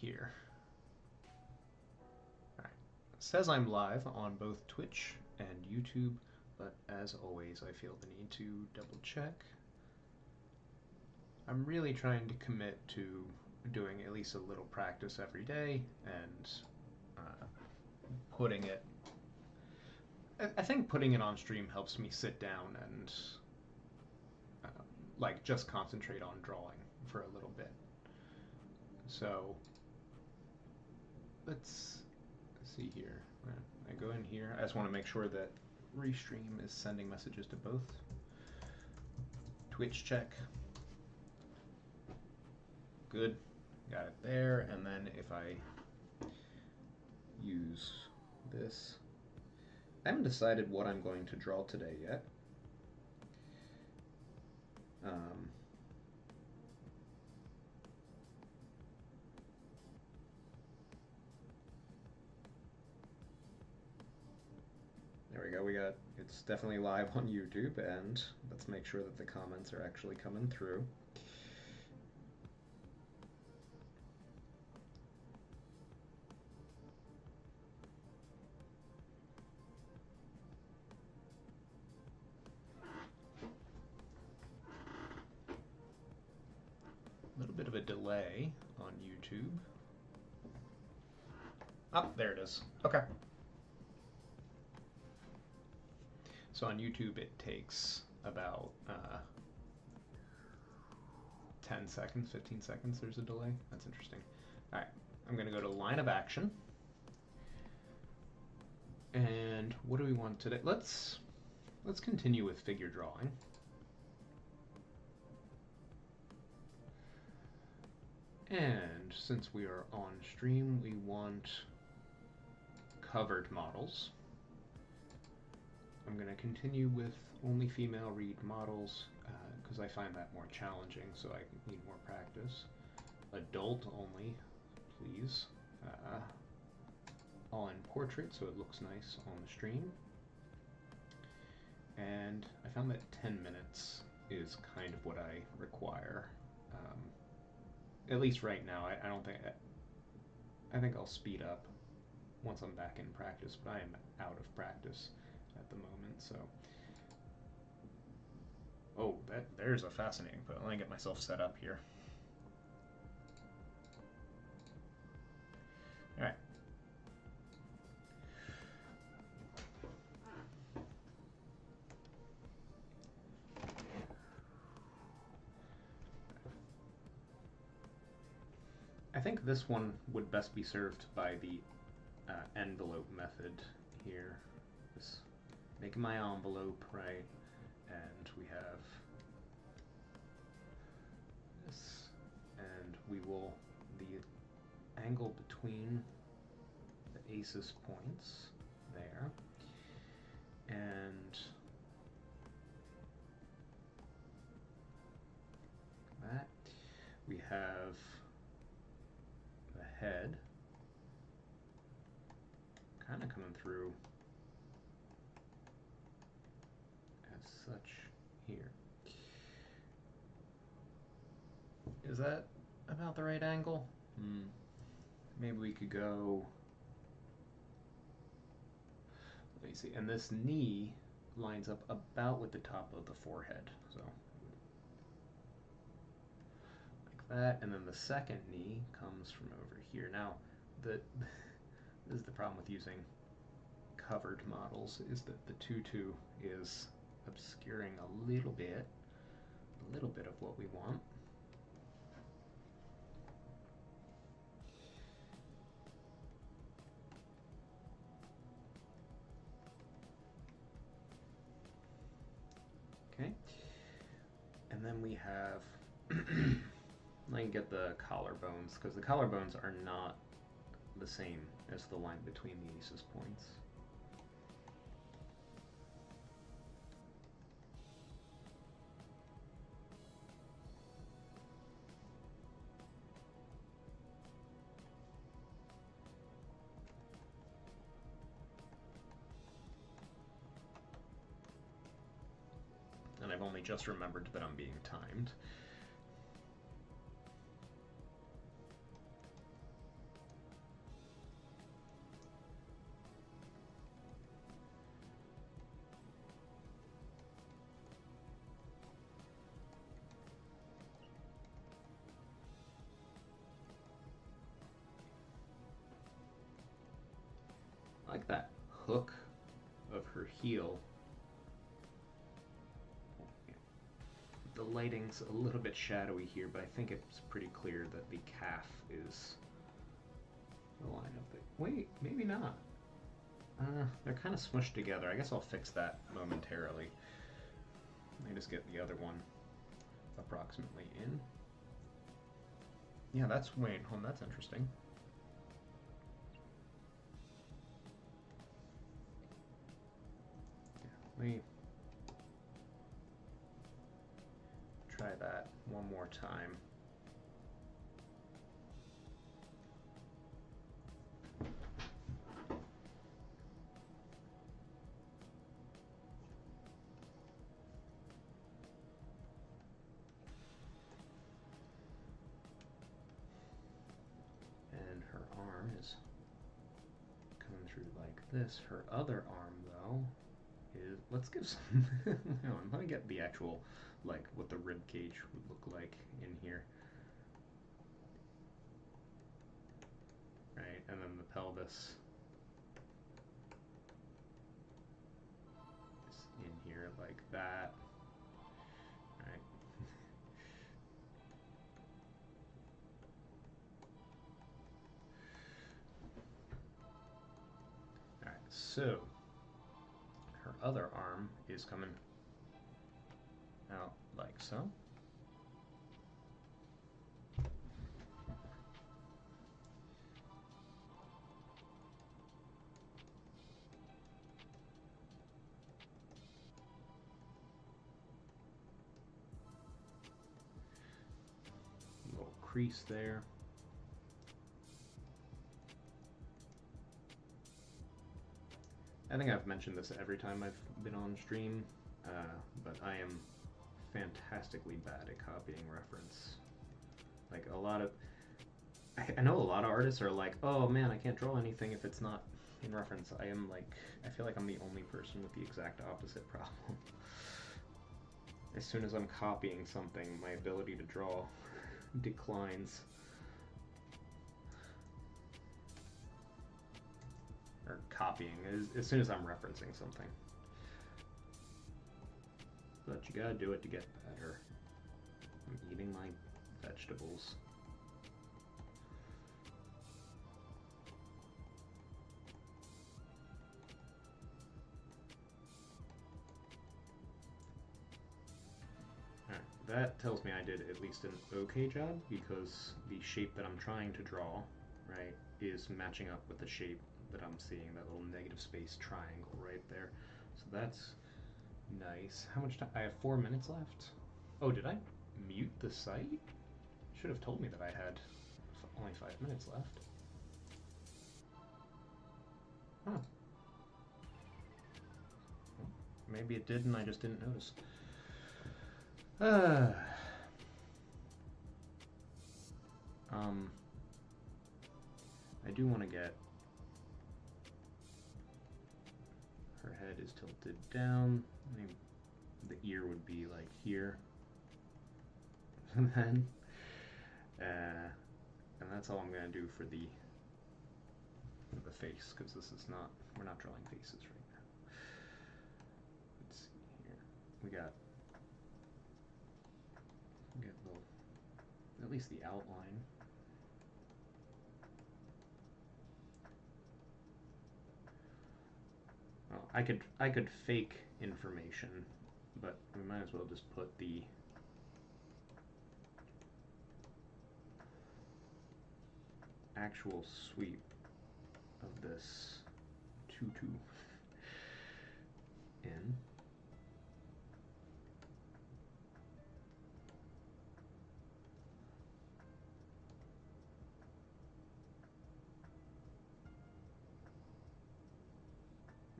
here. All right. It says I'm live on both Twitch and YouTube, but as always, I feel the need to double check. I'm really trying to commit to doing at least a little practice every day and putting it. I think putting it on stream helps me sit down and like just concentrate on drawing for a little bit. So let's see here. I go in here. I just want to make sure that Restream is sending messages to both. Twitch check. Good. Got it there. And then if I use this, I haven't decided what I'm going to draw today yet. There we go. It's definitely live on YouTube, and let's make sure that the comments are actually coming through. A little bit of a delay on YouTube. Oh, there it is. Okay. So on YouTube, it takes about 10 seconds, 15 seconds, there's a delay. That's interesting. All right, I'm going to go to line of action. And what do we want today? Let's continue with figure drawing. And since we are on stream, we want covered models. I'm going to continue with only female read models because I find that more challenging, so I need more practice. Adult only, please. All in portrait, so it looks nice on the stream. And I found that 10 minutes is kind of what I require. At least right now. I don't think... I think I'll speed up once I'm back in practice, but I am out of practice at the moment, so... Oh, there's a fascinating put. Let me get myself set up here. All right. I think this one would best be served by the envelope method here. Just making my envelope, right? And we have this, and we will, the angle between the aces points there, and that. We have the head kind of coming through as such here. Is that about the right angle? Maybe we could go, let me see, and this knee lines up about with the top of the forehead, so like that, and then the second knee comes from over here. Now, this is the problem with using covered models, is that the tutu is obscuring a little bit of what we want. Okay, and then we have, I can get the collarbones, because the collarbones are not the same as the line between the aces points. And I've only just remembered that I'm being timed. hook of her heel. The lighting's a little bit shadowy here, but I think it's pretty clear that the calf is the line of the... Wait, maybe not. They're kind of smushed together. I guess I'll fix that momentarily. Let me just get the other one approximately in. Yeah, that's... Wait, hold on, that's interesting. Yeah, let me try that one more time. And her arm is coming through like this. Her other arm, though, is... Let's give some... Hang on, let me get the actual, like, what the rib cage would look like in here. Right, and then the pelvis is in here like that. Right. Alright, so her other arm is coming out like so. Little crease there. I think I've mentioned this every time I've been on stream, but I am fantastically bad at copying reference. Like, a lot of... I know a lot of artists are like, oh man, I can't draw anything if it's not in reference. I am like... I feel like I'm the only person with the exact opposite problem. As soon as I'm copying something, my ability to draw declines. Or copying, as soon as I'm referencing something. But you gotta do it to get better. I'm eating my vegetables. Alright, that tells me I did at least an okay job, because the shape that I'm trying to draw, right, is matching up with the shape that I'm seeing, that little negative space triangle right there. So that's nice. How much time? I have 4 minutes left. Oh, did I mute the site? Should have told me that I had only 5 minutes left. Huh. Well, maybe it did and I just didn't notice. I do want to get... Her head is tilted down. I mean, the ear would be like here. And then... and that's all I'm going to do for the face, because this is not... We're not drawing faces right now. Let's see here. We get at least the outline. Well, I could fake information, but we might as well just put the actual sweep of this tutu in.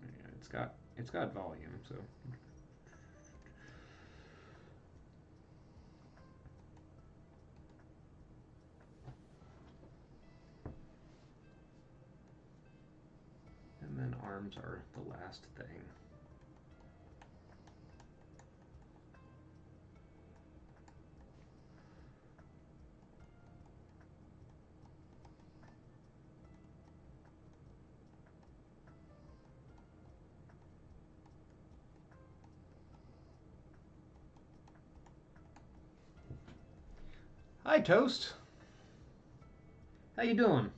Yeah, it's got volume, so. And then arms are the last thing. Hi, Toast. How you doing?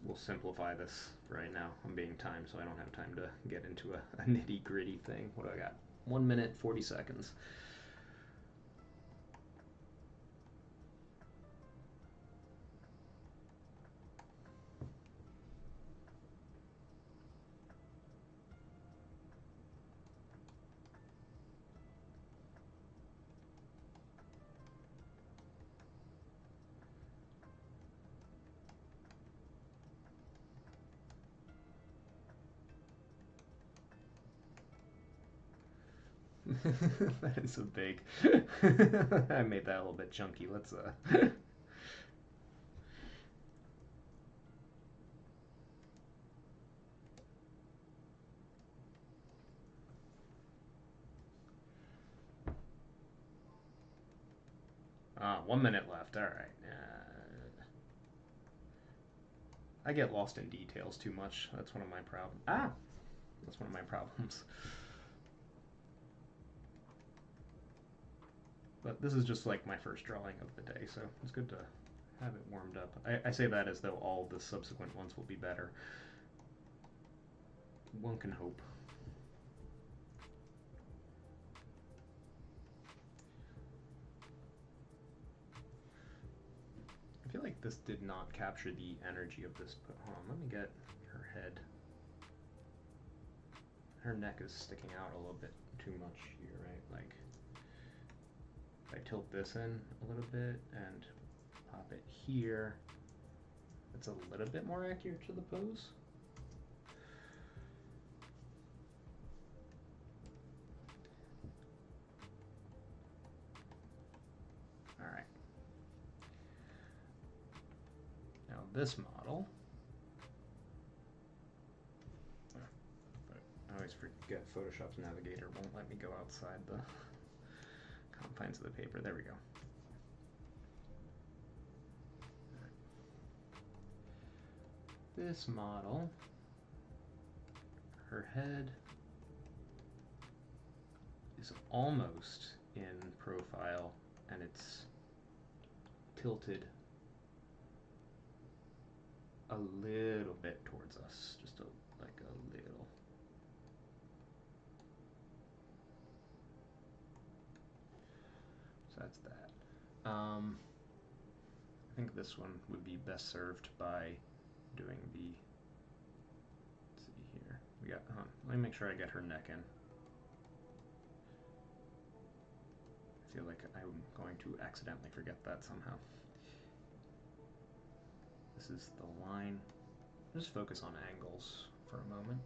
We'll simplify this for right now. I'm being timed, so I don't have time to get into a nitty gritty thing. What do I got? 1 minute, 40 seconds. That is a big. I made that a little bit chunky. Let's Ah, 1 minute left. All right. I get lost in details too much. That's one of my problems. Ah, that's one of my problems. But this is just like my first drawing of the day, so it's good to have it warmed up. I say that as though all the subsequent ones will be better. One can hope. I feel like this did not capture the energy of this. Hold on, let me get her head. Her neck is sticking out a little bit too much here, right? Like, if I tilt this in a little bit and pop it here, it's a little bit more accurate to the pose. All right. Now this model, I always forget Photoshop's navigator won't let me go outside the confines of the paper. There we go. This model, her head is almost in profile and it's tilted a little bit towards us, just like a little. So that's that. I think this one would be best served by doing the. Let's see here. We got. Let me make sure I get her neck in. I feel like I'm going to accidentally forget that somehow. This is the line. Just focus on angles for a moment.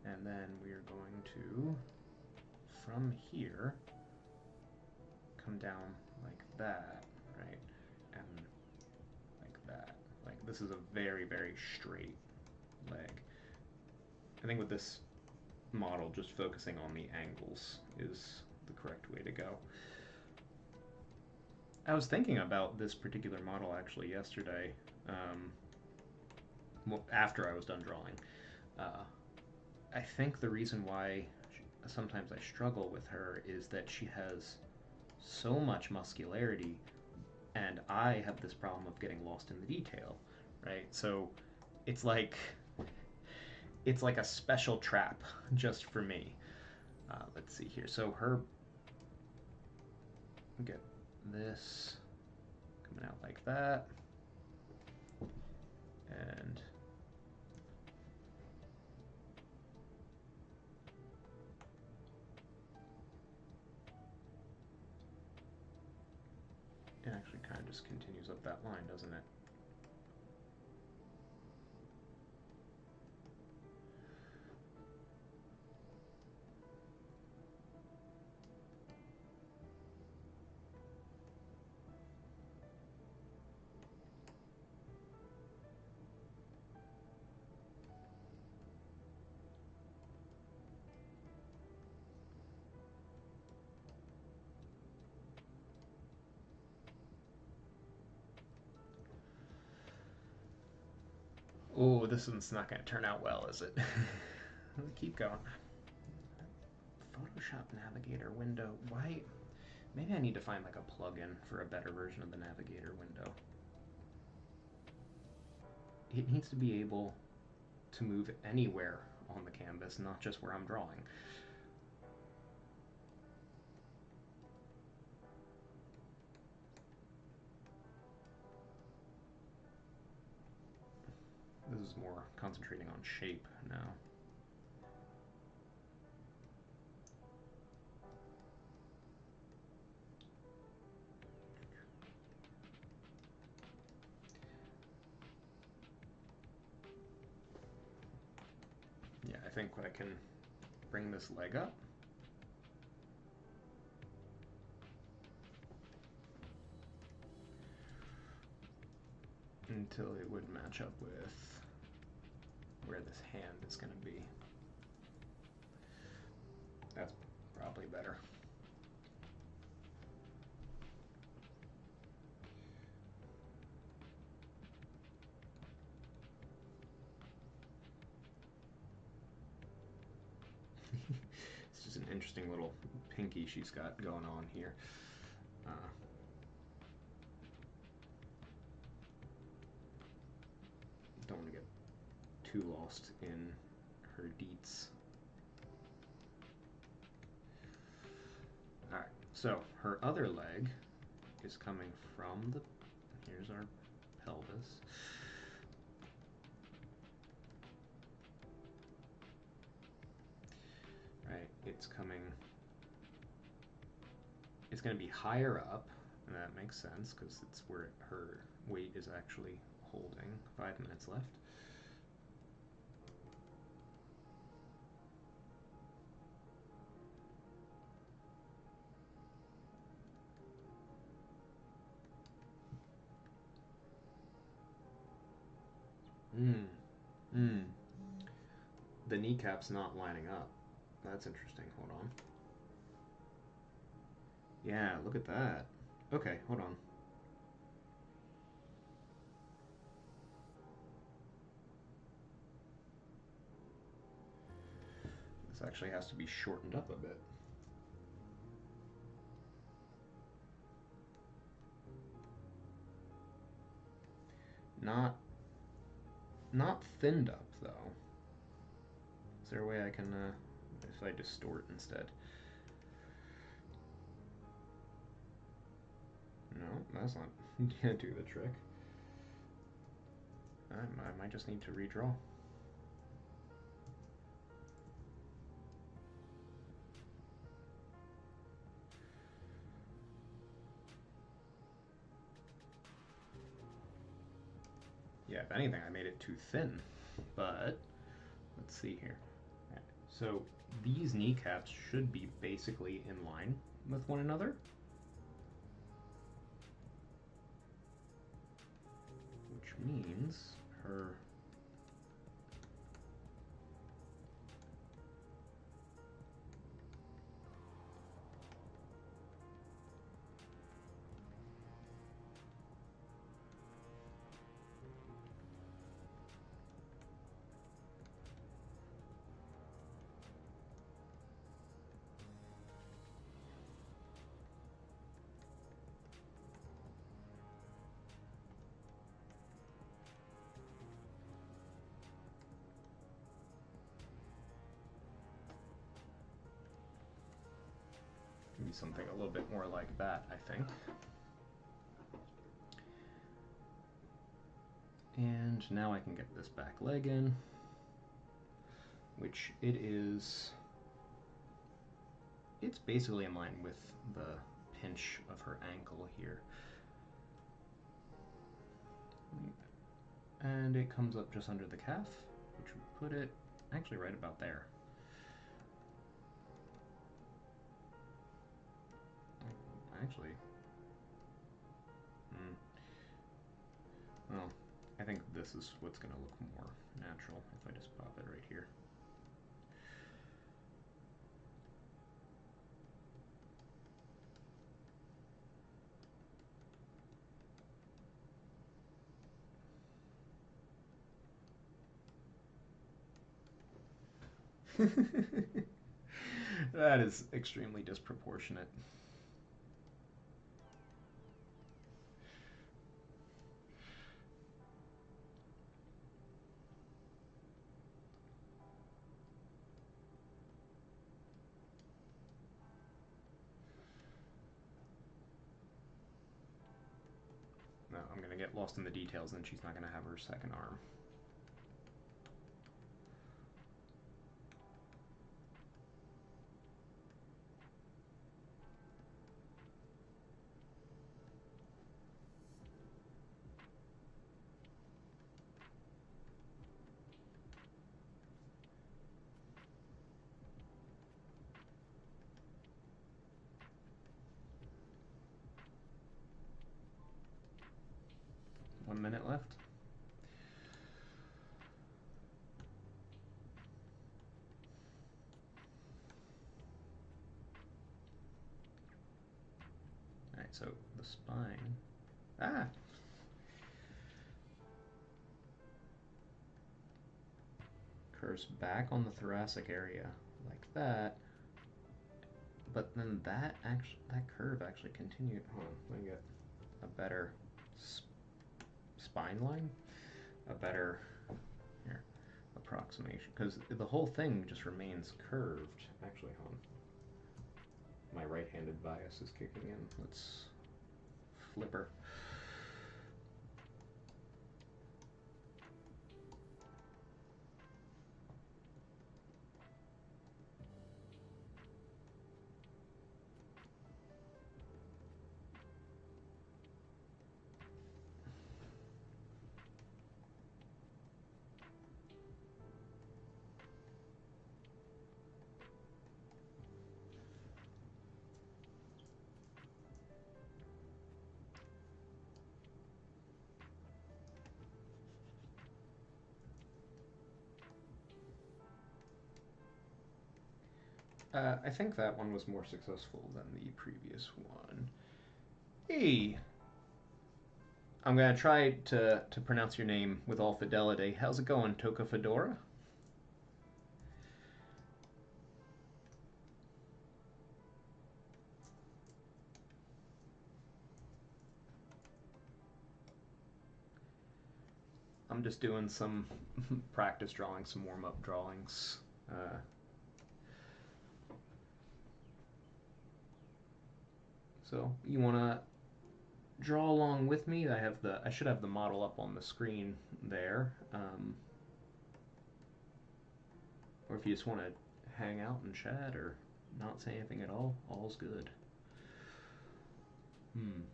And then we are going to, from here, come down like that, right? And like that. Like this is a very, very straight leg. I think with this model, just focusing on the angles is the correct way to go. I was thinking about this particular model actually yesterday, after I was done drawing. I think the reason why sometimes I struggle with her is that she has so much muscularity, and I have this problem of getting lost in the detail, right? So it's like a special trap just for me. Let's see here. So her, get this coming out like that, and it actually kind of just continues up that line, doesn't it? Oh, this one's not going to turn out well, is it? Keep going. Photoshop Navigator window. Why? Maybe I need to find like a plugin for a better version of the Navigator window. It needs to be able to move anywhere on the canvas, not just where I'm drawing. This is more concentrating on shape now. Yeah, I think I can bring this leg up. Until it would match up with where this hand is going to be. That's probably better. It's just an interesting little pinky she's got going on here. Don't want to get too lost in her deets. Alright, so her other leg is coming from the, here's our pelvis. Right, it's coming, it's going to be higher up, and that makes sense because it's where her weight is actually holding. 5 minutes left. The kneecap's not lining up. That's interesting. Hold on. Yeah, look at that. Okay, hold on. This actually has to be shortened up a bit. Not thinned up, though. Is there a way I can, if I distort instead? No, that's not gonna do the trick. I might just need to redraw. Yeah, if anything, I made it too thin. But let's see here. So these kneecaps should be basically in line with one another. Which means her be something a little bit more like that, I think. And now I can get this back leg in, which it's basically in line with the pinch of her ankle here. And it comes up just under the calf, which would put it actually right about there. Actually, well, I think this is what's going to look more natural if I just pop it right here. That is extremely disproportionate. No, I'm gonna get lost in the details and she's not gonna have her second arm. One minute left. Alright, so the spine. Ah! Curves back on the thoracic area like that. But then that curve actually continued. Hold on, let me get a better spine line, a better here approximation, because the whole thing just remains curved. Actually, hold on. My right-handed bias is kicking in. Let's flipper. I think that one was more successful than the previous one. Hey, I'm gonna try to pronounce your name with all fidelity. How's it going, Toka Fedora? I'm just doing some practice drawing, some warm-up drawings. So you wanna draw along with me? I should have the model up on the screen there. Or if you just want to hang out and chat or not say anything at all, all's good.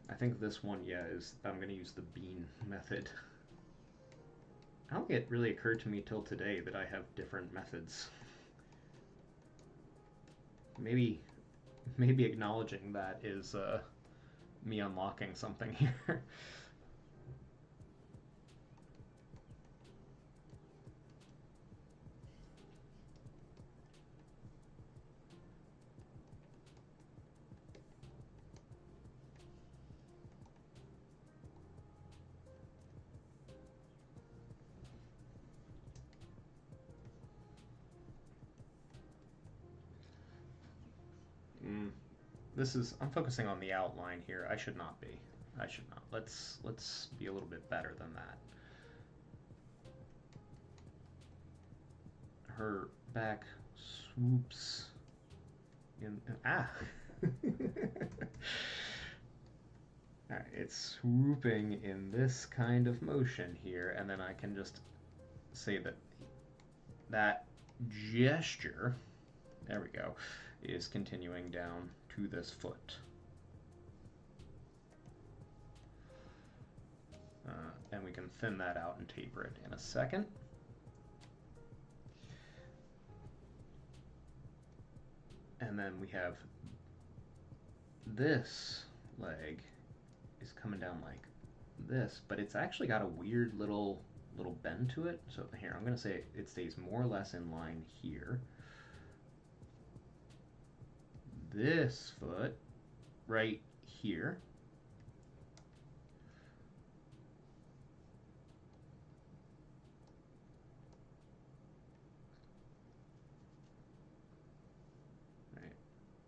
I think this one, yeah, I'm going to use the bean method. I don't think it really occurred to me till today that I have different methods. Maybe acknowledging that is me unlocking something here. I'm focusing on the outline here. I should not be. I should not. Let's be a little bit better than that. Her back swoops in. Ah! Alright, it's swooping in this kind of motion here, and then I can just say that gesture, there we go, is continuing down to this foot. And we can thin that out and taper it in a second. And then we have this leg is coming down like this, but it's actually got a weird little bend to it. So here, I'm going to say it stays more or less in line here. This foot right here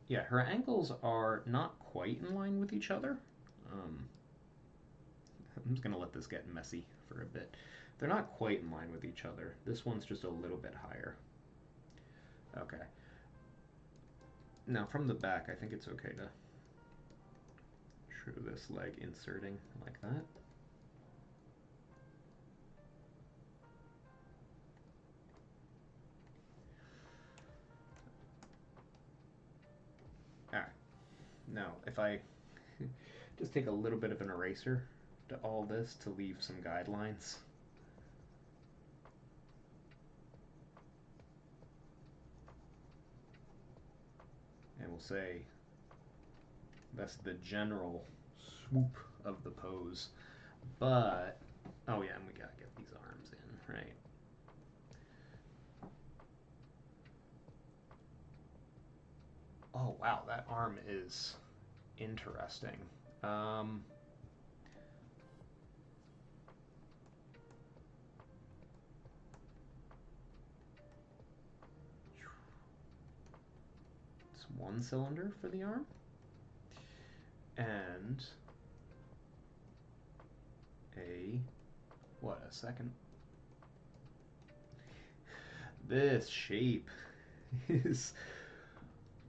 Yeah, her ankles are not quite in line with each other. Um, I'm just gonna let this get messy for a bit. They're not quite in line with each other. This one's just a little bit higher. Okay. Now from the back, I think it's okay to show this leg inserting like that. Alright. Now, if I just take a little bit of an eraser to all this to leave some guidelines. And we'll say that's the general swoop of the pose. But, oh yeah, and we gotta get these arms in, right? Oh wow, that arm is interesting. Um, it's one cylinder for the arm. And a second. This shape is,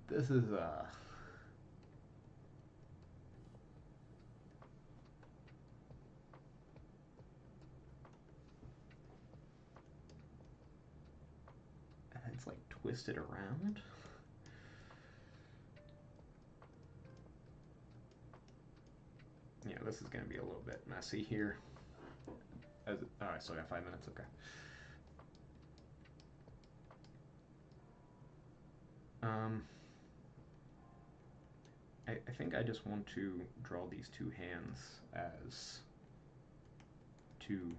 this is, it's like twisted around. Yeah, this is going to be a little bit messy here. All right, so I got 5 minutes. Okay. Um, I think I just want to draw these two hands as two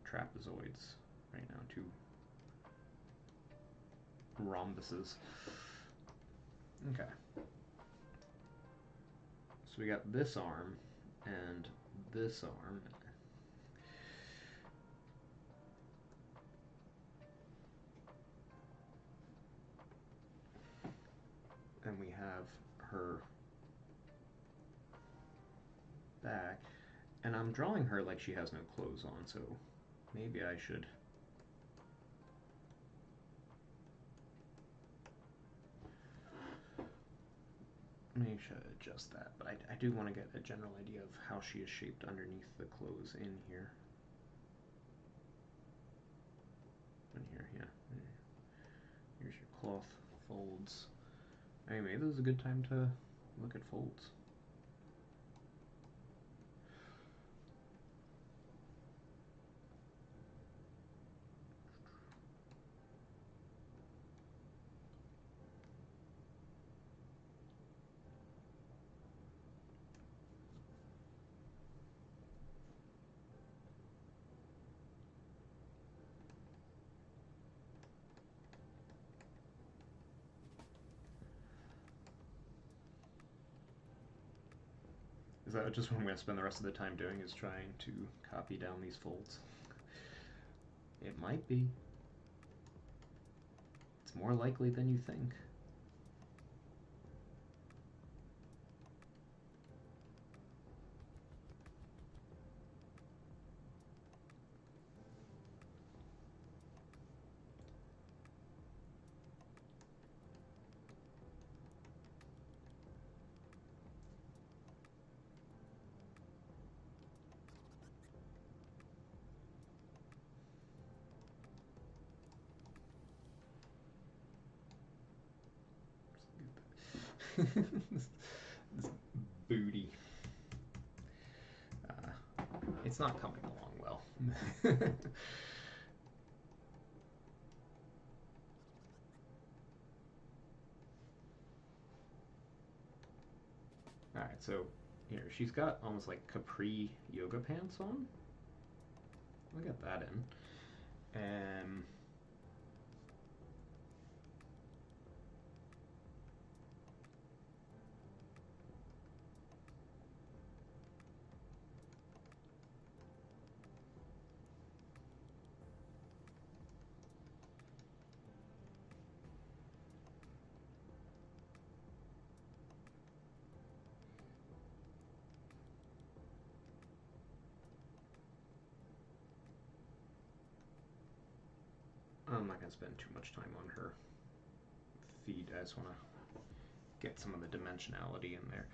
trapezoids right now, two rhombuses. Okay. So we got this arm and this arm. And we have her back. And I'm drawing her like she has no clothes on, so maybe I should... Maybe I should adjust that, but I do want to get a general idea of how she is shaped underneath the clothes in here. In here, yeah. Here's your cloth folds. Anyway, this is a good time to look at folds. Is that just what I'm going to spend the rest of the time doing, is trying to copy down these folds? It might be. It's more likely than you think. This booty. It's not coming along well. Alright, so here, she's got almost like capri yoga pants on. We'll get that in. I'm not going to spend too much time on her feet. I just want to get some of the dimensionality in there.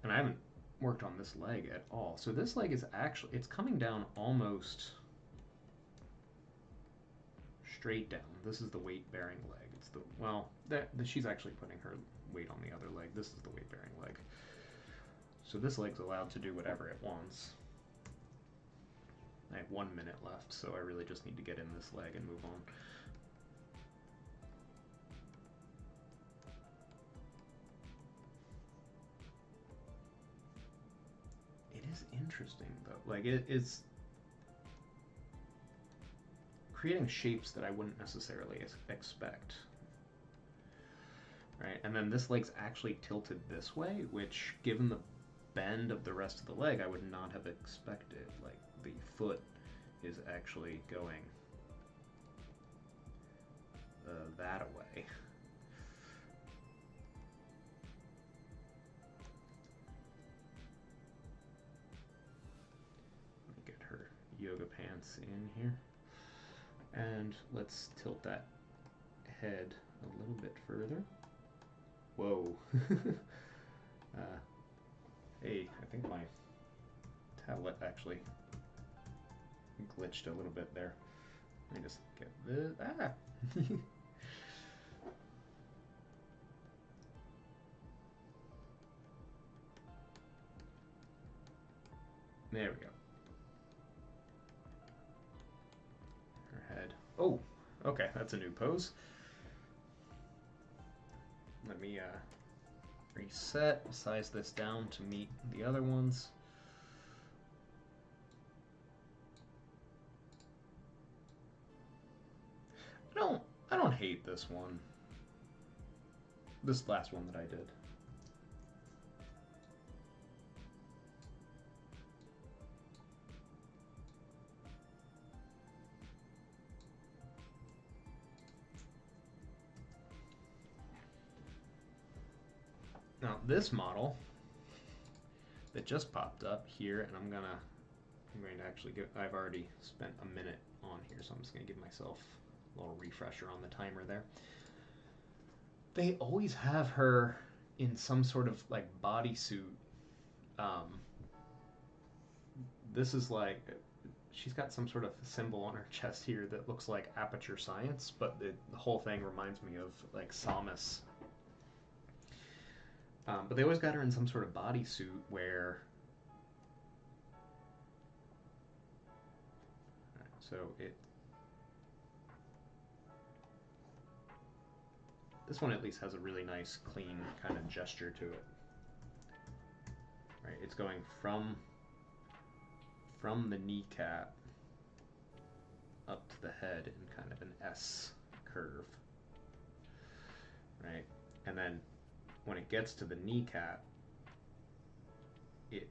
And I haven't worked on this leg at all. So this leg is actually, it's coming down almost straight down. This is the weight-bearing leg. It's the, well, she's actually putting her weight on the other leg. This is the weight-bearing leg. So this leg's allowed to do whatever it wants. I have 1 minute left, so I really just need to get in this leg and move on. It is interesting, though. Like, it's creating shapes that I wouldn't necessarily expect. Right, and then this leg's actually tilted this way, which, given the bend of the rest of the leg, I would not have expected. Like, the foot is actually going that away. Let me get her yoga pants in here. And let's tilt that head a little bit further. Whoa. Hey, I think my tablet actually glitched a little bit there. Let me just get this. Ah! There we go. Her head. Oh, okay, that's a new pose. Let me reset, size this down to meet the other ones. I don't hate this one. This last one that I did. Now this model that just popped up here, and I'm going to actually give, I've already spent a minute on here, so I'm just going to give myself a little refresher on the timer there. They always have her in some sort of like bodysuit. This is like, she's got some sort of symbol on her chest here that looks like Aperture Science, but the whole thing reminds me of like Samus. But they always got her in some sort of bodysuit where, so this one at least has a really nice, clean kind of gesture to it. Right, it's going from the kneecap up to the head in kind of an S curve. Right, and then when it gets to the kneecap, it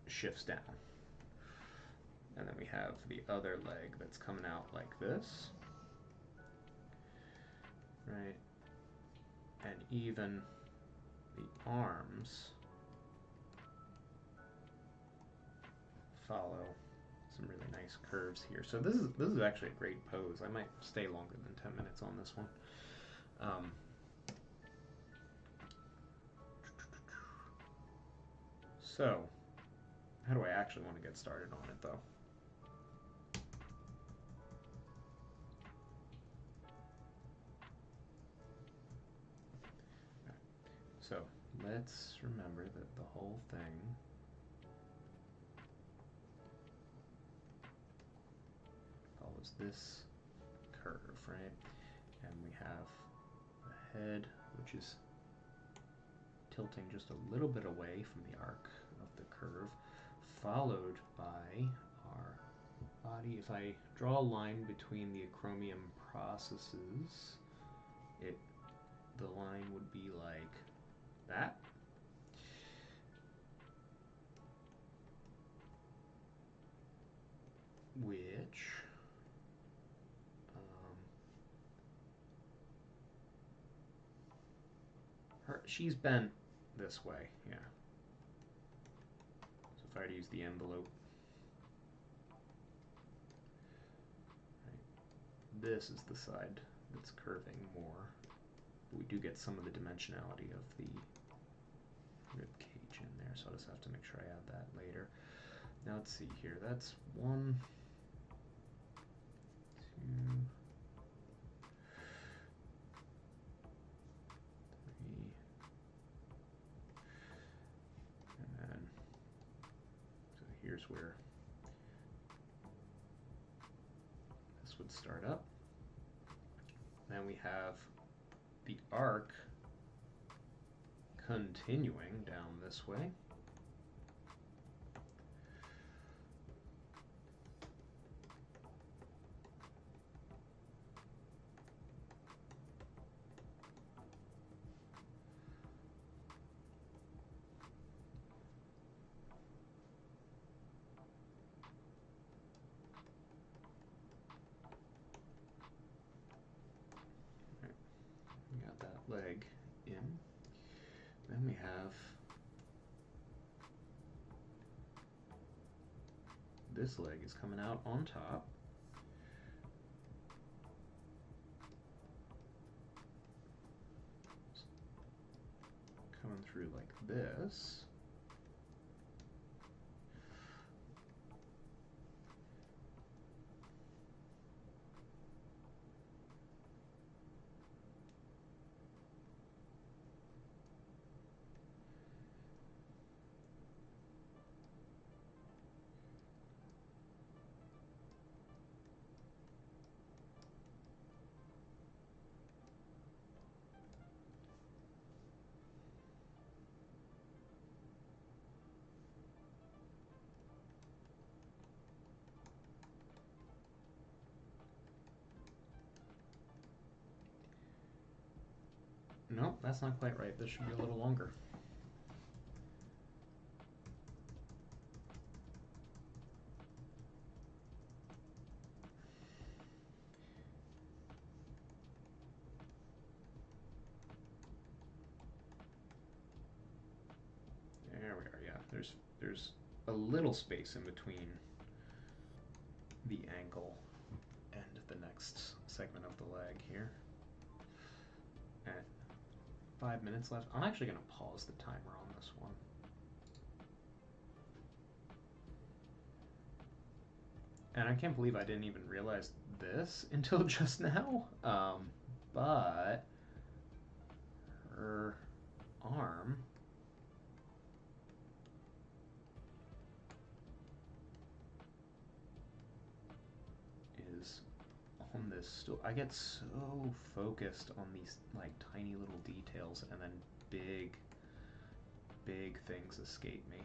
shifts down. And then we have the other leg that's coming out like this. Right, and even the arms follow some really nice curves here. So this is actually a great pose. I might stay longer than 10 minutes on this one. So, how do I actually want to get started on it, though? So, let's remember that the whole thing follows this curve, right? And we have the head, which is tilting just a little bit away from the arc of the curve, followed by our body. If I draw a line between the acromion processes, the line would be like that. Which she's bent this way, yeah. So if I were to use the envelope, right, this is the side that's curving more. But we do get some of the dimensionality of the rib cage in there, so I'll just have to make sure I add that later. Now let's see here. That's 1, 2, 3, and then so here's where this would start up. Then we have the arc continuing down this way. We got that leg in. Then we have this leg is coming out on top. Coming through like this. Nope, that's not quite right. This should be a little longer. There we are, yeah. There's a little space in between the ankle and the next segment of the leg here. And 5 minutes left. I'm actually going to pause the timer on this one. And I can't believe I didn't even realize this until just now. But her arm is on this stool. I get so focused on these like tiny little details, and then big things escape me.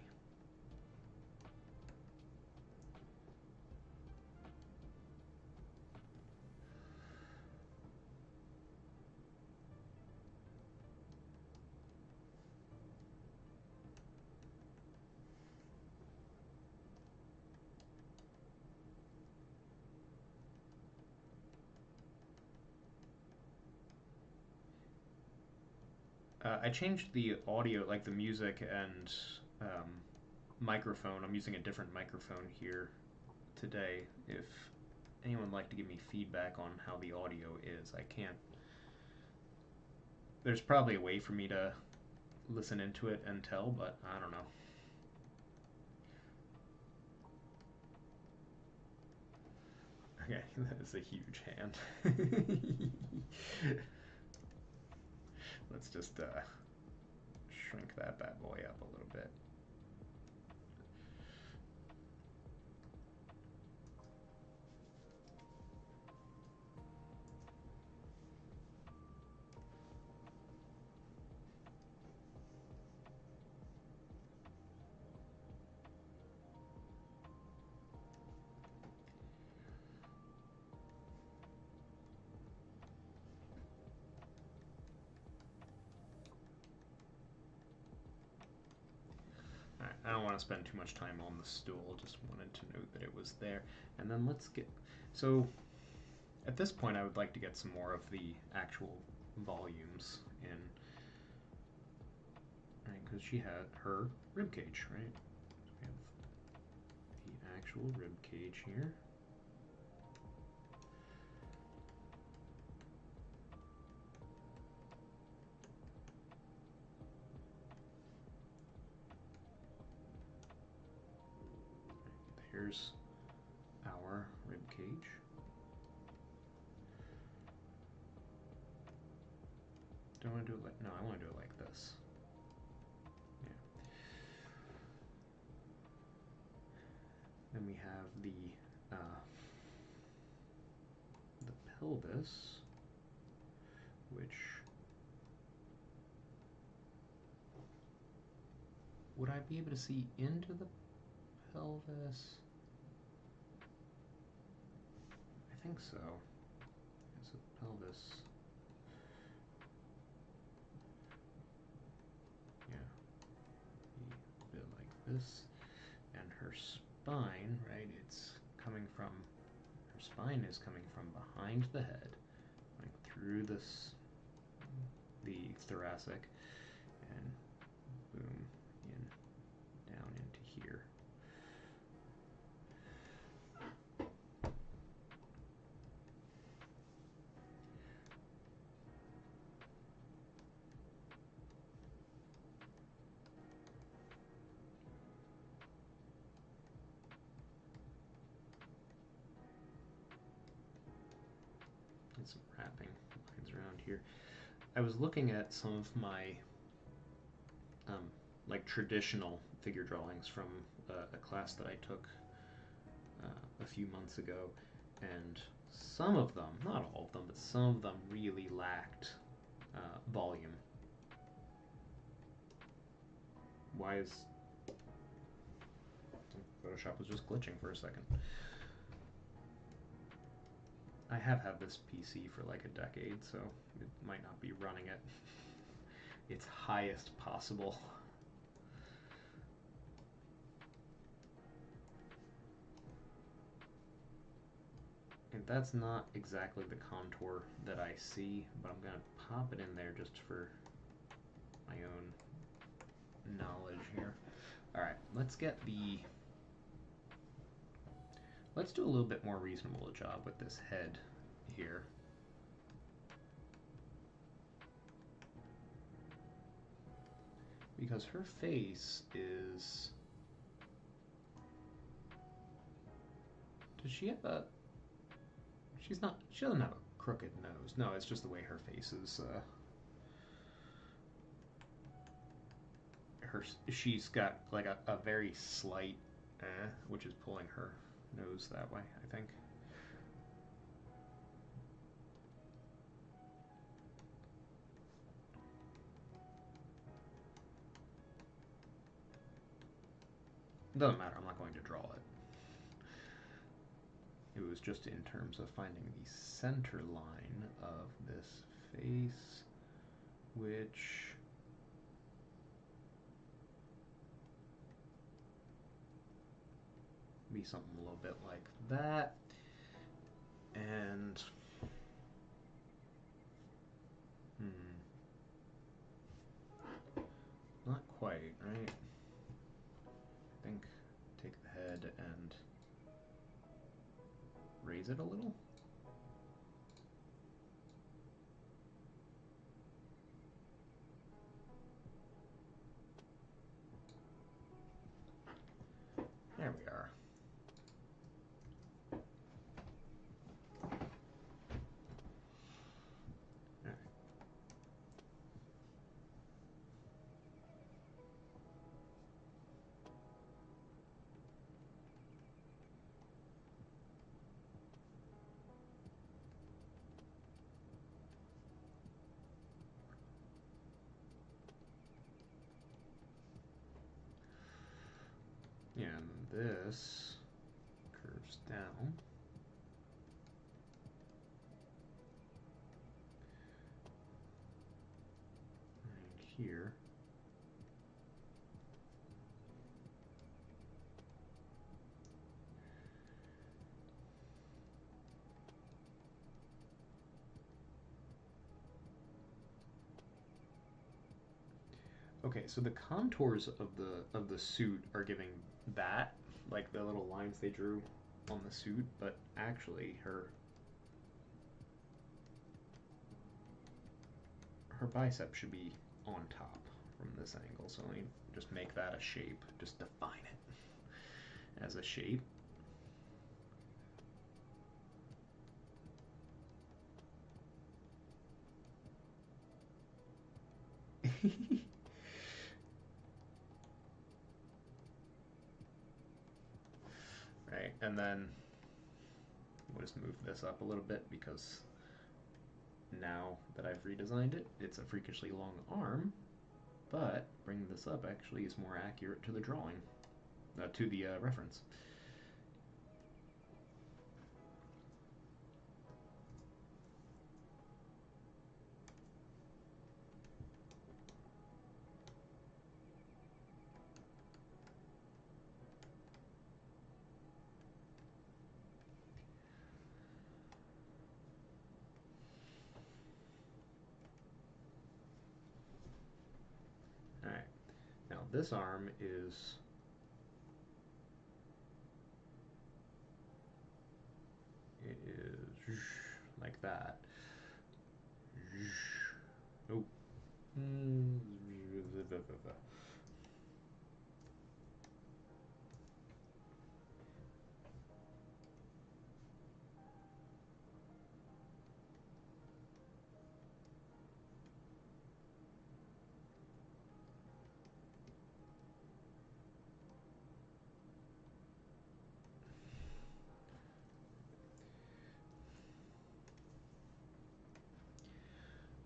I changed the audio, like the music and microphone. I'm using a different microphone here today. If anyone would like to give me feedback on how the audio is, I can't. There's probably a way for me to listen into it and tell, but I don't know. Okay, that is a huge hand. Let's just shrink that bad boy up a little bit. I don't want to spend too much time on the stool, just wanted to note that it was there. And then let's get, so at this point I would like to get some more of the actual volumes in, right, because she had her rib cage, right? So we have the actual rib cage here. there's our rib cage. Do I want to do it like, no, I want to do it like this. Yeah. Then we have the pelvis, which would I be able to see into the pelvis? I think so. It's a pelvis. Yeah. A bit like this. And her spine, right? It's coming from, her spine is coming from behind the head, going through this, the thoracic, and boom, down into here. Get some wrapping lines around here. I was looking at some of my like traditional figure drawings from a class that I took a few months ago, and some of them, not all of them, but some of them really lacked volume. Why is Photoshop was just glitching for a second? I have had this PC for like a decade, so it might not be running at its highest possible. And that's not exactly the contour that I see, but I'm going to pop it in there just for my own knowledge here. Alright, let's do a little bit more reasonable a job with this head here. Because her face is... Does she have a... She doesn't have a crooked nose. No, it's just the way her face is... she's got like a very slight which is pulling her nose that way, I think. It doesn't matter, I'm not going to draw it. It was just in terms of finding the center line of this face, which be something a little bit like that. And not quite, right? I think take the head and raise it a little. There we are. And this curves down. Right here. Okay, so the contours of the suit are giving that, like the little lines they drew on the suit, but actually her bicep should be on top from this angle. So let me just make that a shape, just define it as a shape. Right, and then we'll just move this up a little bit because now that I've redesigned it, it's a freakishly long arm, but bringing this up actually is more accurate to the drawing, to the reference. Alright, now this arm is like that. Oh.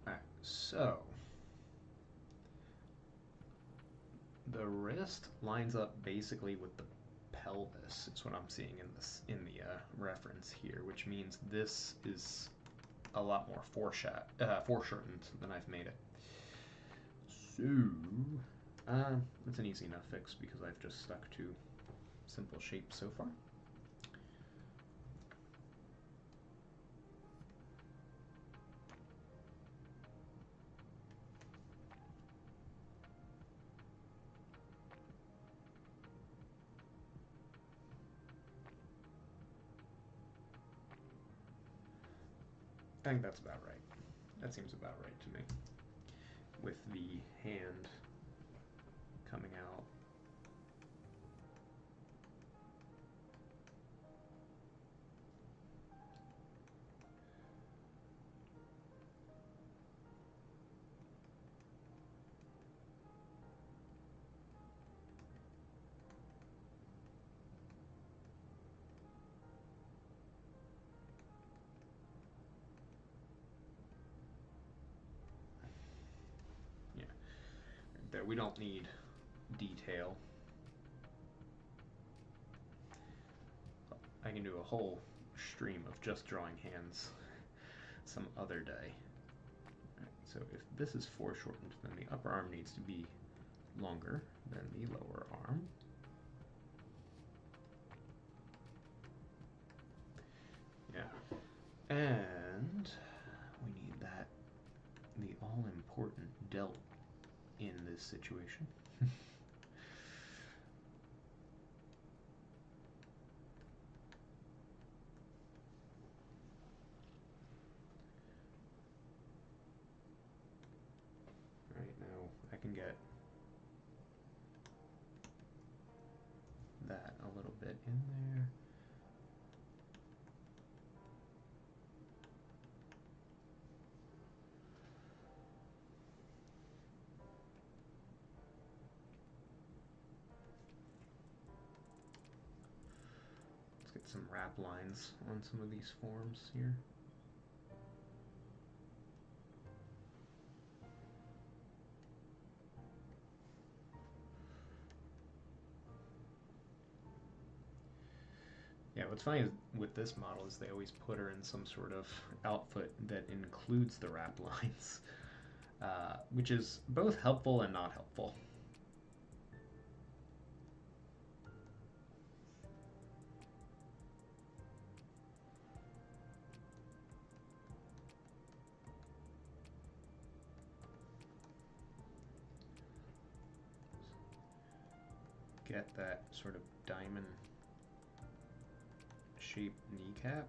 Alright, so the wrist lines up basically with the pelvis. Is what I'm seeing in the reference here, which means this is a lot more foreshortened than I've made it. So it's an easy enough fix because I've just stuck to simple shapes so far. I think that's about right. That seems about right to me. With the hand coming out. Yeah. There, we don't need detail. I can do a whole stream of just drawing hands some other day. Right, so if this is foreshortened, then the upper arm needs to be longer than the lower arm. Yeah. And we need the all-important delt in this situation. Right, now I can get that a little bit in there. Let's get some wrap lines on some of these forms here. Yeah, what's funny is with this model is they always put her in some sort of outfit that includes the wrap lines, which is both helpful and not helpful. Get that sort of diamond shaped kneecap.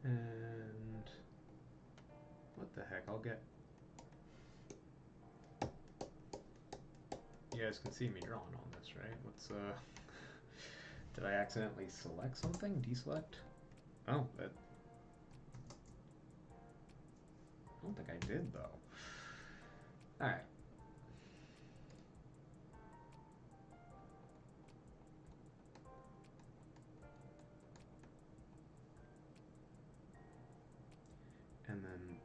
And get... You guys can see me drawing on this, right? What's, did I accidentally select something? Deselect? Oh, that... I don't think I did, though. Alright. And then,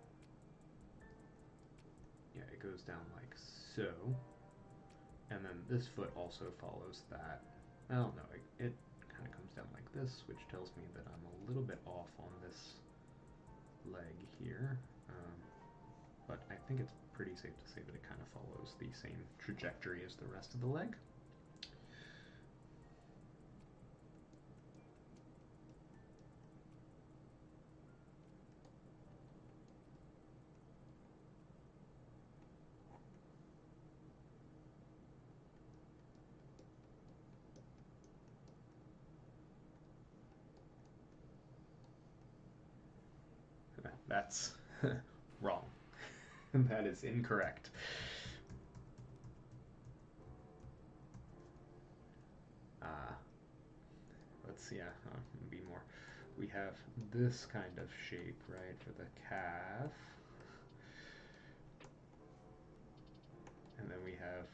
yeah, it goes down like so. And then this foot also follows that. I don't know, it kind of comes down like this, which tells me that I'm a little bit off on this leg here. But I think it's pretty safe to say that it kind of follows the same trajectory as the rest of the leg. That's wrong. That is incorrect. Let's see, be more. We have this kind of shape, right, for the calf. And then we have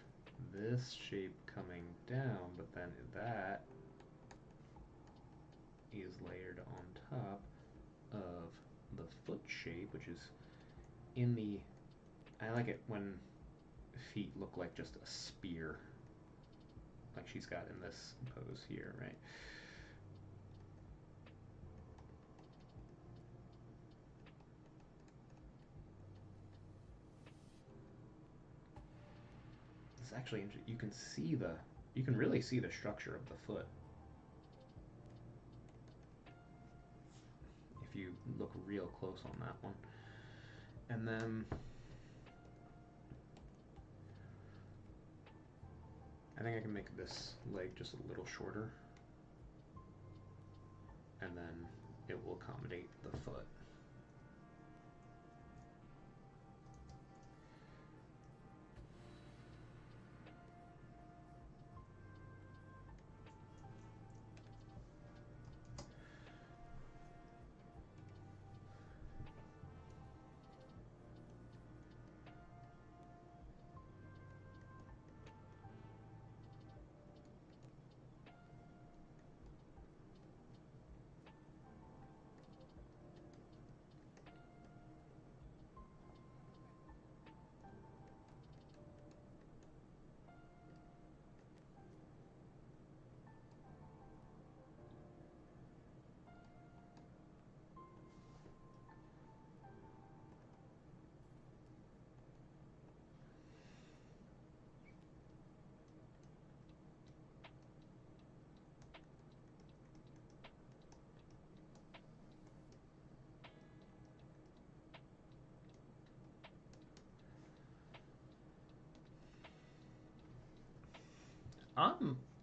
this shape coming down, but then that is layered on top of the foot shape, which is in the... I like it when feet look like just a spear, like she's got in this pose here, right? It's actually interesting. You can really see the structure of the foot if you look real close on that one. And then I think I can make this leg just a little shorter, and then it will accommodate the foot.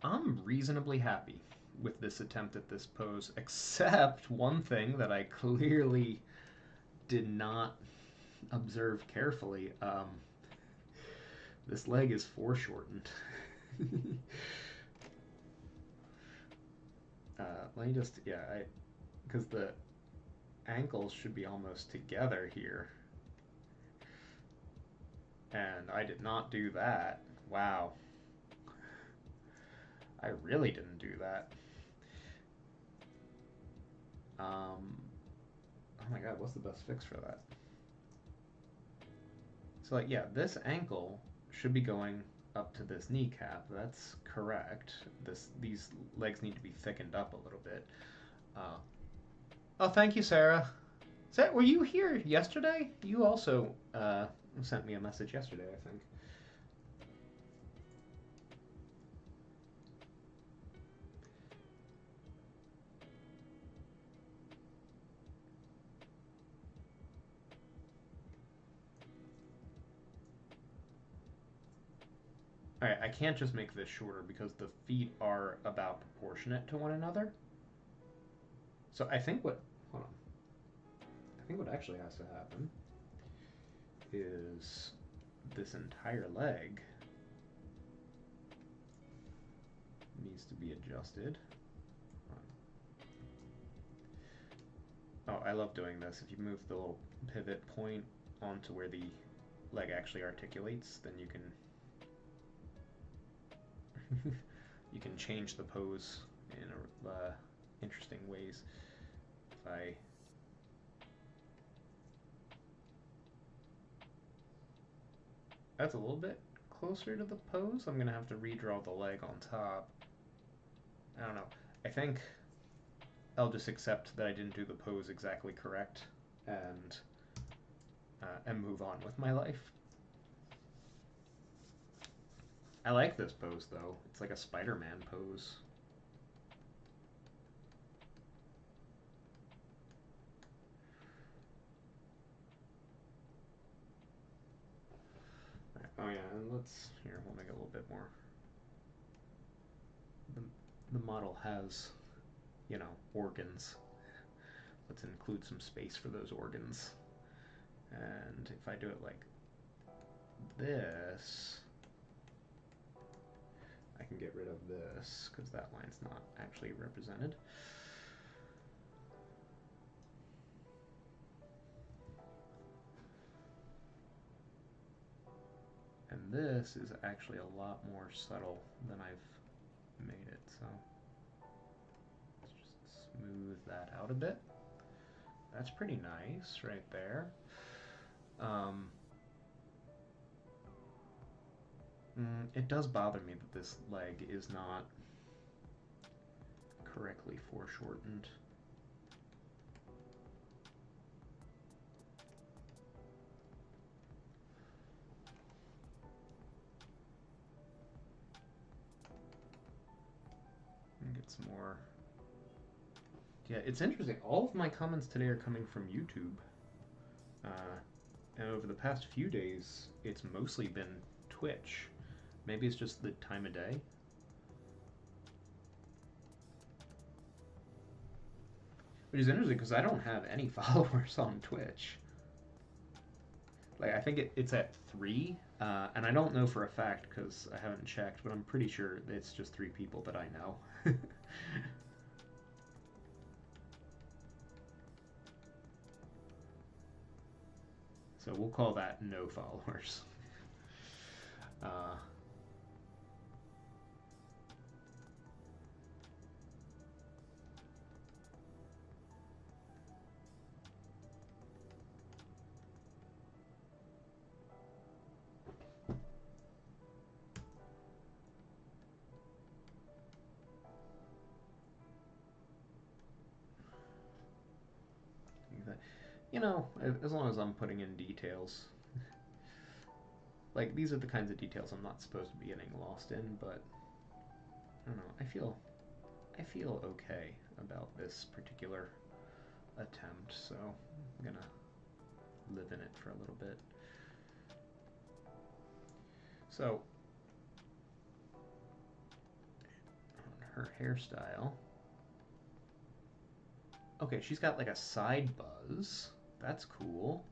I'm reasonably happy with this attempt at this pose, except one thing that I clearly did not observe carefully. This leg is foreshortened. Let me just, yeah, because the ankles should be almost together here. And I did not do that. Wow. I really didn't do that. Oh my god, what's the best fix for that? So, like, yeah, this ankle should be going up to this kneecap. That's correct. These legs need to be thickened up a little bit. Oh, thank you, Sarah. Were you here yesterday? You also sent me a message yesterday, I think. Alright, I can't just make this shorter because the feet are about proportionate to one another. So I think what... Hold on. I think what actually has to happen is this entire leg needs to be adjusted. Oh, I love doing this. If you move the little pivot point onto where the leg actually articulates, then you can you can change the pose in interesting ways. If I that's a little bit closer to the pose. I'm gonna have to redraw the leg on top. I don't know. I think I'll just accept that I didn't do the pose exactly correct and move on with my life. I like this pose though. It's like a Spider-Man pose. Oh yeah, and we'll make it a little bit more. The model has, you know, organs. Let's include some space for those organs. And if I do it like this, I can get rid of this because that line's not actually represented. And this is actually a lot more subtle than I've made it, so let's just smooth that out a bit. That's pretty nice right there. It does bother me that this leg is not correctly foreshortened. Get some more. Yeah, it's interesting. All of my comments today are coming from YouTube. And over the past few days, it's mostly been Twitch. Maybe it's just the time of day. Which is interesting because I don't have any followers on Twitch. Like, I think it's at 3, and I don't know for a fact because I haven't checked, but I'm pretty sure it's just 3 people that I know. So we'll call that no followers. You know, as long as I'm putting in details. Like, these are the kinds of details I'm not supposed to be getting lost in, but I don't know. I feel okay about this particular attempt, so I'm gonna live in it for a little bit. So, on her hairstyle. Okay, she's got like a side buzz. That's cool.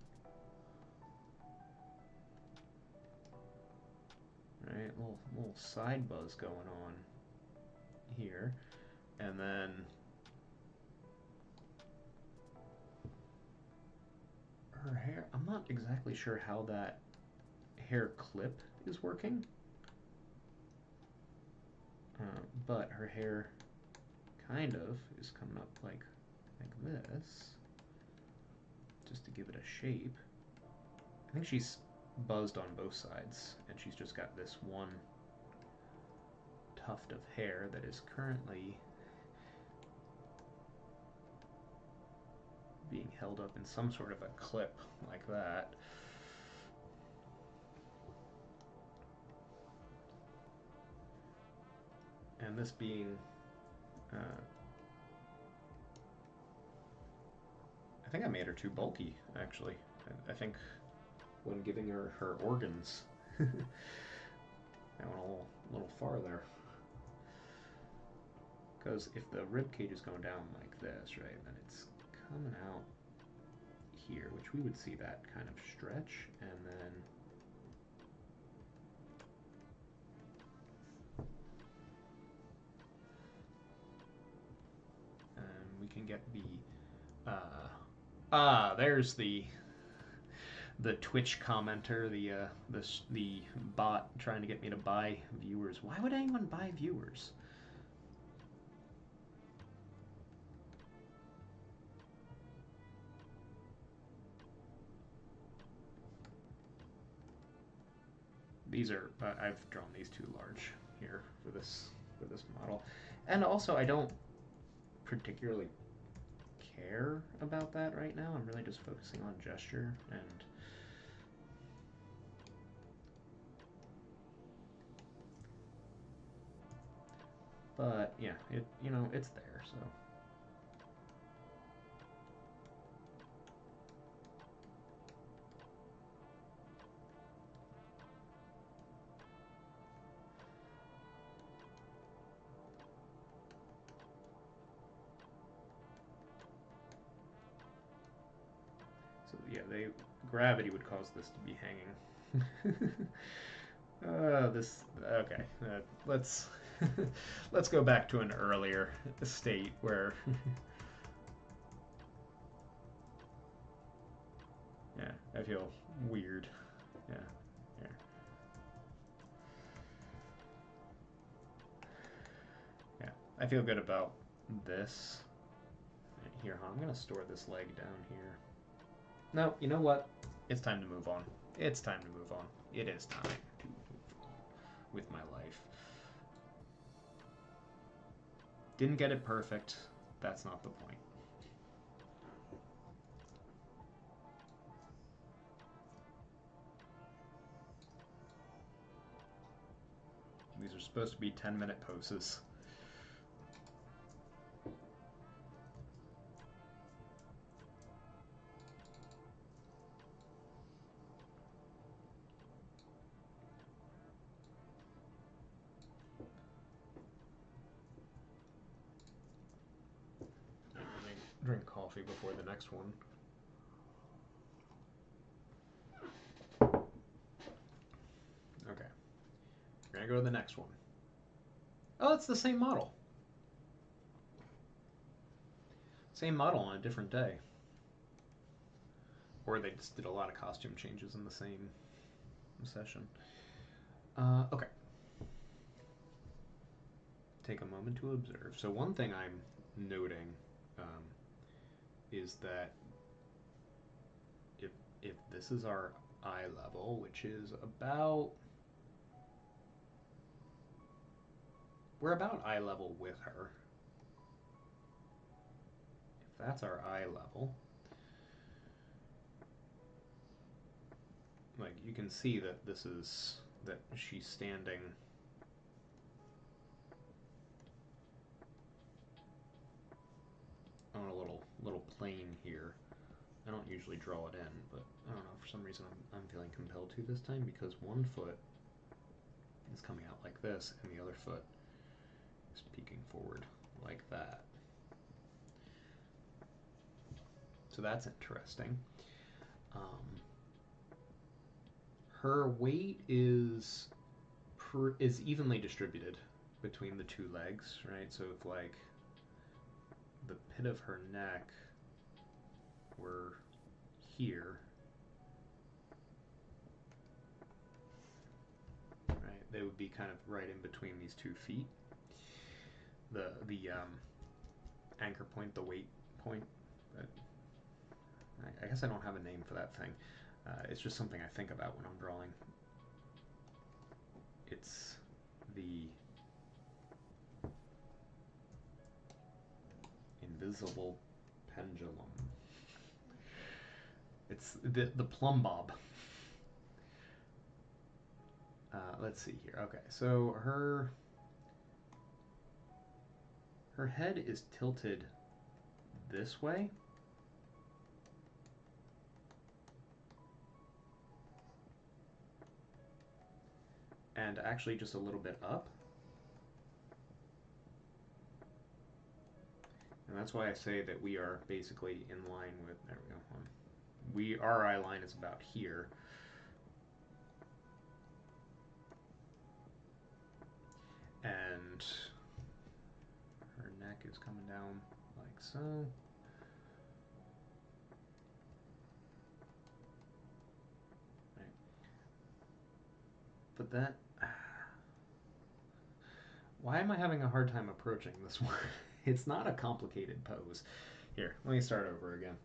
Right, little side buzz going on here. And then her hair, I'm not exactly sure how that hair clip is working. But her hair kind of is coming up like this, just to give it a shape. I think she's buzzed on both sides, and she's just got this one tuft of hair that is currently being held up in some sort of a clip like that. And this being I think I made her too bulky, actually. I think when giving her her organs, I went a little farther. Because if the rib cage is going down like this, right, then it's coming out here, which we would see that kind of stretch, and then we can get the there's the Twitch commenter, the bot trying to get me to buy viewers. Why would anyone buy viewers? These are I've drawn these too large here for this model, and also I don't particularly care about that right now. I'm really just focusing on gesture and but yeah, it's there, so yeah, gravity would cause this to be hanging. This okay. Let's let's go back to an earlier state where yeah, I feel weird. Yeah, yeah. Yeah, I feel good about this. Here, huh? I'm gonna store this leg down here. No, you know what? It's time to move on. It's time to move on. It is time to move on with my life. Didn't get it perfect. That's not the point. These are supposed to be 10-minute poses. Drink coffee before the next one. Okay. We're gonna go to the next one. Oh, it's the same model. Same model on a different day. Or they just did a lot of costume changes in the same session. Okay. Take a moment to observe. So one thing I'm noting is that if this is our eye level, which is about, we're about eye level with her. If that's our eye level, like you can see that that she's standing on a little plane here. I don't usually draw it in, but I don't know, for some reason I'm feeling compelled to this time because one foot is coming out like this and the other foot is peeking forward like that. So that's interesting. Her weight is evenly distributed between the two legs, right? So if like the pit of her neck were here, right, they would be kind of right in between these 2 feet. The anchor point, the weight point. I guess I don't have a name for that thing. It's just something I think about when I'm drawing. It's the invisible pendulum. It's the plumb bob. Let's see here. Okay, so her head is tilted this way. And actually just a little bit up. And that's why I say that we are basically in line with, there we go, our eye line is about here. And her neck is coming down like so. Right. But that... Why am I having a hard time approaching this one? It's not a complicated pose. Here, let me start over again.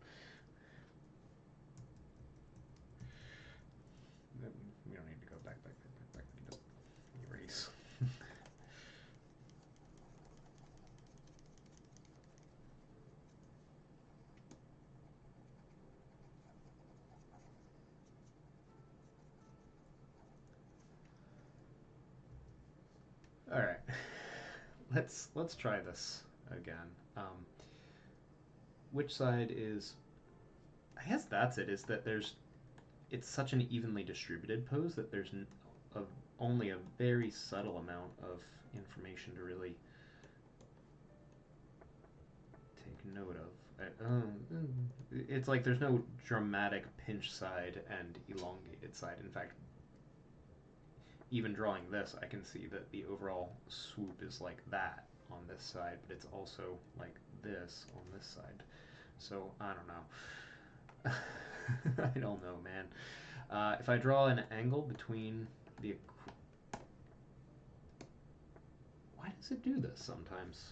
We don't need to go back. We just erase. All right, let's try this again. Which side is? I guess that's it. Is that it's such an evenly distributed pose that there's a, only a very subtle amount of information to really take note of. It's like there's no dramatic pinch side and elongated side. In fact, even drawing this, I can see that the overall swoop is like that on this side, but it's also like this on this side. So I don't know. I don't know, man. If I draw an angle between the... Why does it do this sometimes?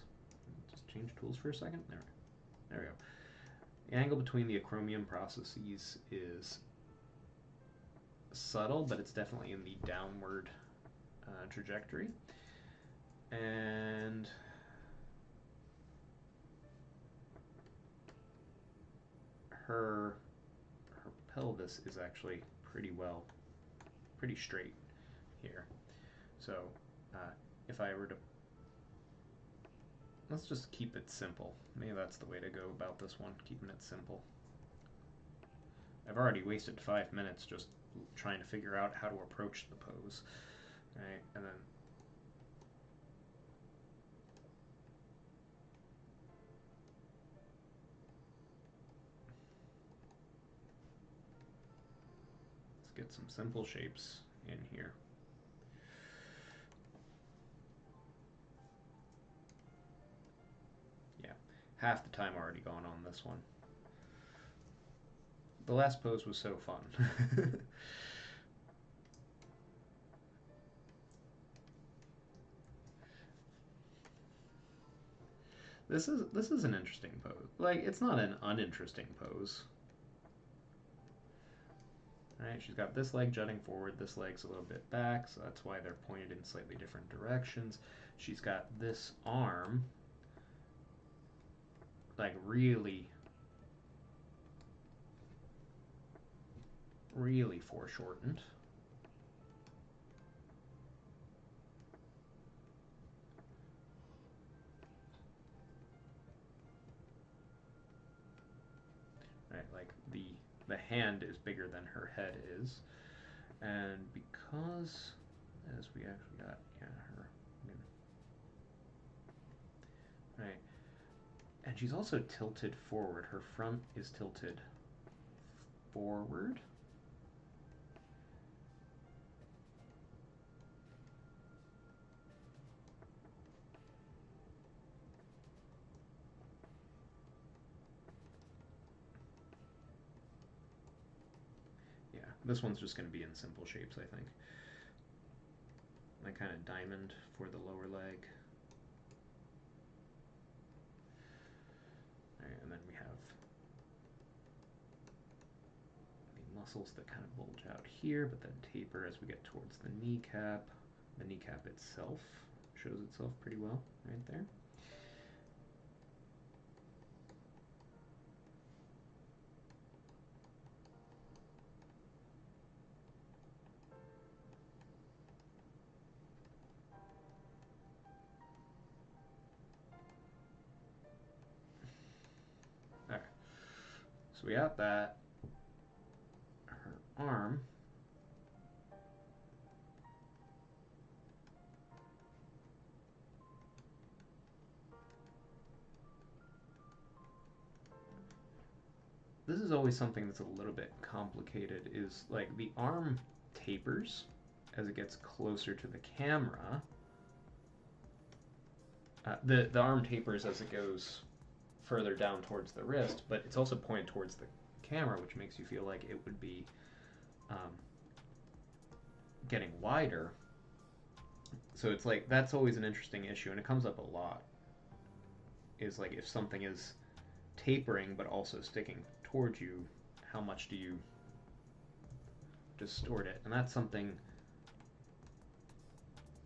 Just change tools for a second. There we go. The angle between the acromion processes is subtle, but it's definitely in the downward trajectory. And her pelvis is actually pretty straight here. So if I were to... Let's just keep it simple. Maybe that's the way to go about this one, keeping it simple. I've already wasted 5 minutes just trying to figure out how to approach the pose. Right, and then let's get some simple shapes in here. Yeah, half the time already gone on this one. The last pose was so fun. This is an interesting pose. Like, it's not an uninteresting pose. Right, she's got this leg jutting forward, this leg's a little bit back, so that's why they're pointed in slightly different directions. She's got this arm, like, really foreshortened. Right, like the hand is bigger than her head is, and because as we actually got her right, and she's also tilted forward. Her front is tilted forward. Yeah, this one's just going to be in simple shapes, I think. Like kind of diamond for the lower leg. Right, and then we have the muscles that kind of bulge out here, but then taper as we get towards the kneecap. The kneecap itself shows itself pretty well right there. Alright, so we got that. Her arm. this is always something that's a little bit complicated, is like the arm tapers as it gets closer to the camera. The arm tapers as it goes further down towards the wrist, but it's also pointed towards the camera, which makes you feel like it would be getting wider. So it's like, that's always an interesting issue, and it comes up a lot. Is like, if something is tapering but also sticking towards you, how much do you distort it? And that's something,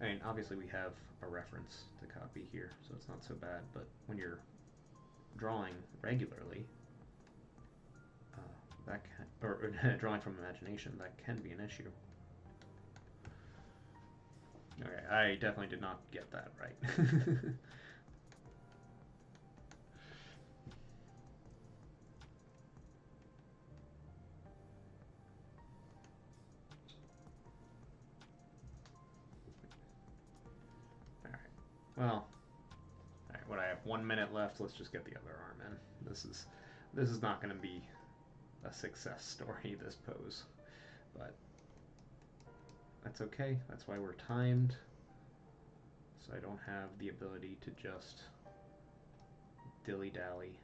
I mean, obviously we have a reference to copy here, so it's not so bad, but when you're drawing regularly, that can, or drawing from imagination, that can be an issue. Okay, I definitely did not get that right. Well, all right, what, I have 1 minute left. Let's just get the other arm in. This is not going to be a success story, this pose, but that's okay. That's why we're timed, so I don't have the ability to just dilly-dally.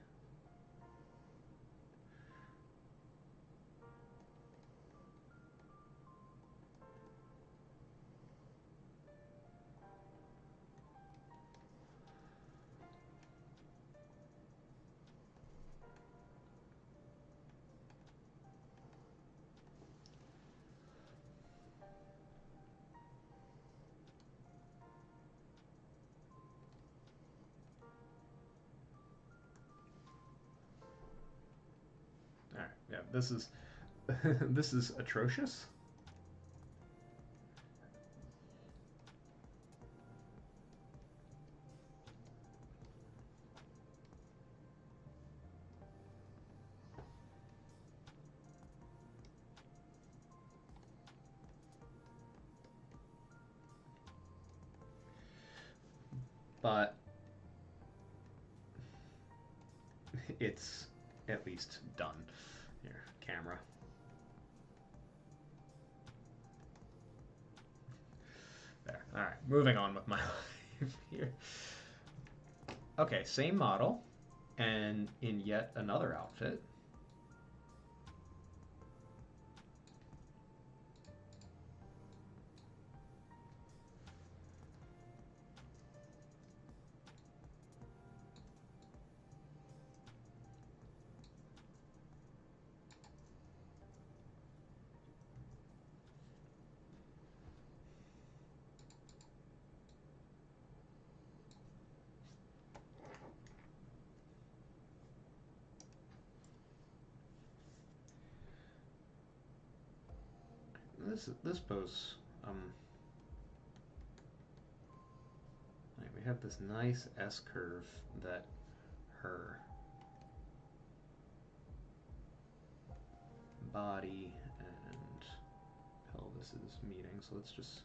All right, yeah, this is this is atrocious. But it's at least done. Here, camera. There. All right, moving on with my life here. Okay, same model, and in yet another outfit. This pose, right, we have this nice S curve that her body and pelvis is meeting. So let's just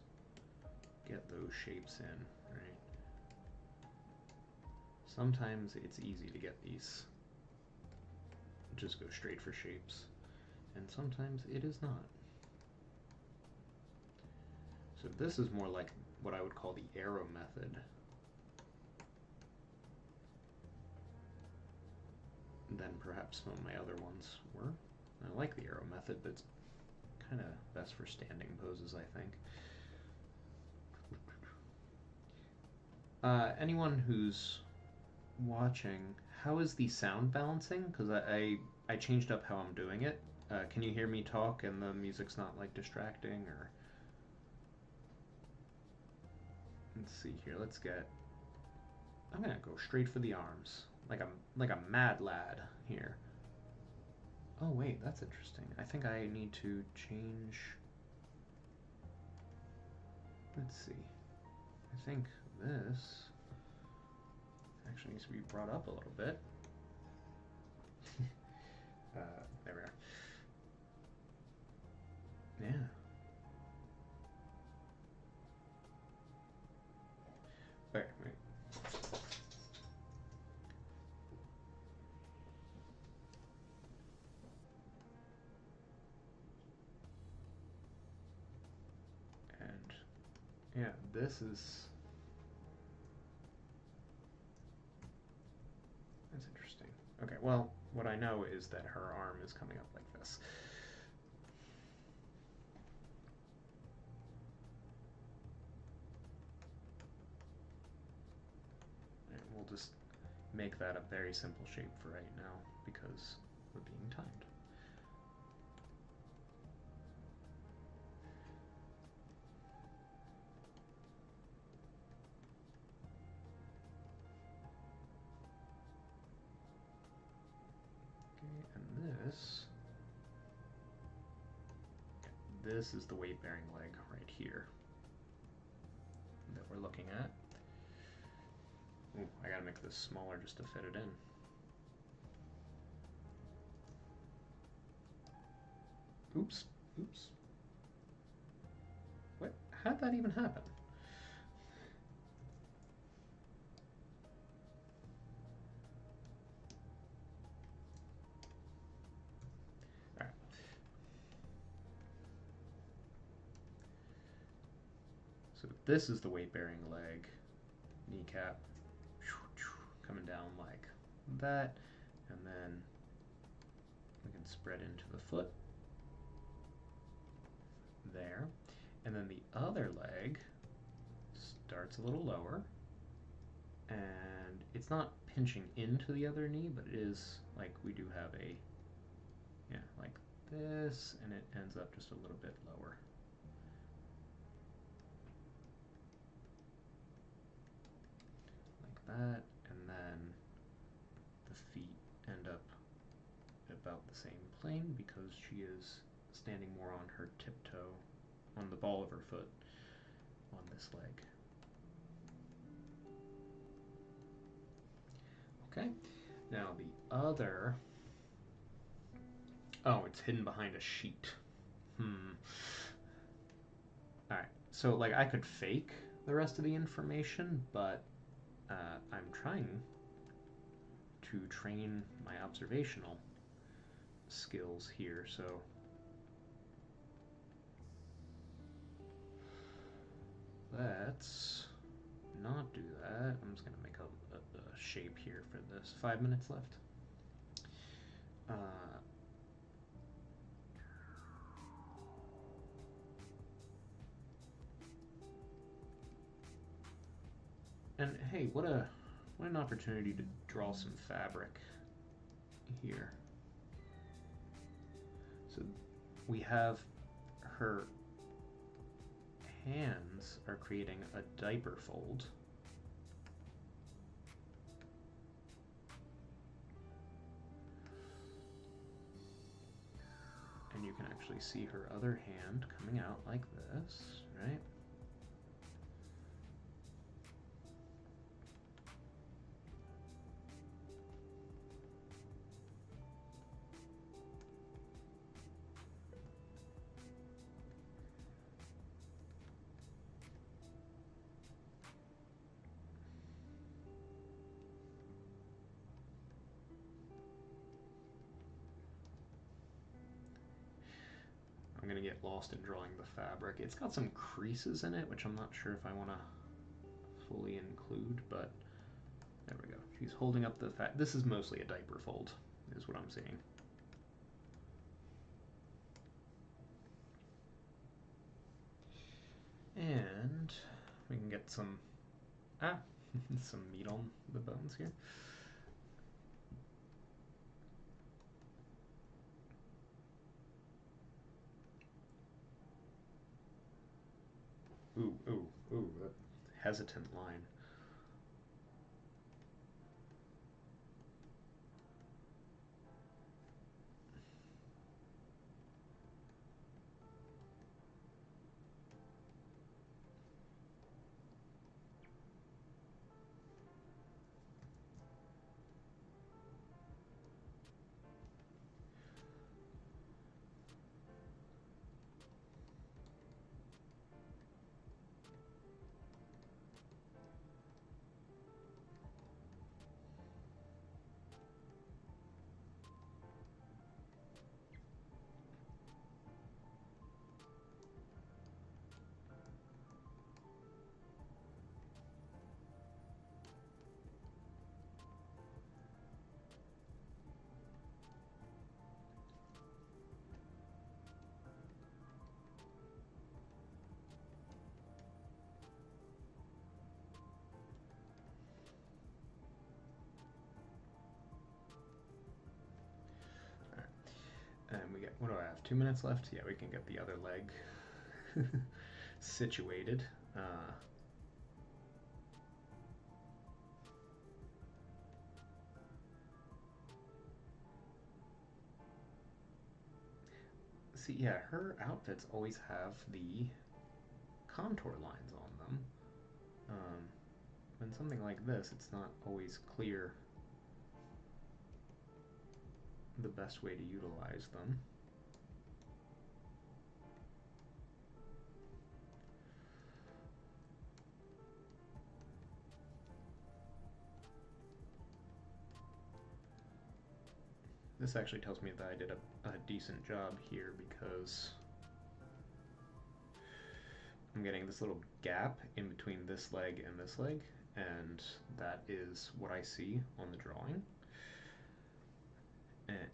get those shapes in, right? Sometimes it's easy to get these, just go straight for shapes, and sometimes it is not. So this is more like what I would call the arrow method. Than perhaps some of my other ones were. I like the arrow method, but it's kind of best for standing poses, I think. Anyone who's watching, how is the sound balancing? Because I changed up how I'm doing it. Can you hear me talk and the music's not like distracting? Or let's see here. Let's get. I'm gonna go straight for the arms, like a mad lad here. Oh wait, that's interesting. I think I need to change. Let's see. I think this actually needs to be brought up a little bit. There we are. Yeah. Wait. Yeah, this is... That's interesting. Okay, well, what I know is that her arm is coming up like this. And we'll just make that a very simple shape for right now because we're being timed. Okay, and this is the weight-bearing leg right here that we're looking at. Ooh, I gotta make this smaller just to fit it in. Oops, oops. What? How'd that even happen? Alright. So this is the weight-bearing leg, kneecap, coming down like that, and then we can spread into the foot there, and then the other leg starts a little lower, and it's not pinching into the other knee, but it is like we do have a, yeah, like this, and it ends up just a little bit lower. Like that, and then the feet end up about the same plane because she is standing more on her tiptoe, on the ball of her foot, on this leg. Okay, now the other, oh, it's hidden behind a sheet. Alright, so like I could fake the rest of the information, but I'm trying to train my observational skills here, so let's not do that. I'm just going to make a shape here for this. 5 minutes left. And hey, what an opportunity to draw some fabric here. So we have her hands are creating a diaper fold. And you can actually see her other hand coming out like this, right? I'm going to get lost in drawing the fabric. It's got some creases in it, which I'm not sure if I want to fully include, but there we go. She's holding up the this is mostly a diaper fold, is what I'm seeing. And we can get some, some meat on the bones here. Ooh, ooh, ooh, that hesitant line. What do I have? 2 minutes left? Yeah, we can get the other leg situated. See, yeah, her outfits always have the contour lines on them. When something like this, it's not always clear the best way to utilize them. This actually tells me that I did a decent job here because I'm getting this little gap in between this leg and this leg, and that is what I see on the drawing,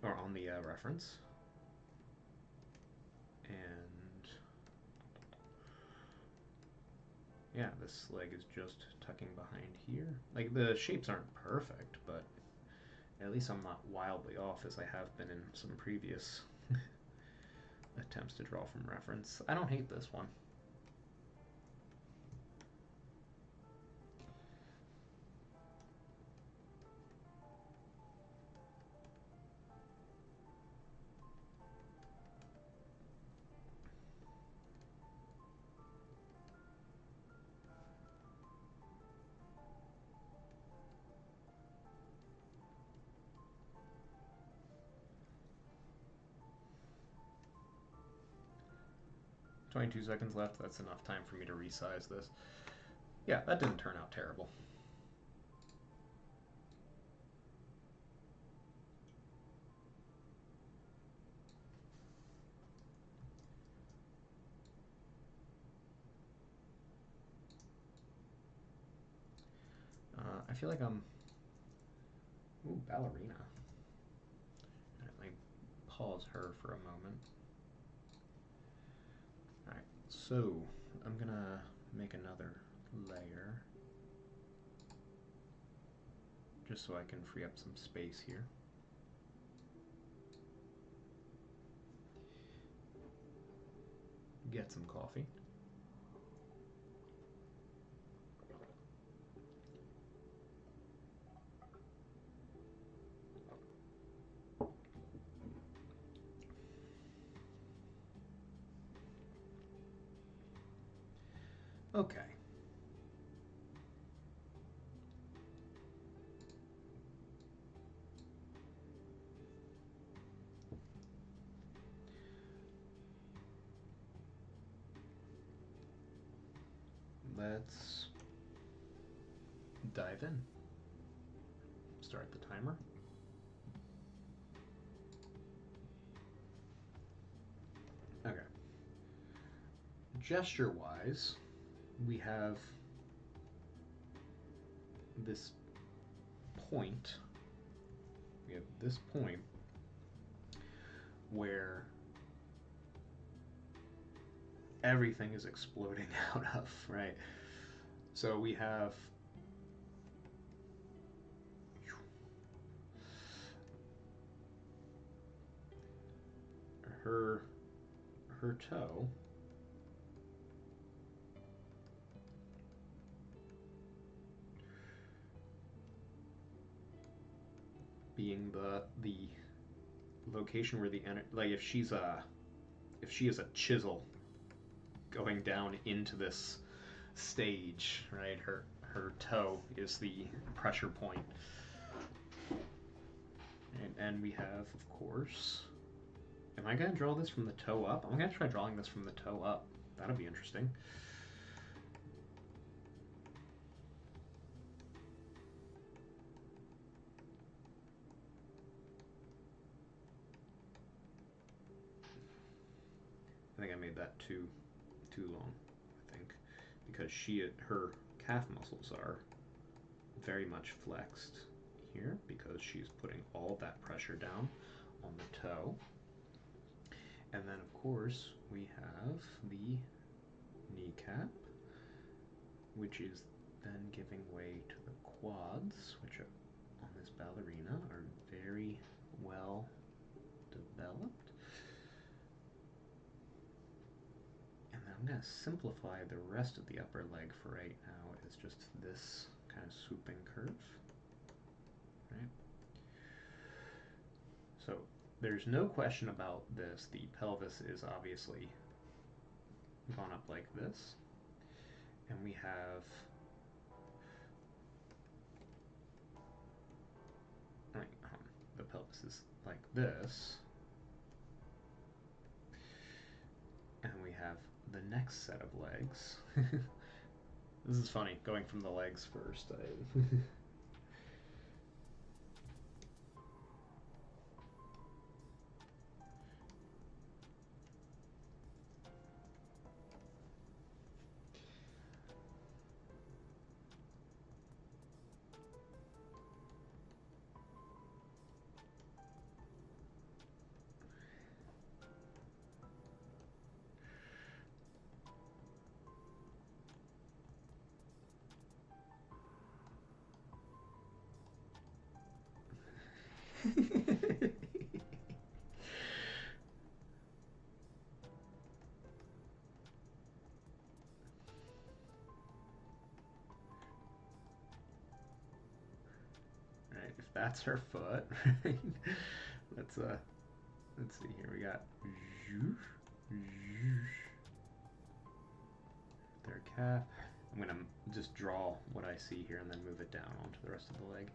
or on the reference. And yeah, this leg is just tucking behind here. Like, the shapes aren't perfect, but at least I'm not wildly off as I have been in some previous attempts to draw from reference. I don't hate this one. "22 seconds left, that's enough time for me to resize this." Yeah, that didn't turn out terrible. I feel like I'm... Ooh, ballerina. Let me pause her for a moment. Alright, so I'm gonna make another layer just so I can free up some space here. Get some coffee. Okay. Let's dive in. Start the timer. Okay. Gesture-wise, we have this point. We have this point where everything is exploding out of, right? So we have her toe being the location where the like if she is a chisel going down into this stage, right? Her toe is the pressure point. And we have, of course, am I going to draw this from the toe up? I'm going to try drawing this from the toe up. That'll be interesting. I think I made that too long, I think, because her calf muscles are very much flexed here because she's putting all that pressure down on the toe. And then, of course, we have the kneecap, which is then giving way to the quads, which are, on this ballerina, are very well developed. going to simplify the rest of the upper leg for right now as just this kind of swooping curve. Right? So there's no question about this. The pelvis is obviously gone up like this. And we have the pelvis is like this. And we have the next set of legs. This is funny, going from the legs first. Right, if that's her foot, right? Let's see here. We got their calf. I'm gonna just draw what I see here and then move it down onto the rest of the leg.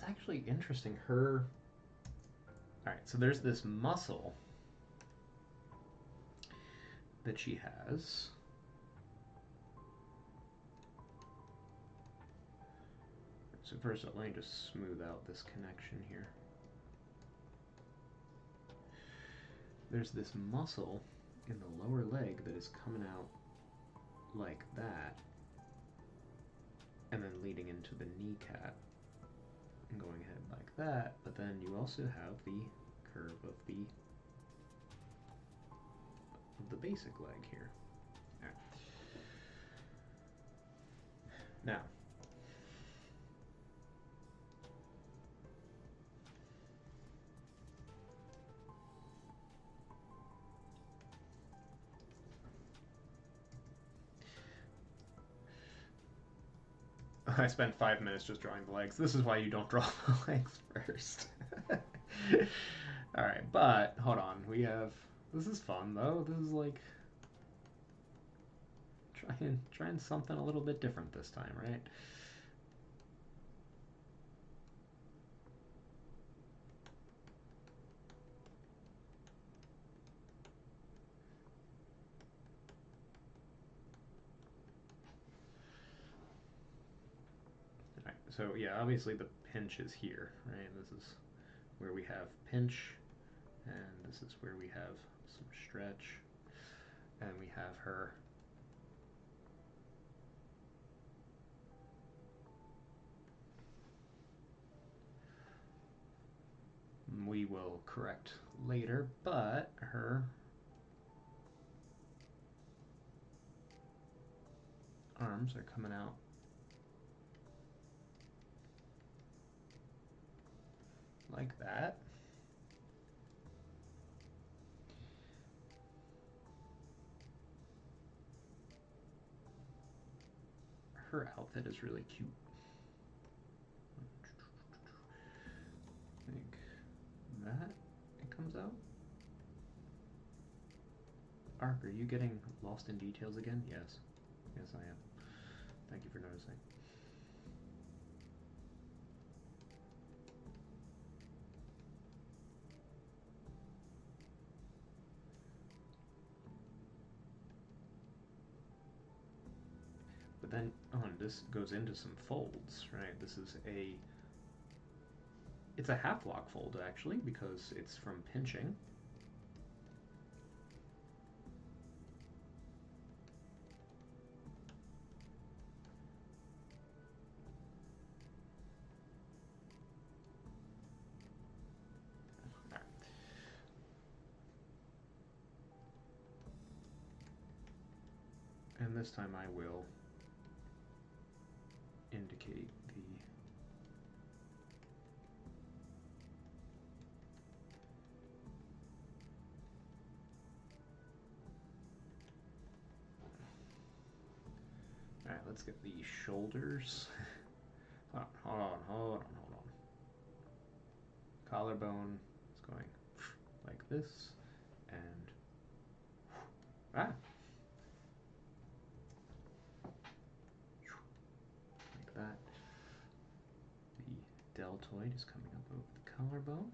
It's actually interesting. Alright, so there's this muscle that she has. So first, let me just smooth out this connection here. There's this muscle in the lower leg that is coming out like that, and then leading into the kneecap and going ahead like that, but then you also have the curve of the basic leg here. All right. Now, I spent 5 minutes just drawing the legs. This is why you don't draw the legs first. Alright, but hold on. This is fun though. This is like trying something a little bit different this time, right? Alright, so yeah, obviously the pinch is here, right? This is where we have pinch, and this is where we have some stretch, and we have her we will correct later, but her arms are coming out like that. Her outfit is really cute. I think that it comes out. Ark, are you getting lost in details again? Yes. Yes, I am. Thank you for noticing. But then, this goes into some folds, right? This is a It's a half lock fold actually because it's from pinching. And this time I will indicate the Alright, let's get the shoulders. Hold on. Collarbone is going like this, and like that. The deltoid is coming up over the collarbone.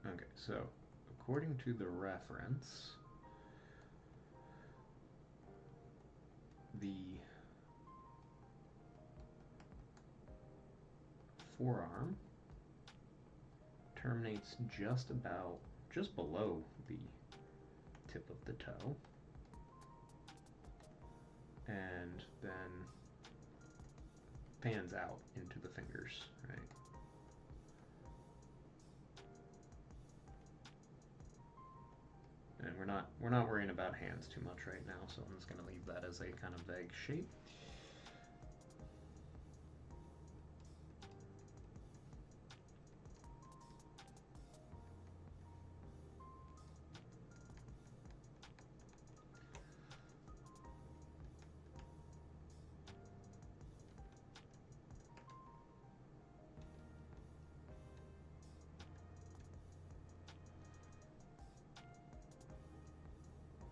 Okay, so according to the reference, the forearm terminates just below the tip of the toe, and then fans out into the fingers, right? And we're not worrying about hands too much right now, so I'm just going to leave that as a kind of vague shape.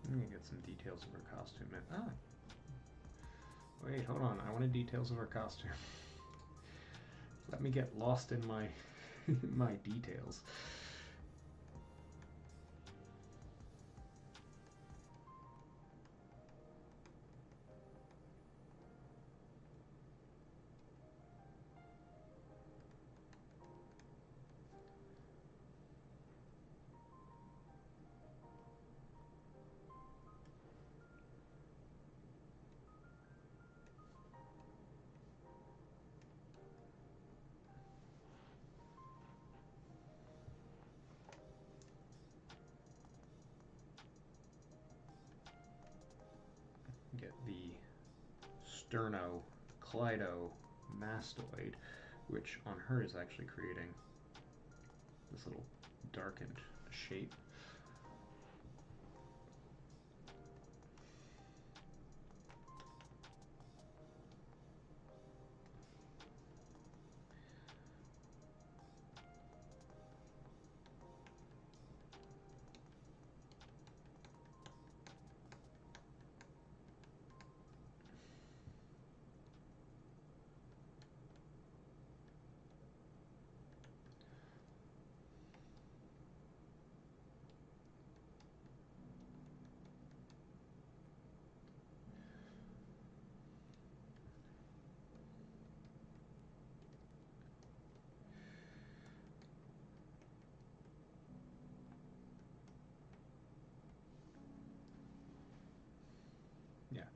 Let me get some details of her costume. Wait, hold on. I wanted details of her costume. Let me get lost in my my details. Get the sternocleidomastoid, which on her is actually creating this little darkened shape.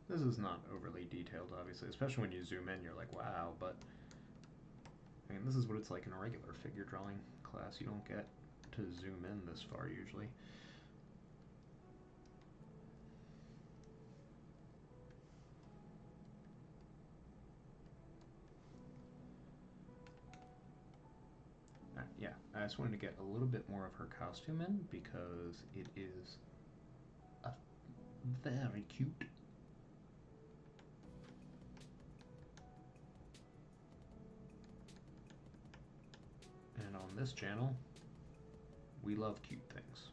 This is not overly detailed, obviously, especially when you zoom in, you're like, wow, but I mean, this is what it's like in a regular figure drawing class. You don't get to zoom in this far usually. Yeah, I just wanted to get a little bit more of her costume in because it is very cute. And on this channel, we love cute things.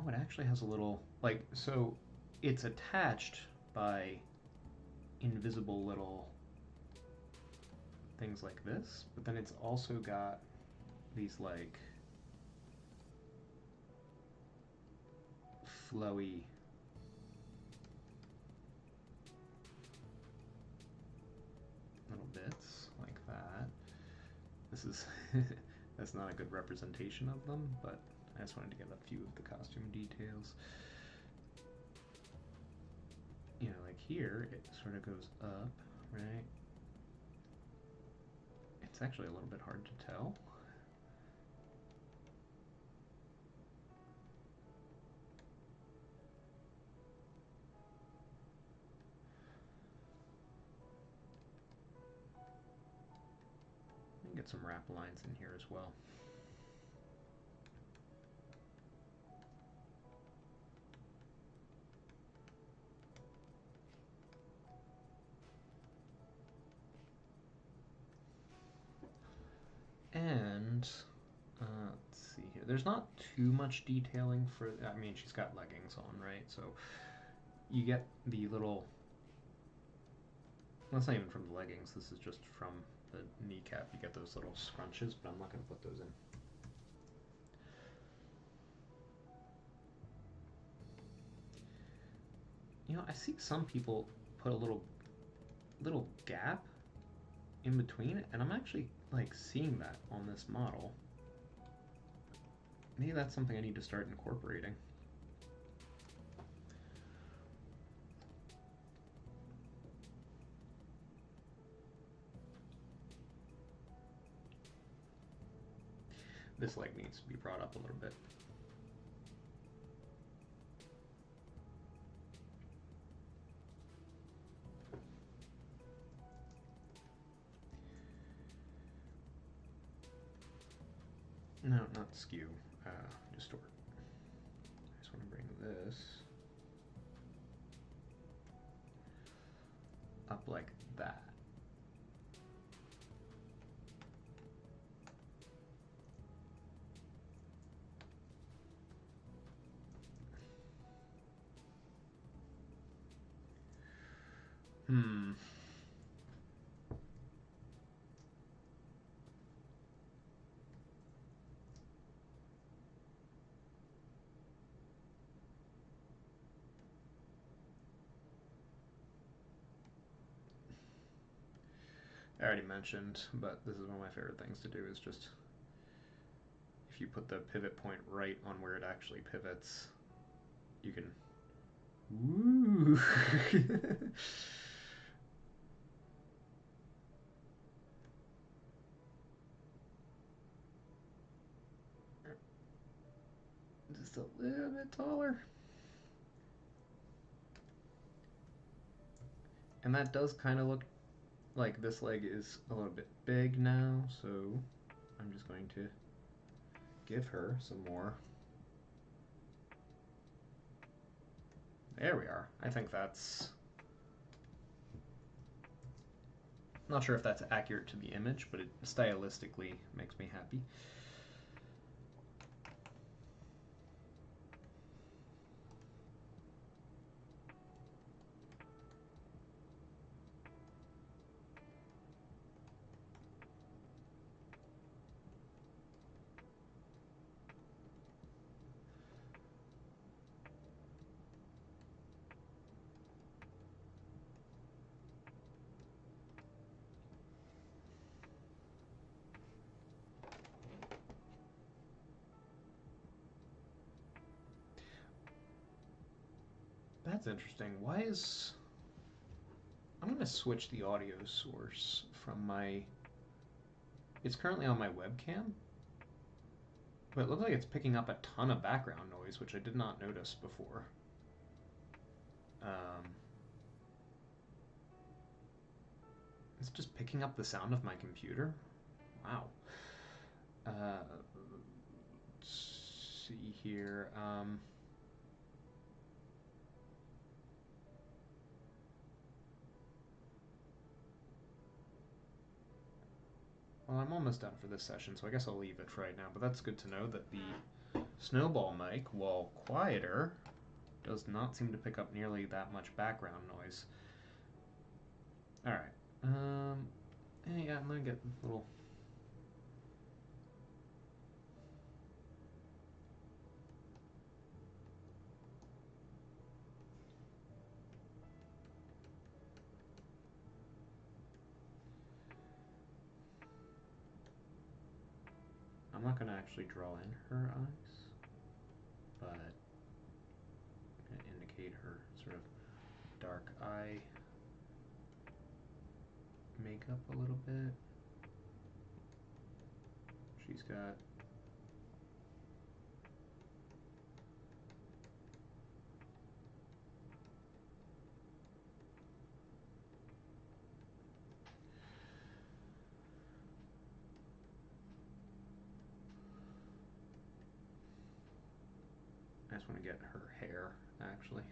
Oh, it actually has a little, like, so it's attached by invisible little things like this, but then it's also got these, like, flowy little bits like that. This is, that's not a good representation of them, but I just wanted to get a few of the costume details. You know, like here, it sort of goes up, right? It's actually a little bit hard to tell. Get some wrap lines in here as well. And let's see here. There's not too much detailing for. I mean, she's got leggings on, right? So you get the little. Well, that's not even from the leggings. This is just from the kneecap. You get those little scrunches, but I'm not going to put those in. You know, I see some people put a little gap in between, and I'm actually like seeing that on this model. Maybe that's something I need to start incorporating. This leg needs to be brought up a little bit. No, not skew, distort. I just want to bring this up like that. I already mentioned, but this is one of my favorite things to do is just if you put the pivot point right on where it actually pivots, you can. Woo! Just a little bit taller. And that does kind of look like this leg is a little bit big now, so I'm just going to give her some more. There we are. I think that's... Not sure if that's accurate to the image, but it stylistically makes me happy. That's interesting. Why is... I'm going to switch the audio source from my... It's currently on my webcam, but it looks like it's picking up a ton of background noise, which I did not notice before. It's just picking up the sound of my computer. Wow. Let's see here. Well, I'm almost done for this session, so I guess I'll leave it for right now. But that's good to know that the Snowball mic, while quieter, does not seem to pick up nearly that much background noise. All right. Yeah, I'm gonna get a little. I'm not gonna actually draw in her eyes, but I'm gonna indicate her sort of dark eye makeup a little bit. She's got I just want to get her hair, actually.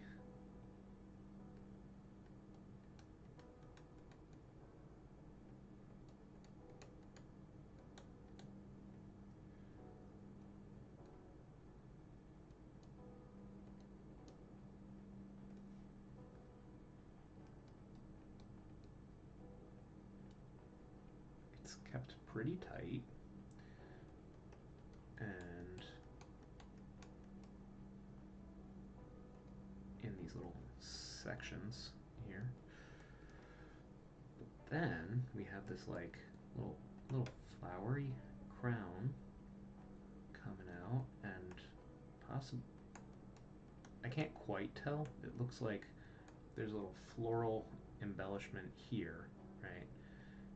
It's kept pretty tight, and in these little sections here. But then we have this like little flowery crown coming out, and possibly I can't quite tell. It looks like there's a little floral embellishment here, right?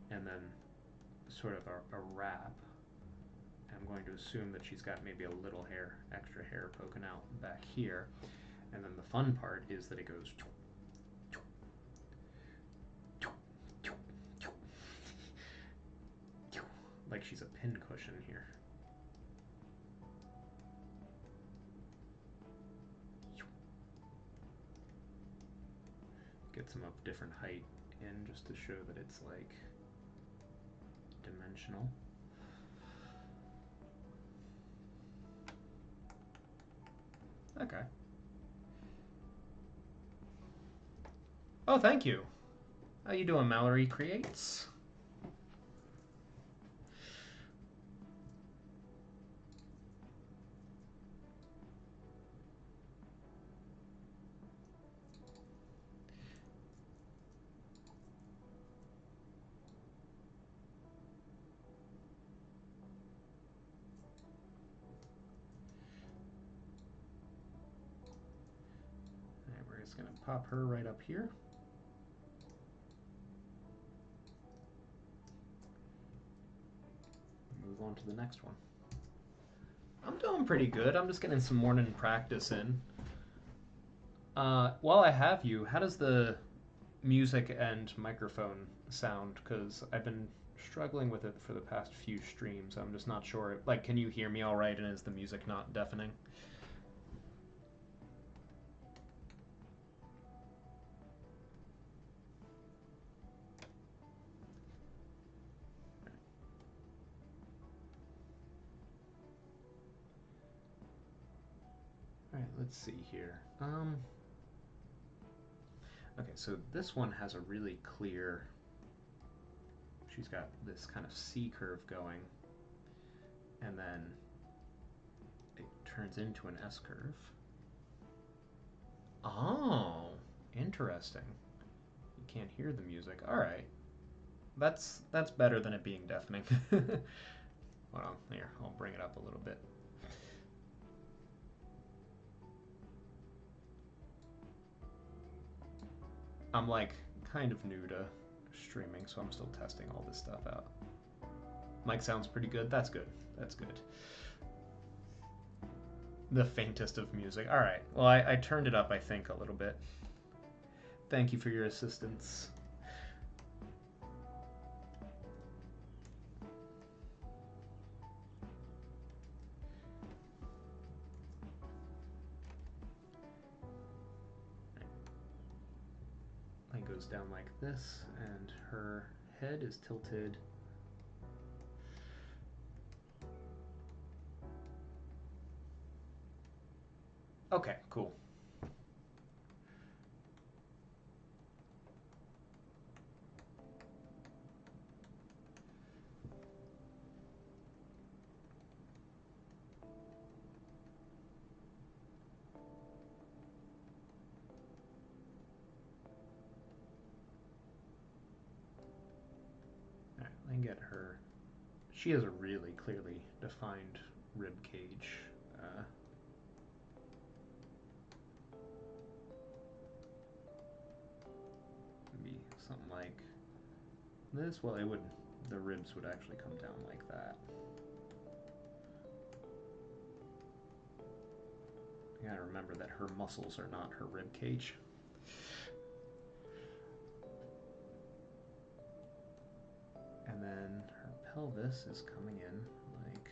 And then sort of a wrap. I'm going to assume that she's got maybe a little hair, extra hair poking out back here. And then the fun part is that it goes like she's a pincushion here. Get some of different height in just to show that it's like dimensional. Okay. Oh, thank you. How you doing, Mallory Creates? Alright, we're just gonna pop her right up here. Move on to the next one. I'm doing pretty good. I'm just getting some morning practice in. While I have you, how does the music and microphone sound? Because I've been struggling with it for the past few streams. I'm just not sure. Like, can you hear me all right, and is the music not deafening? All right, let's see here. Okay, so this one has a really clear... She's got this kind of C curve going, and then it turns into an S curve. Oh, interesting. You can't hear the music. All right. That's better than it being deafening. Hold on, here, I'll bring it up a little bit. I'm like kind of new to streaming, so I'm still testing all this stuff out. Mic sounds pretty good. That's good. That's good. The faintest of music. All right. Well, I turned it up, I think, a little bit. Thank you for your assistance. Line goes down like this, and her head is tilted. Okay, cool. All right, I can get her. She has a really clearly defined rib cage. Maybe something like this. Well, it would. The ribs would actually come down like that. You gotta remember that her muscles are not her rib cage. And then her pelvis is coming in like,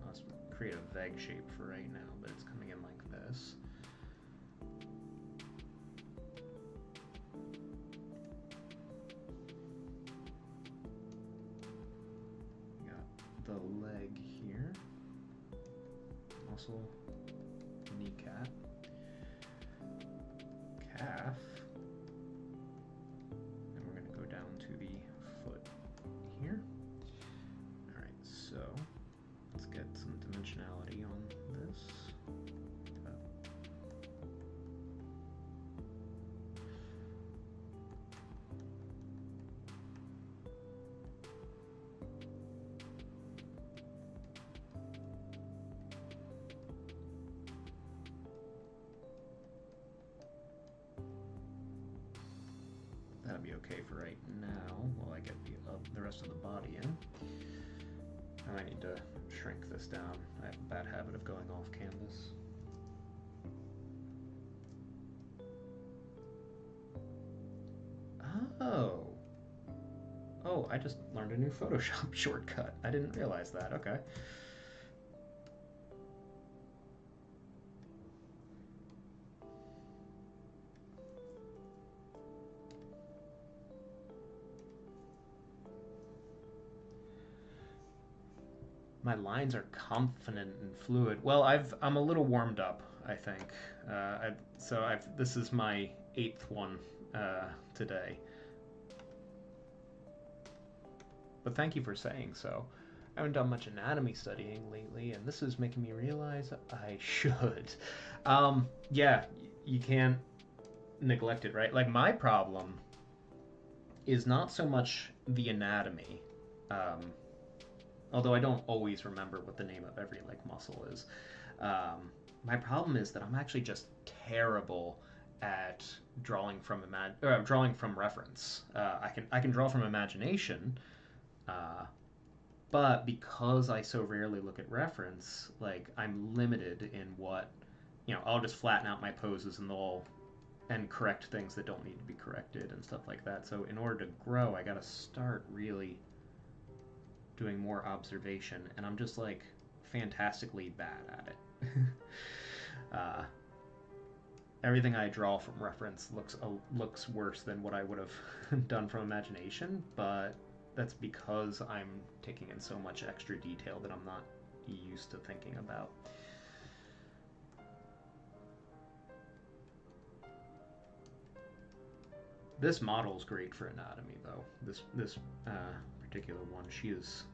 let's create a vague shape for right now, but it's coming in like this. Got the leg here, muscle, kneecap, calf, and we're going to go down to the foot here. All right, so let's get some dimensionality on this. That'll be okay for right now while I get the rest of the body in. I might need to shrink this down. I have a bad habit of going off canvas. Oh. Oh, I just learned a new Photoshop shortcut. I didn't realize that. Okay. My lines are confident and fluid. Well, I'm a little warmed up, I think. This is my 8th one today. But thank you for saying so. I haven't done much anatomy studying lately, and this is making me realize I should. Yeah, you can't neglect it, right? Like, my problem is not so much the anatomy, although I don't always remember what the name of every like muscle is. My problem is that I'm actually just terrible at drawing from reference. I can draw from imagination, but because I so rarely look at reference, like I'm limited in what, I'll just flatten out my poses and correct things that don't need to be corrected and stuff like that. So in order to grow, I got to start really doing more observation, and I'm just like fantastically bad at it. Everything I draw from reference looks worse than what I would have done from imagination, but that's because I'm taking in so much extra detail that I'm not used to thinking about. This model is great for anatomy, though. This particular one, she is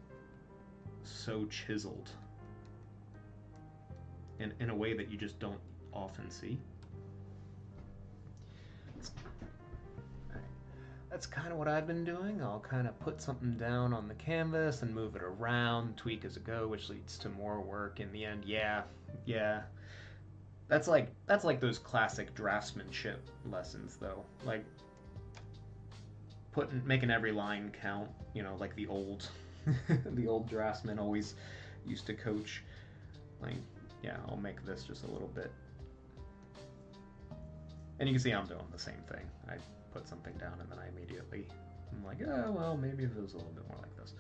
so chiseled in a way that you just don't often see. That's kind of what I've been doing. I'll kind of put something down on the canvas and move it around, tweak as I go, which leads to more work in the end. Yeah. that's like those classic draftsmanship lessons though. Like making every line count, you know, like the old the old draftsman always used to coach. Like, yeah, I'll make this just a little bit. And you can see I'm doing the same thing. I put something down and then I immediately I'm like, oh well, maybe if it was a little bit more like this.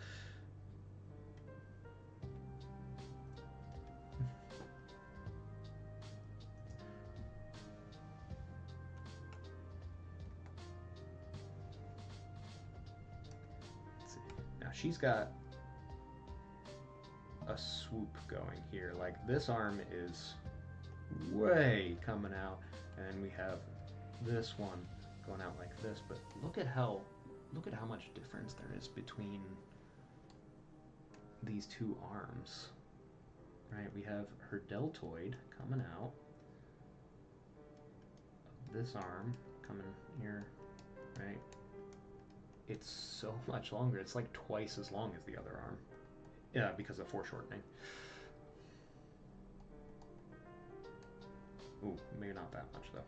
Let's see. Now she's got a swoop going here. Like this arm is way coming out, and we have this one going out like this. But look at how much difference there is between these two arms. Right, we have her deltoid coming out. This arm coming here, right? It's so much longer. It's like twice as long as the other arm. Yeah, because of foreshortening. Ooh, maybe not that much though.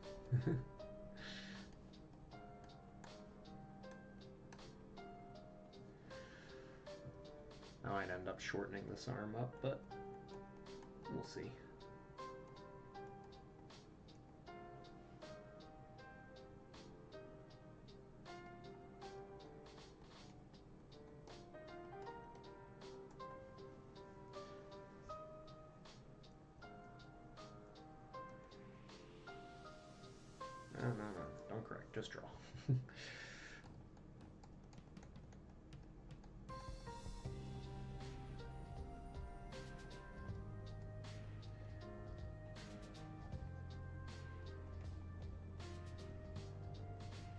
I might end up shortening this arm up, but we'll see. No, don't correct, just draw. I'm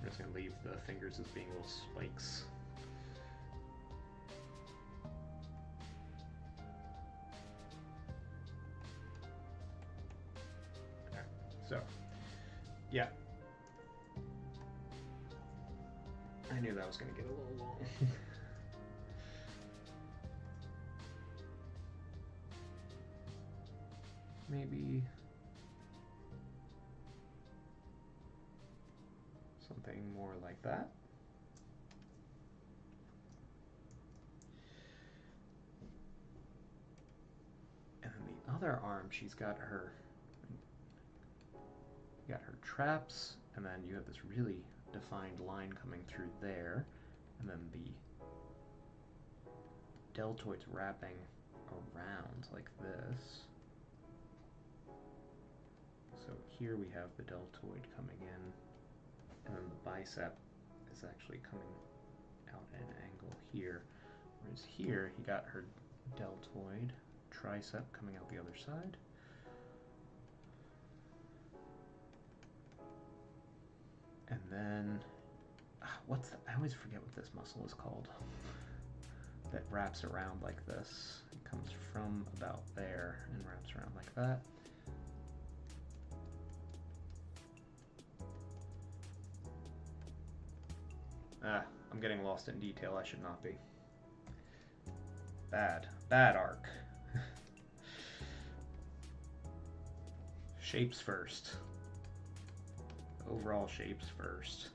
just going to leave the fingers as being little spikes. Okay, so, yeah. I knew that was going to get a little long. Maybe something more like that. And then the other arm, she's got her traps, and then you have this really defined line coming through there, and then the deltoid's wrapping around like this. So here we have the deltoid coming in, and then the bicep is actually coming out at an angle here. Whereas here, he got her deltoid, tricep coming out the other side. And then, I always forget what this muscle is called that wraps around like this. It comes from about there and wraps around like that. I'm getting lost in detail. I should not be. Bad arc. Shapes first. Overall shapes first.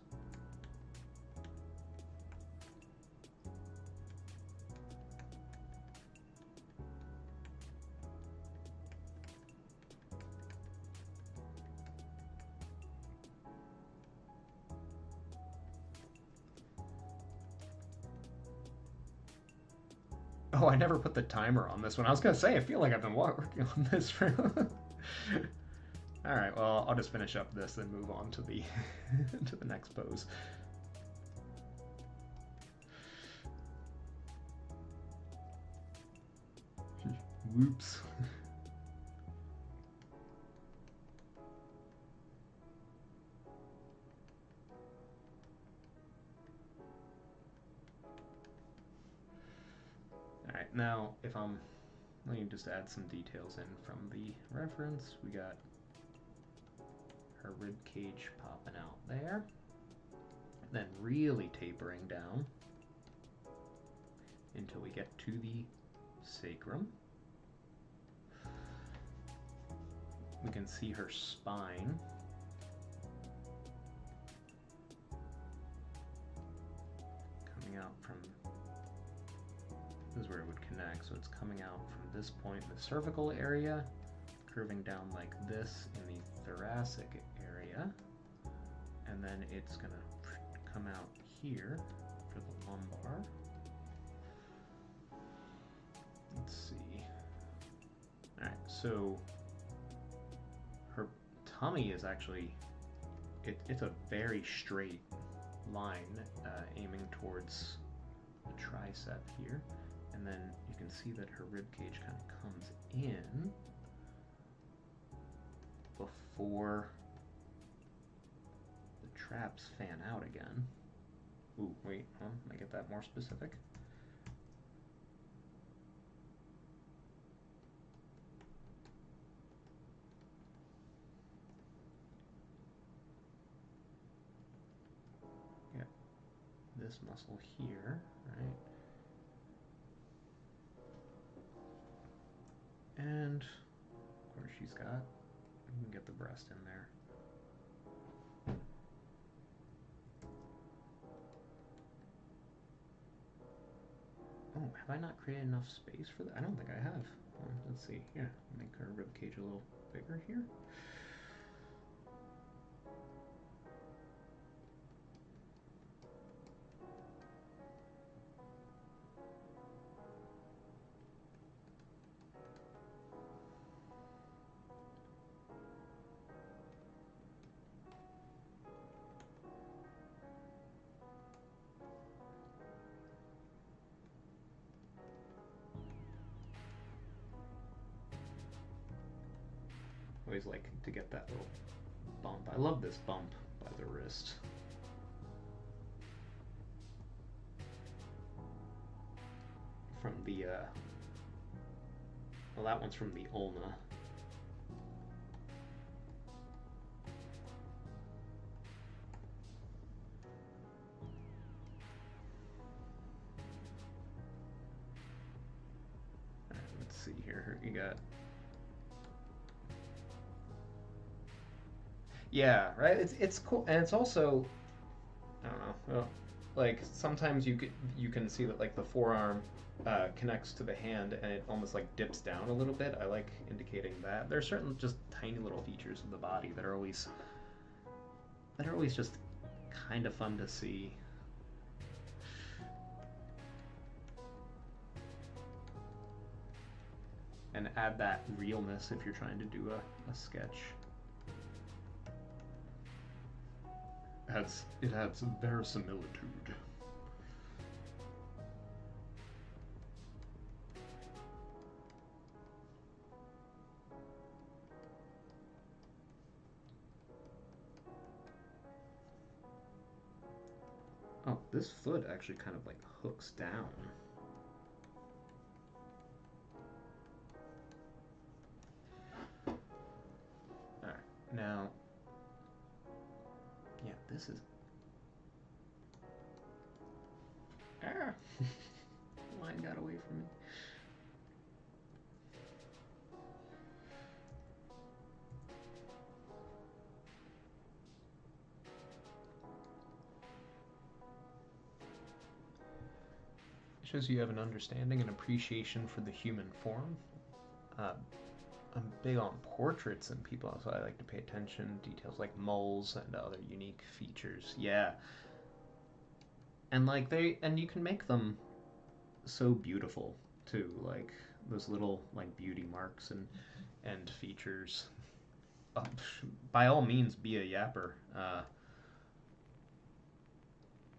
Oh, I never put the timer on this one. I was going to say, I feel like I've been working on this for... Alright, well, I'll just finish up this and move on to the to the next pose. Whoops. Alright, now if let me just add some details in from the reference. We got her rib cage popping out there, then really tapering down until we get to the sacrum. we can see her spine. Coming out from, this is where it would connect, so it's coming out from this point in the cervical area, curving down like this in the thoracic area, and then it's going to come out here for the lumbar. Let's see. Alright, so her tummy is actually, it's a very straight line aiming towards the tricep here, and then you can see that her rib cage kind of comes in before the traps fan out again. Ooh, wait, let me get that more specific. Yeah, this muscle here, right? And of course she's got, you can get the breast in there. Oh, have I not created enough space for that? I don't think I have. Let's see. Here, make our rib cage a little bigger here. Always like to get that little bump. I love this bump by the wrist. From the, well, that one's from the ulna. Alright, let's see here. You got, yeah, right. It's cool, and it's also, I don't know. Well, like sometimes you can see that like the forearm connects to the hand, and it almost like dips down a little bit. I like indicating that. There are certain just tiny little features of the body that are always just kind of fun to see. And add that realness if you're trying to do a sketch. It adds verisimilitude. Oh, this foot actually kind of like hooks down. Alright, now, yeah, this is... Ah! Line got away from me. Shows you have an understanding and appreciation for the human form. I'm big on portraits and people, so I like to pay attention to details like moles and other unique features. Yeah. And like you can make them so beautiful too, like those little like beauty marks and features. By all means, be a yapper.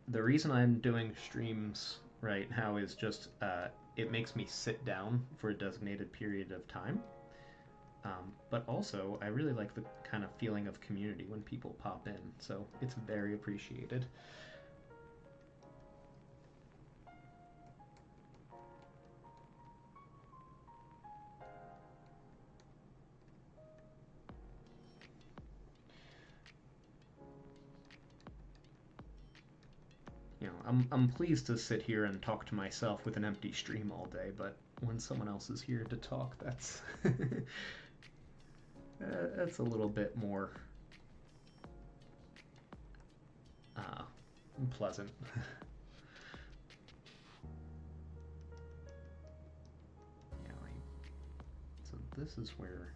The reason I'm doing streams right now is just it makes me sit down for a designated period of time. But also, I really like the kind of feeling of community when people pop in, so it's very appreciated. You know, I'm pleased to sit here and talk to myself with an empty stream all day, but when someone else is here to talk, that's That's a little bit more pleasant. So this is where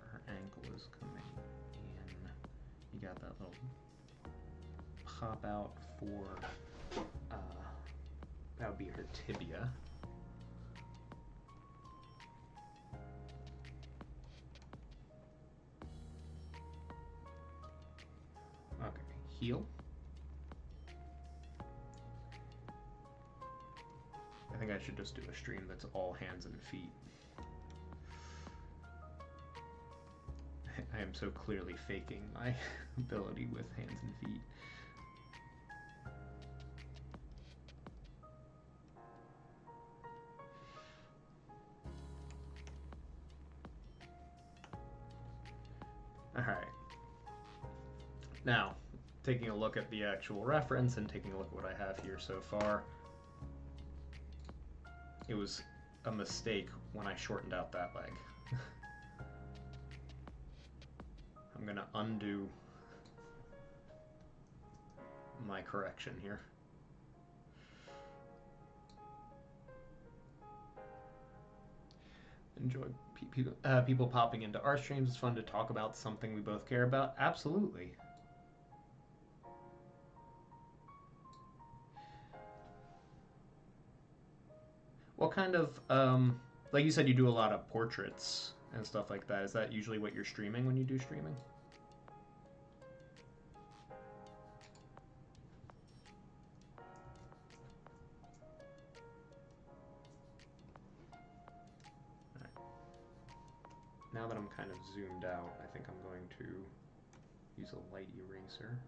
her ankle is coming in. You got that little pop out for, that would be her tibia. Okay, heel. I think I should just do a stream that's all hands and feet. I am so clearly faking my ability with hands and feet. Alright. Now, taking a look at the actual reference and taking a look at what I have here so far, it was a mistake when I shortened out that leg. I'm going to undo my correction here. Enjoy people popping into our streams. It's fun to talk about something we both care about. Absolutely. What kind of, like you said, you do a lot of portraits and stuff like that. Is that usually what you're streaming when you do streaming? Right. Now that I'm kind of zoomed out, I think I'm going to use a light eraser.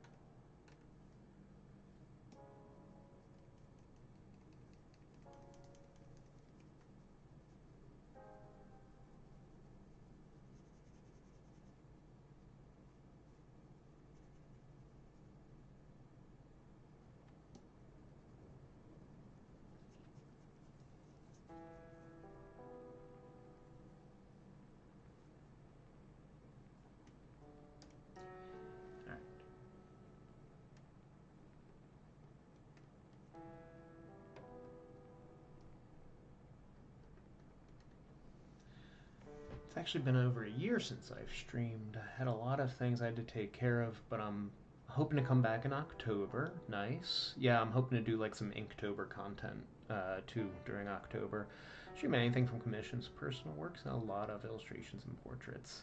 It's actually been over a year since I've streamed. I had a lot of things I had to take care of, but I'm hoping to come back in October. Nice. Yeah, I'm hoping to do like some Inktober content too during October. Stream anything from commissions, personal works, and a lot of illustrations and portraits.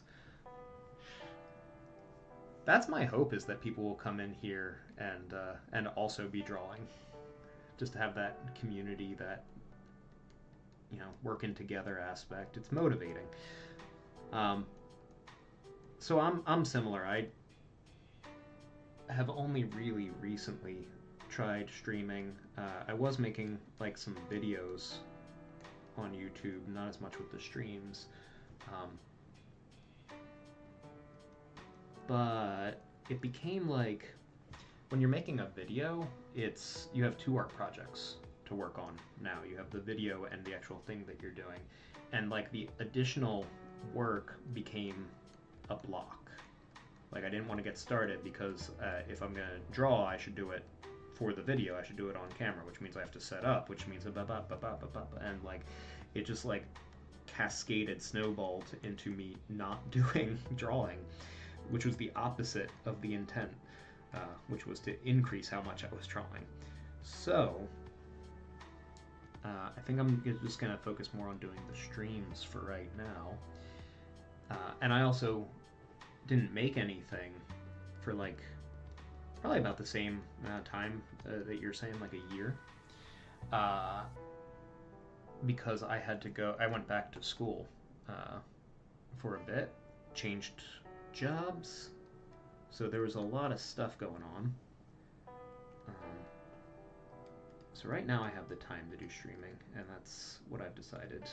That's my hope, is that people will come in here and also be drawing, just to have that community, that, you know, working together aspect. It's motivating. So I'm similar. I have only really recently tried streaming. I was making like some videos on YouTube, not as much with the streams. But it became like, when you're making a video, you have two art projects to work on now. You have the video and the actual thing that you're doing. And like the additional work became a block. Like, I didn't want to get started because if I'm going to draw, I should do it for the video. I should do it on camera, which means I have to set up, which means and like it just like cascaded, snowballed into me not doing drawing, which was the opposite of the intent, which was to increase how much I was drawing. So I think I'm just going to focus more on doing the streams for right now. And I also didn't make anything for like probably about the same time that you're saying, like a year, because I went back to school for a bit, changed jobs, so there was a lot of stuff going on. So right now I have the time to do streaming, and that's what I've decided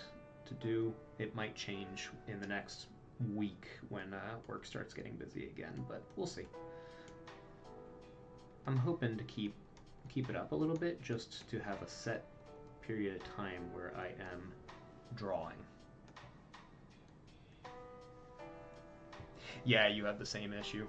to do. It might change in the next week when work starts getting busy again, but we'll see. I'm hoping to keep it up a little bit, just to have a set period of time where I am drawing. Yeah, you have the same issue.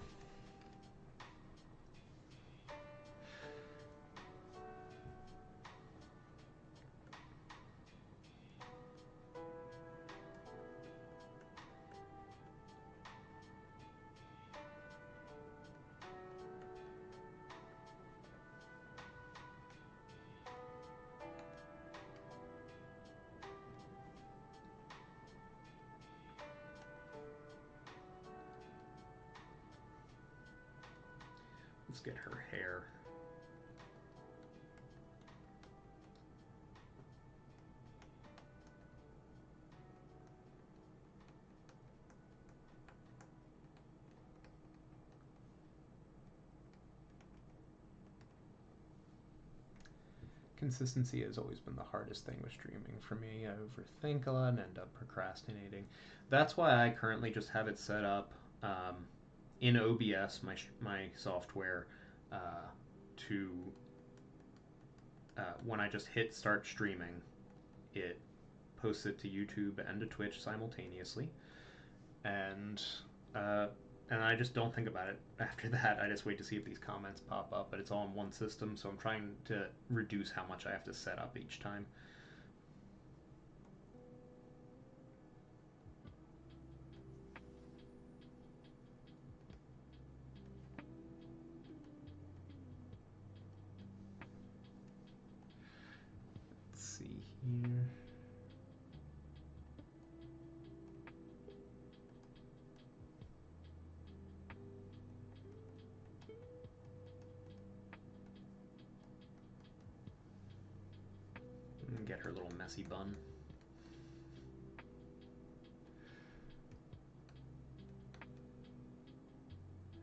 Let's get her hair. Consistency has always been the hardest thing with streaming for me. I overthink a lot and end up procrastinating. That's why I currently just have it set up in OBS, my software, to when I just hit start streaming, it posts it to YouTube and to Twitch simultaneously, and uh, and I just don't think about it after that. I just wait to see if these comments pop up, but it's all in one system, so I'm trying to reduce how much I have to set up each time. Let's see here. Get her little messy bun.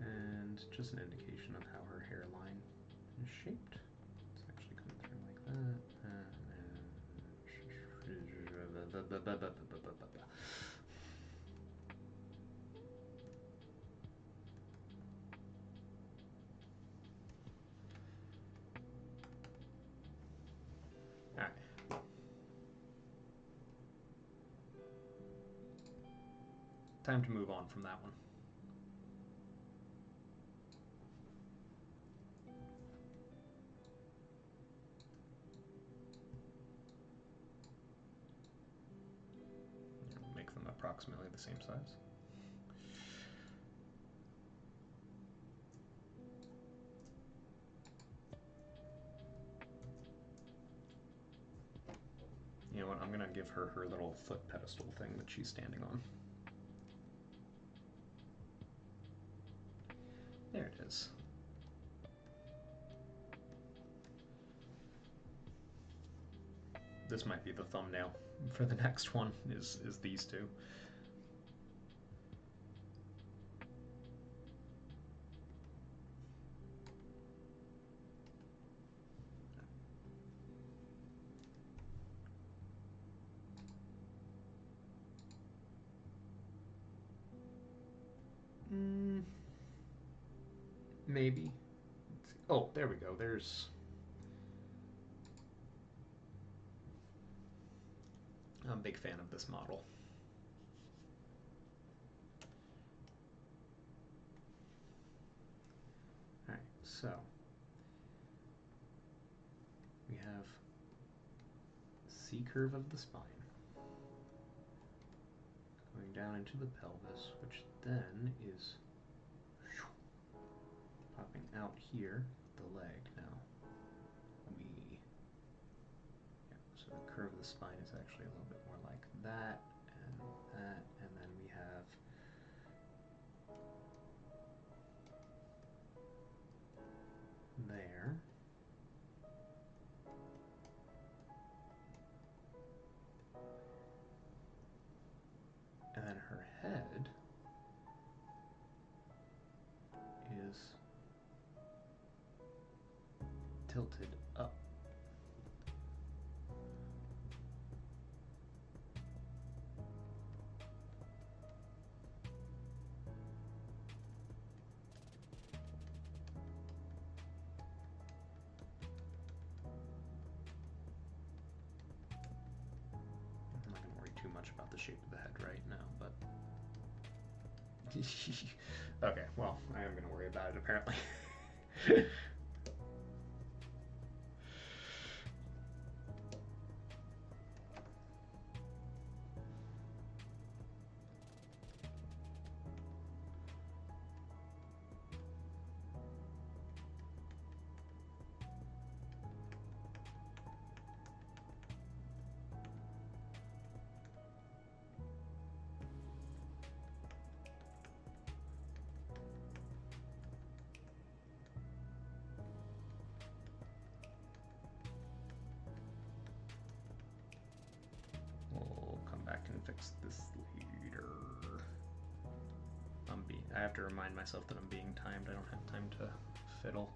And just an indication of how her hairline is shaped. It's actually coming through like that. Alright. Time to move on from that one. Make them approximately the same size. You know what, I'm going to give her her little foot pedestal thing that she's standing on. There it is. This might be the thumbnail for the next one, is these two. Maybe. Oh, there we go. There's... I'm a big fan of this model. Alright, so we have C-curve of the spine going down into the pelvis, which then is popping out here, the leg now. So the curve of the spine is actually a little bit more like that, and then we have there. And then her head is tilted up. I'm not going to worry too much about the shape of the head right now, but Okay, well, I am going to worry about it apparently. We'll come back and fix this later. I have to remind myself that I'm being timed. I don't have time to fiddle.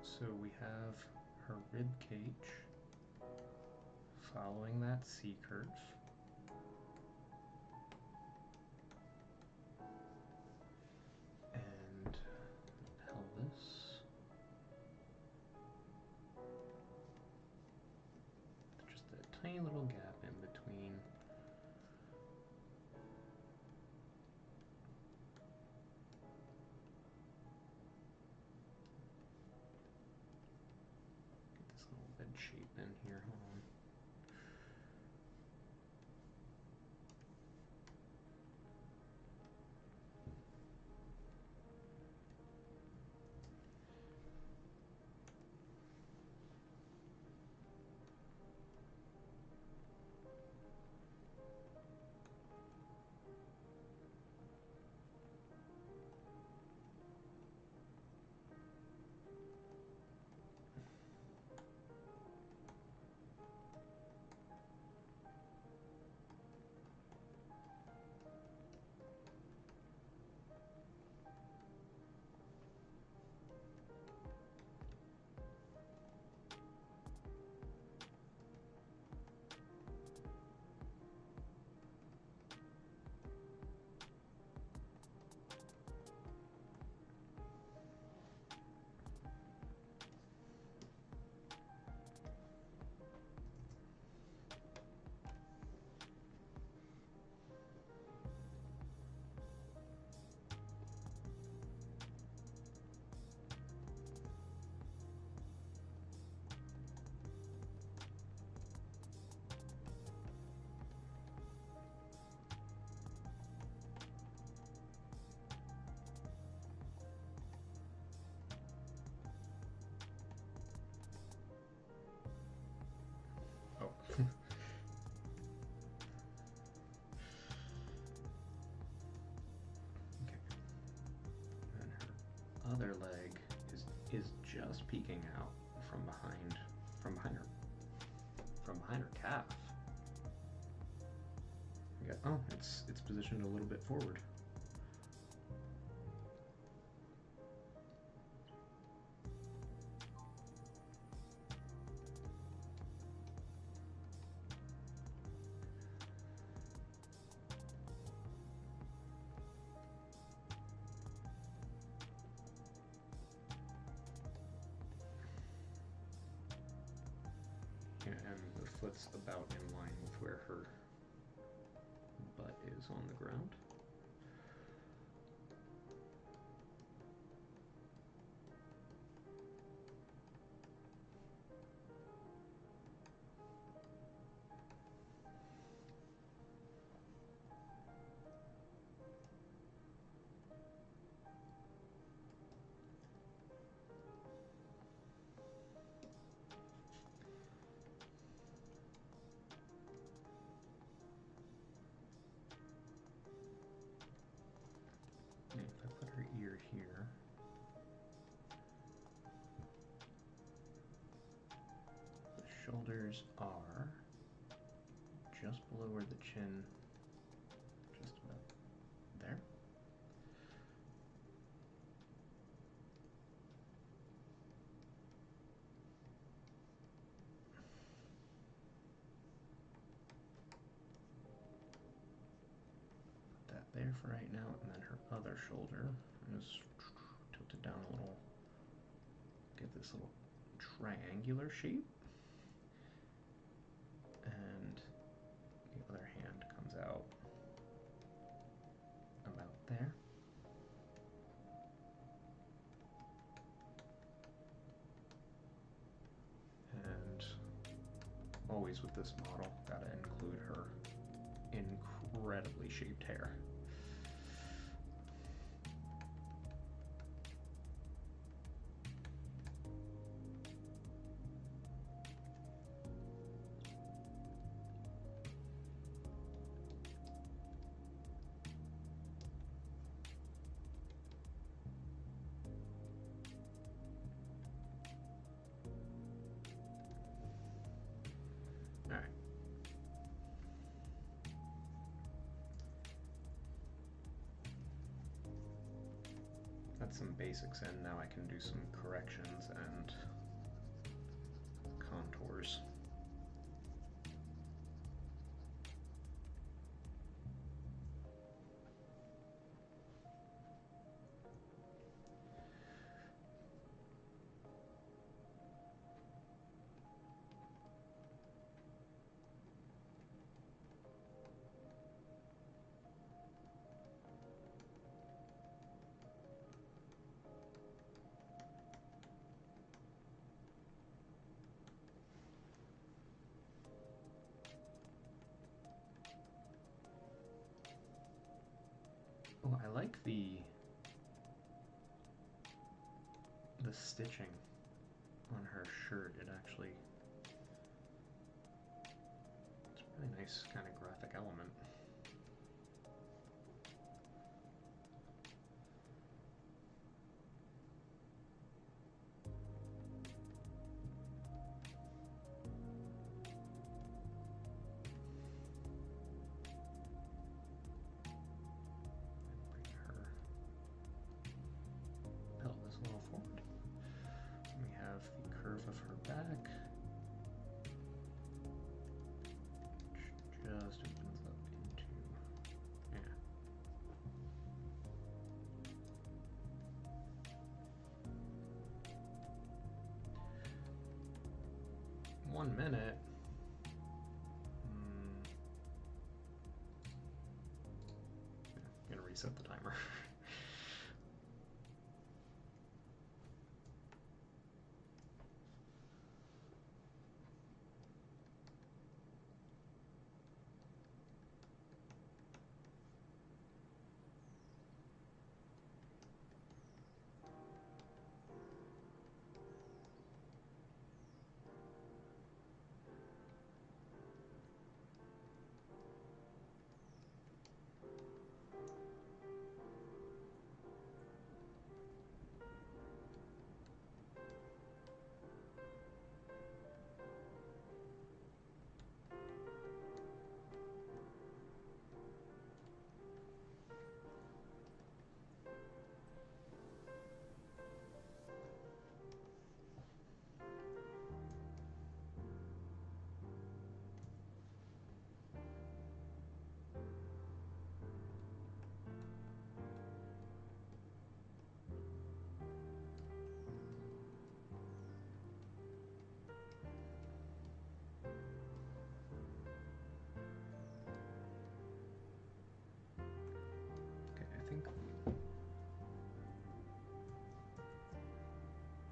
So we have her rib cage following that C curve. And pelvis. Just a tiny little gap in between. Get this little bed shape in here. Hold on. Other leg is just peeking out from behind her calf. Oh, it's positioned a little bit forward. And the foot's about in line with where her butt is on the ground. Here. The shoulders are just below where the chin, just about there. there for right now, and then her other shoulder. Just tilt it down a little, get this little triangular shape, and the other hand comes out about there. And always with this model, gotta include her incredibly shaped hair. All right. That's some basics in. Now I can do some corrections and contours. Oh, I like the stitching on her shirt. It actually, it's a really nice kind of graphic element. Of her back, which just opens up into, yeah. 1 minute. I'm gonna reset the timer.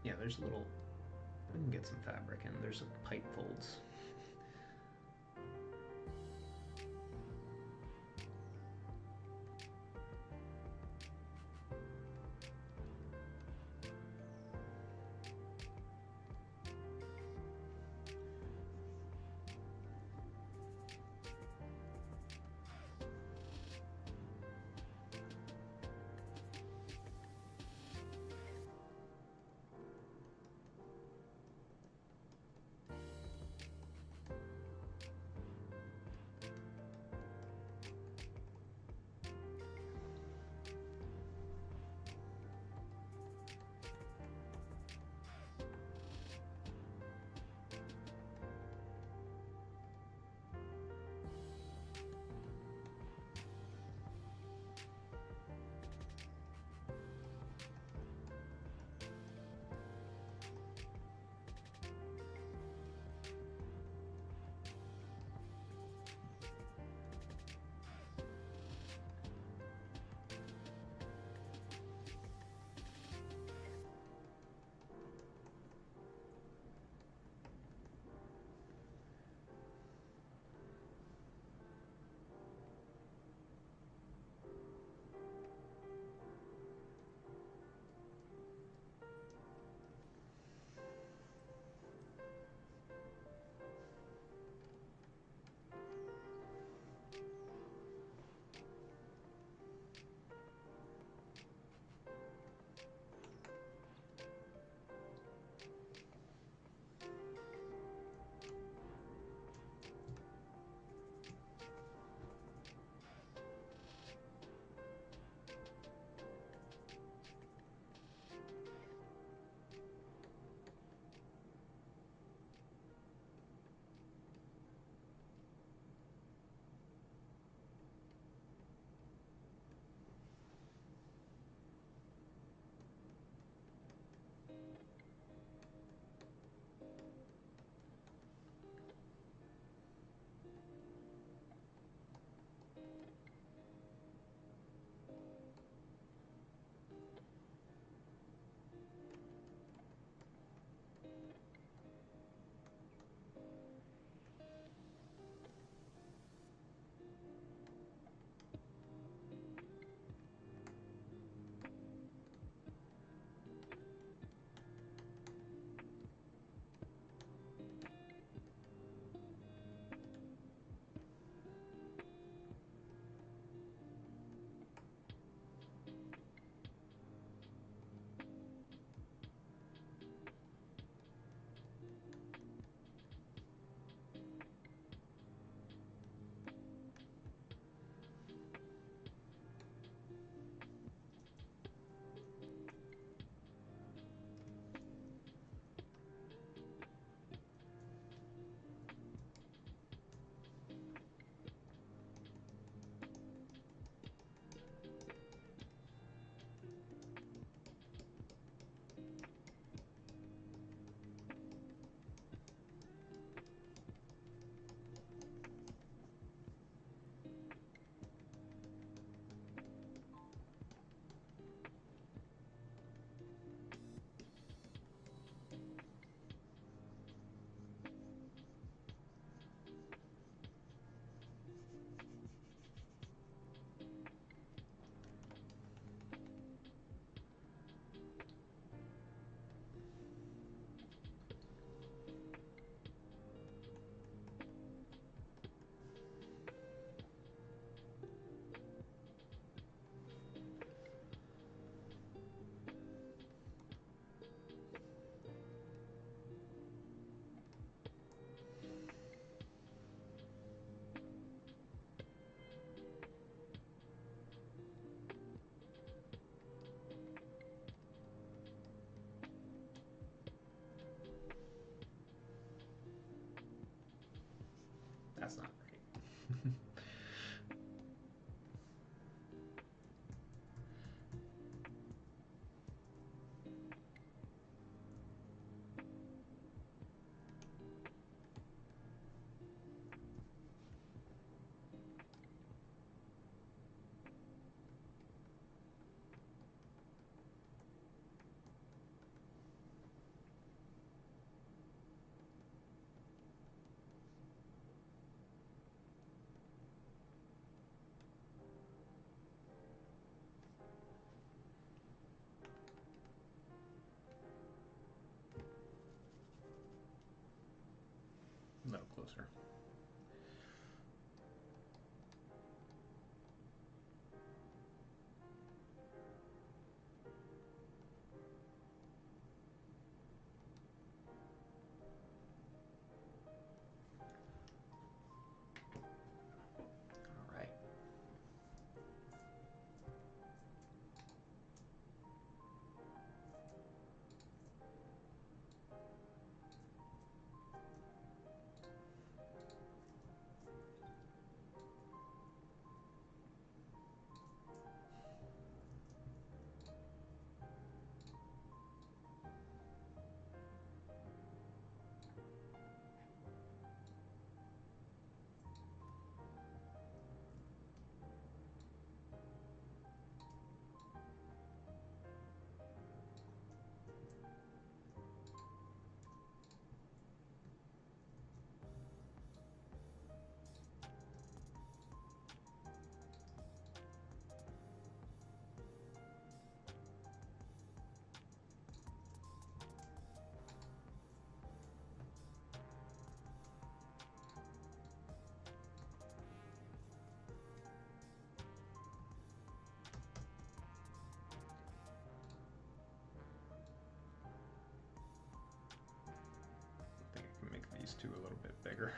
Yeah, there's a little, we can get some fabric in. There's a pipe folds. closer. All right. I think I can make these two a little bit bigger.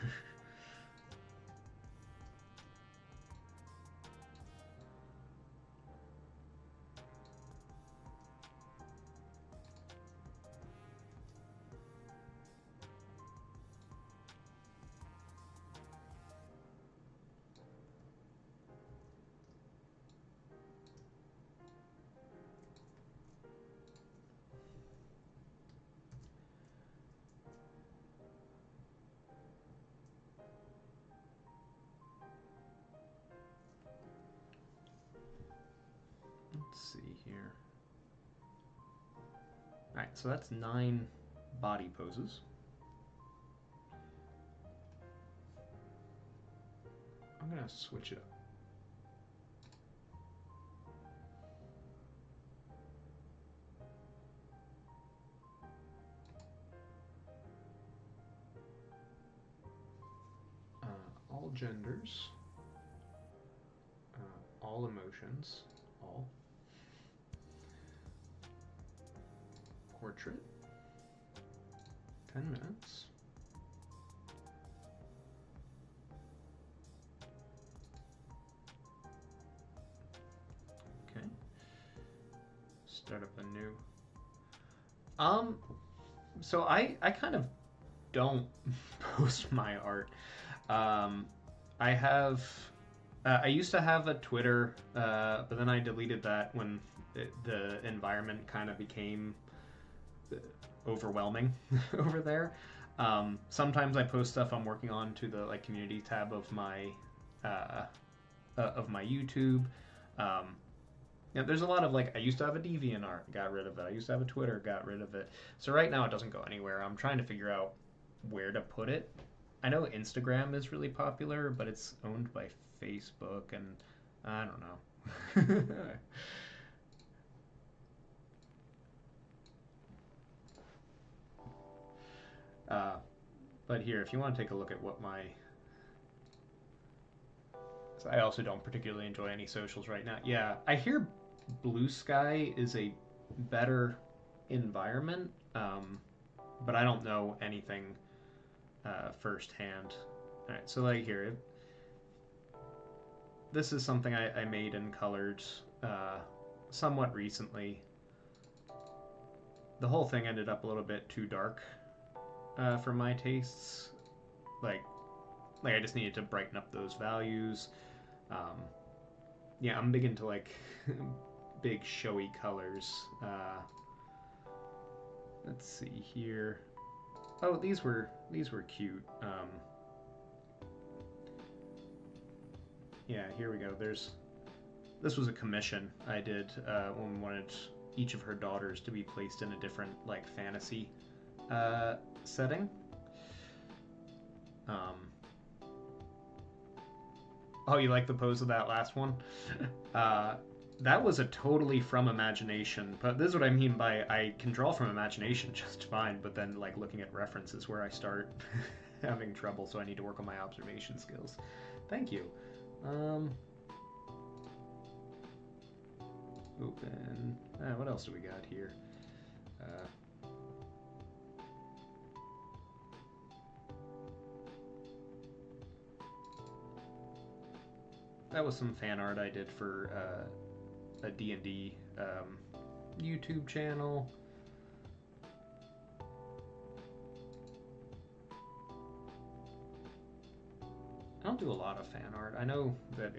Let's see here. All right, so that's 9 body poses. I'm gonna switch it up. All genders, all emotions, all. Portrait, 10 minutes. Okay. Start up a new. So I kind of don't post my art. I have. I used to have a Twitter, but then I deleted that when the environment kind of became overwhelming over there. Sometimes I post stuff I'm working on to the like community tab of my YouTube. Yeah, there's a lot of like I used to have a DeviantArt, got rid of it. I used to have a Twitter, got rid of it. So right now it doesn't go anywhere. I'm trying to figure out where to put it. I know Instagram is really popular, but it's owned by Facebook, and I don't know. But here, if you want to take a look at what my... So I also don't particularly enjoy any socials right now. Yeah, I hear Blue Sky is a better environment, but I don't know anything firsthand. All right, so like here, this is something I made and colored somewhat recently. The whole thing ended up a little bit too dark for my tastes. Like I just needed to brighten up those values. Yeah, I'm big into like big showy colors. Let's see here. Oh, these were cute. Yeah, here we go. This was a commission I did when we wanted each of her daughters to be placed in a different like fantasy setting. Oh, you like the pose of that last one? That was a totally from imagination, but this is what I mean by I can draw from imagination just fine, but then like looking at references where I start. having trouble, so I need to work on my observation skills. Thank you. Open. What else do we got here? That was some fan art I did for a D&D YouTube channel. I don't do a lot of fan art. I know that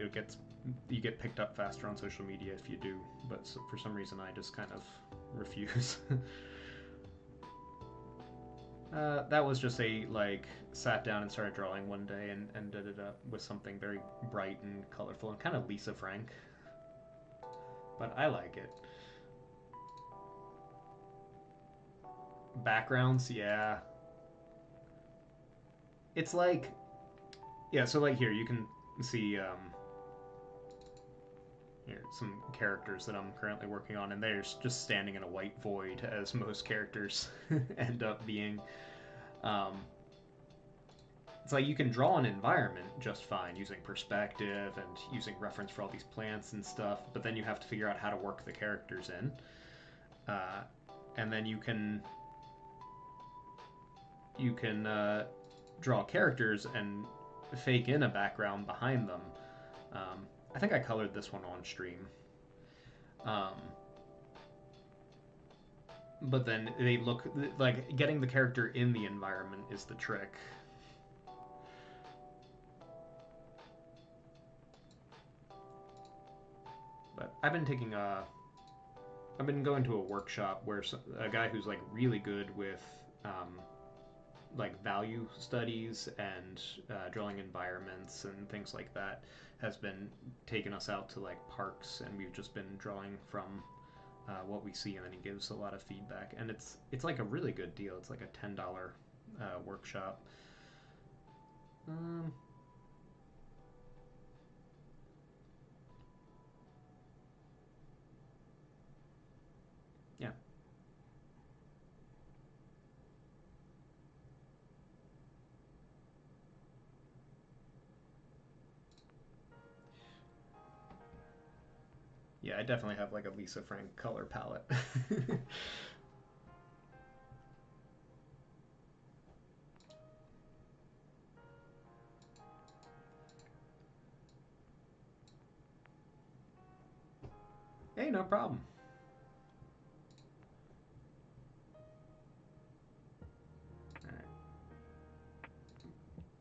you get picked up faster on social media if you do, but for some reason I just kind of refuse. That was just sat down and started drawing one day and ended it up with something very bright and colorful and kind of Lisa Frank. But I like it. Backgrounds, yeah. It's like, yeah, so like here you can see here, some characters that I'm currently working on, and they're just standing in a white void, as most characters end up being. It's like you can draw an environment just fine using perspective and using reference for all these plants and stuff, but then you have to figure out how to work the characters in. And then you can draw characters and fake in a background behind them. I think I colored this one on stream. But then they look like getting the character in the environment is the trick. But I've been going to a workshop where a guy who's like really good with like value studies and drawing environments and things like that has been taking us out to like parks, and we've just been drawing from what we see, and then he gives a lot of feedback, and it's like a really good deal. It's like a $10 workshop. Yeah. Yeah, I definitely have like a Lisa Frank color palette. Hey, no problem. Alright.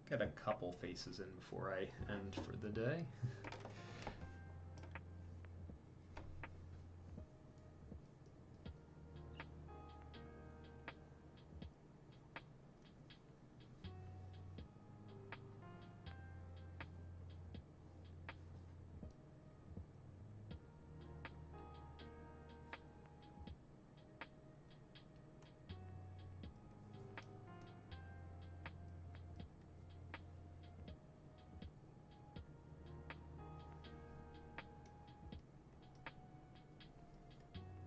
Get a couple faces in before I end for the day.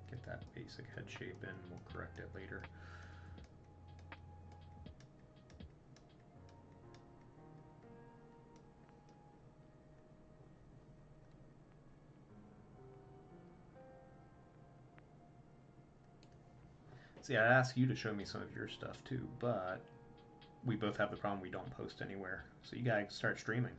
Get that basic head shape in, we'll correct it later. See, I'd ask you to show me some of your stuff too, but we both have the problem we don't post anywhere. So you gotta start streaming.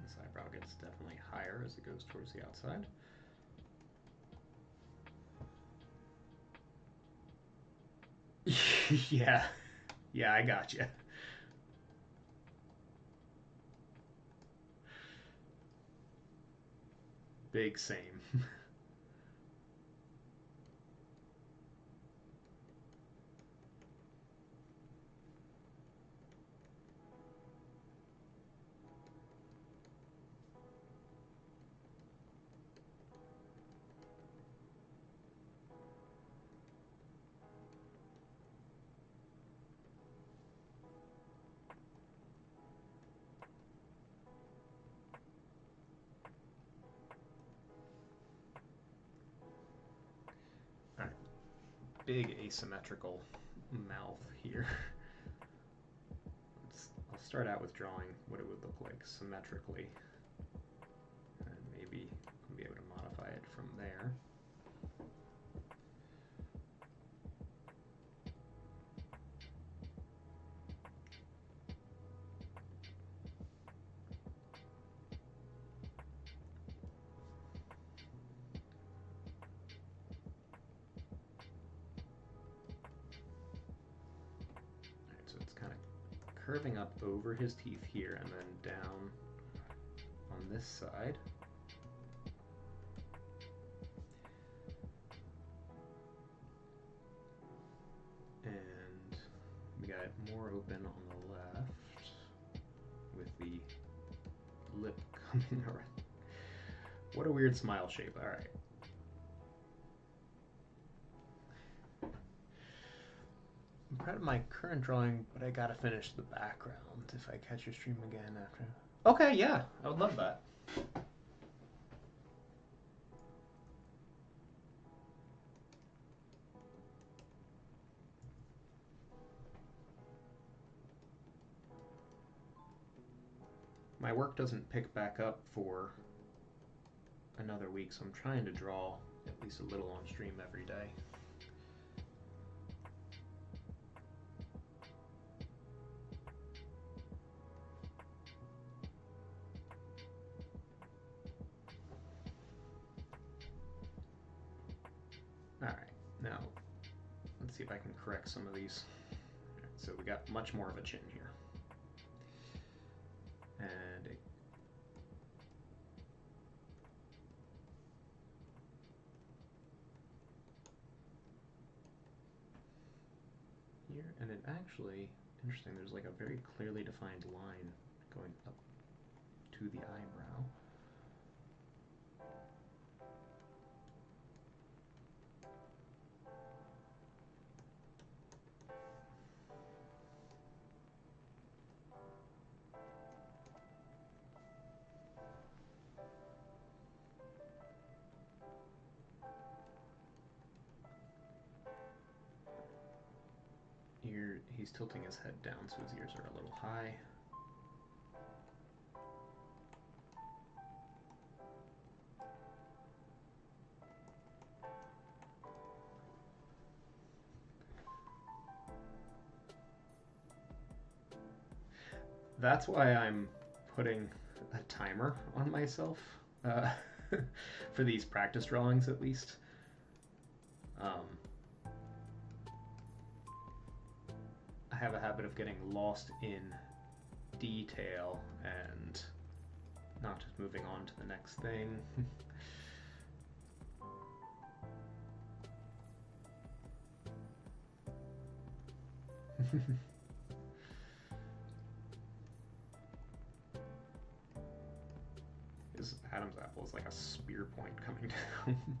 This eyebrow gets definitely higher as it goes towards the outside. Yeah. Yeah, I got you. Big same. All right. Big asymmetrical mouth here. I'll start out with drawing what it would look like symmetrically, and maybe I'll be able to modify it from there. Alright, so it's kind of curving up over his teeth here and then down on this side. And we got it more open on the left with the lip coming around. What a weird smile shape. All right. I'm proud of my current drawing, but I gotta finish the background if I catch your stream again after. Okay, yeah, I would love that. My work doesn't pick back up for another week, so I'm trying to draw at least a little on stream every day. All right, now let's see if I can correct some of these. Right, so we got much more of a chin here. And here, and it actually, interesting, there's like a very clearly defined line going up to the eyebrow. Here, he's tilting his head down, so his ears are a little high. That's why I'm putting a timer on myself for these practice drawings, at least. I have a habit of getting lost in detail and not just moving on to the next thing. His Adam's apple is like a spear point coming down.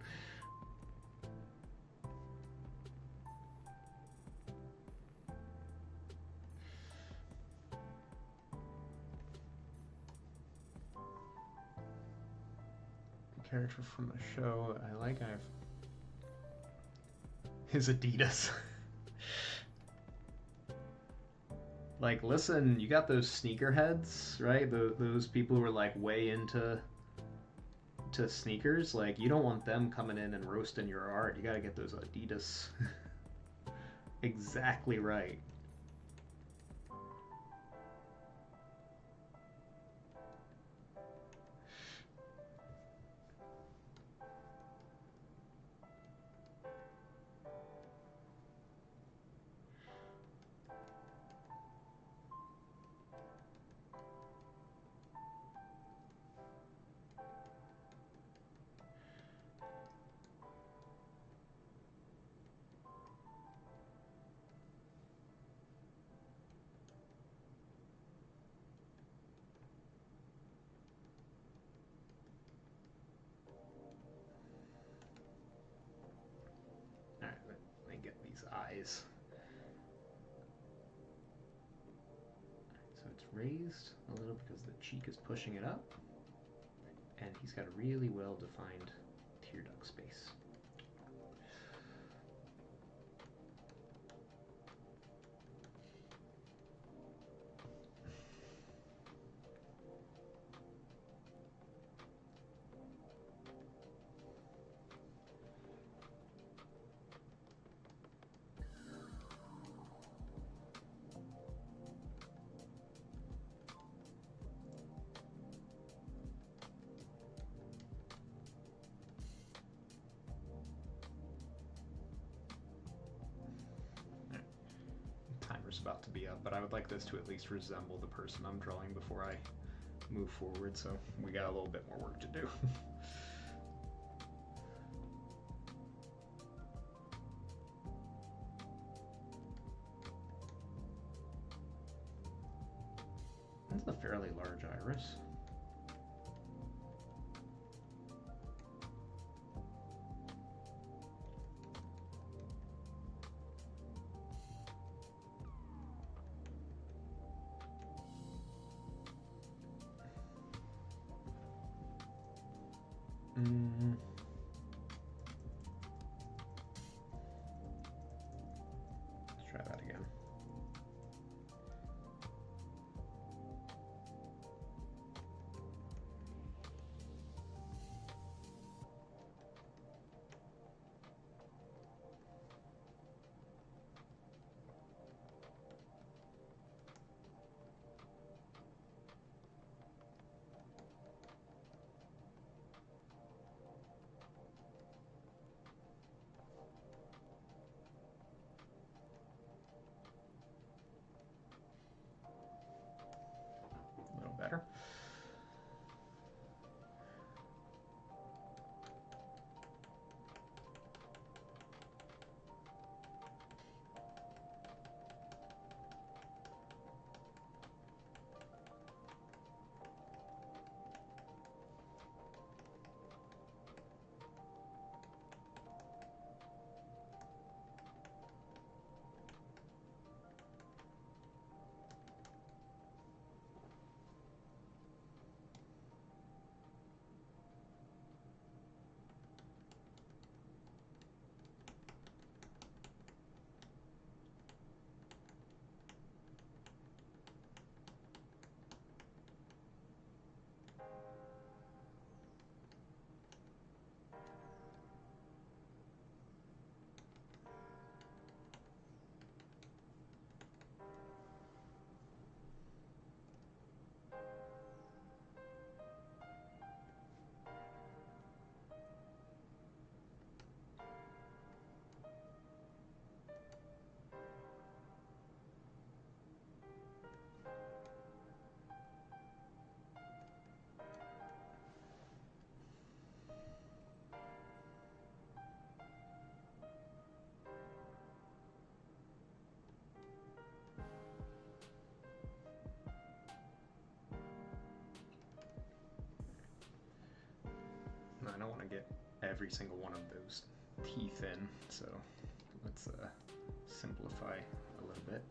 Character from a show I like. His Adidas. Like, listen, you got those sneakerheads, right? Those people who are like way into sneakers. Like, you don't want them coming in and roasting your art. You gotta get those Adidas. Exactly right. eyes. So it's raised a little because the cheek is pushing it up, and he's got a really well-defined tear duct space. Timer's about to be up, but I would like this to at least resemble the person I'm drawing before I move forward, so we got a little bit more work to do. That's a fairly large iris. Let's try that again. A little better. I don't want to get every single one of those teeth in, so let's simplify a little bit.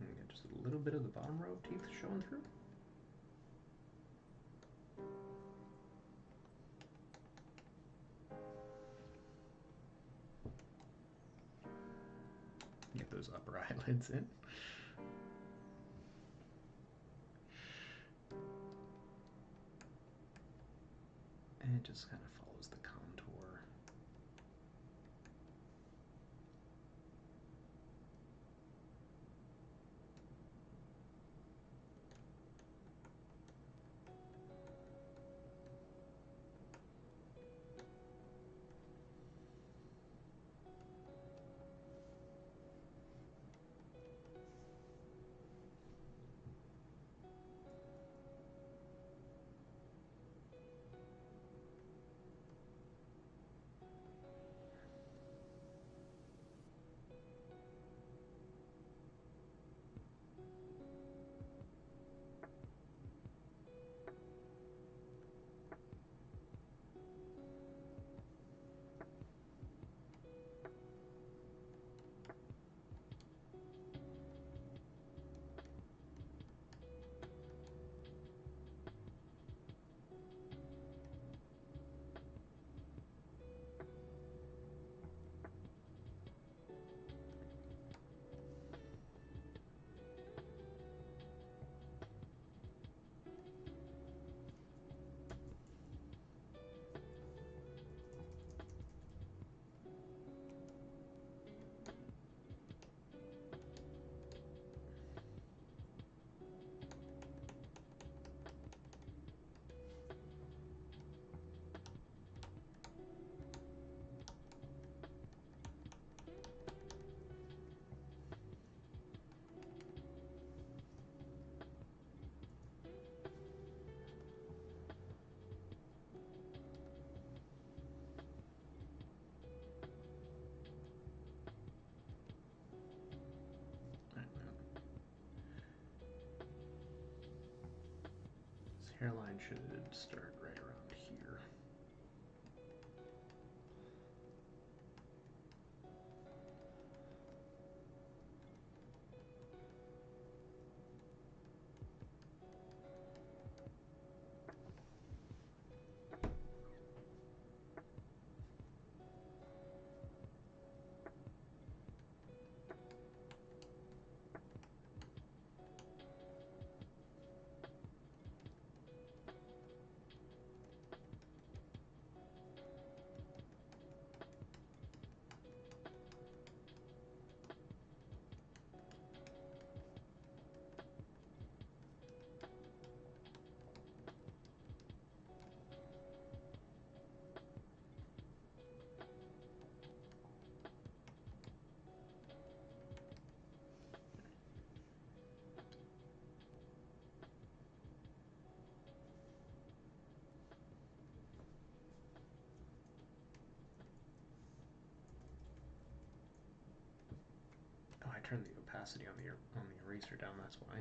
And get just a little bit of the bottom row of teeth showing through. those upper eyelids in. And it just kind of follows the contour. Hairline should start right around here. Oh, I turned the opacity on the eraser down, that's why.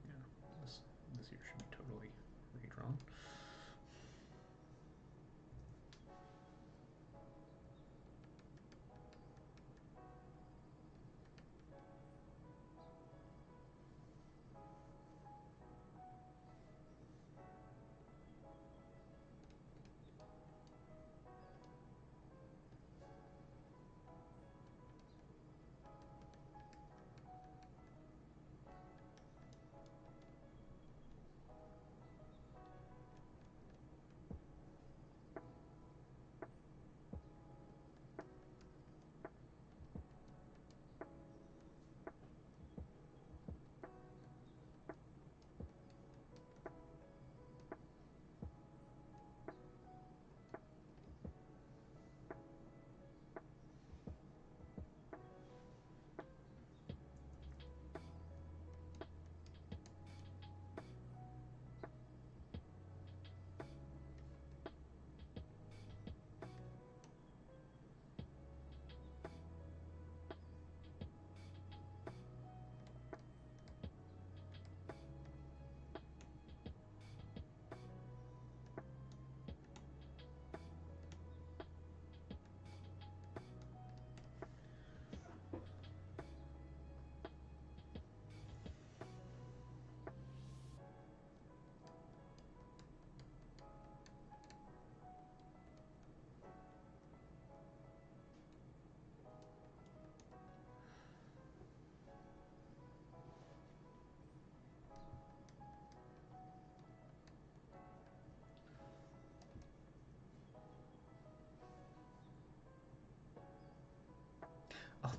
Yeah, this here should be totally redrawn.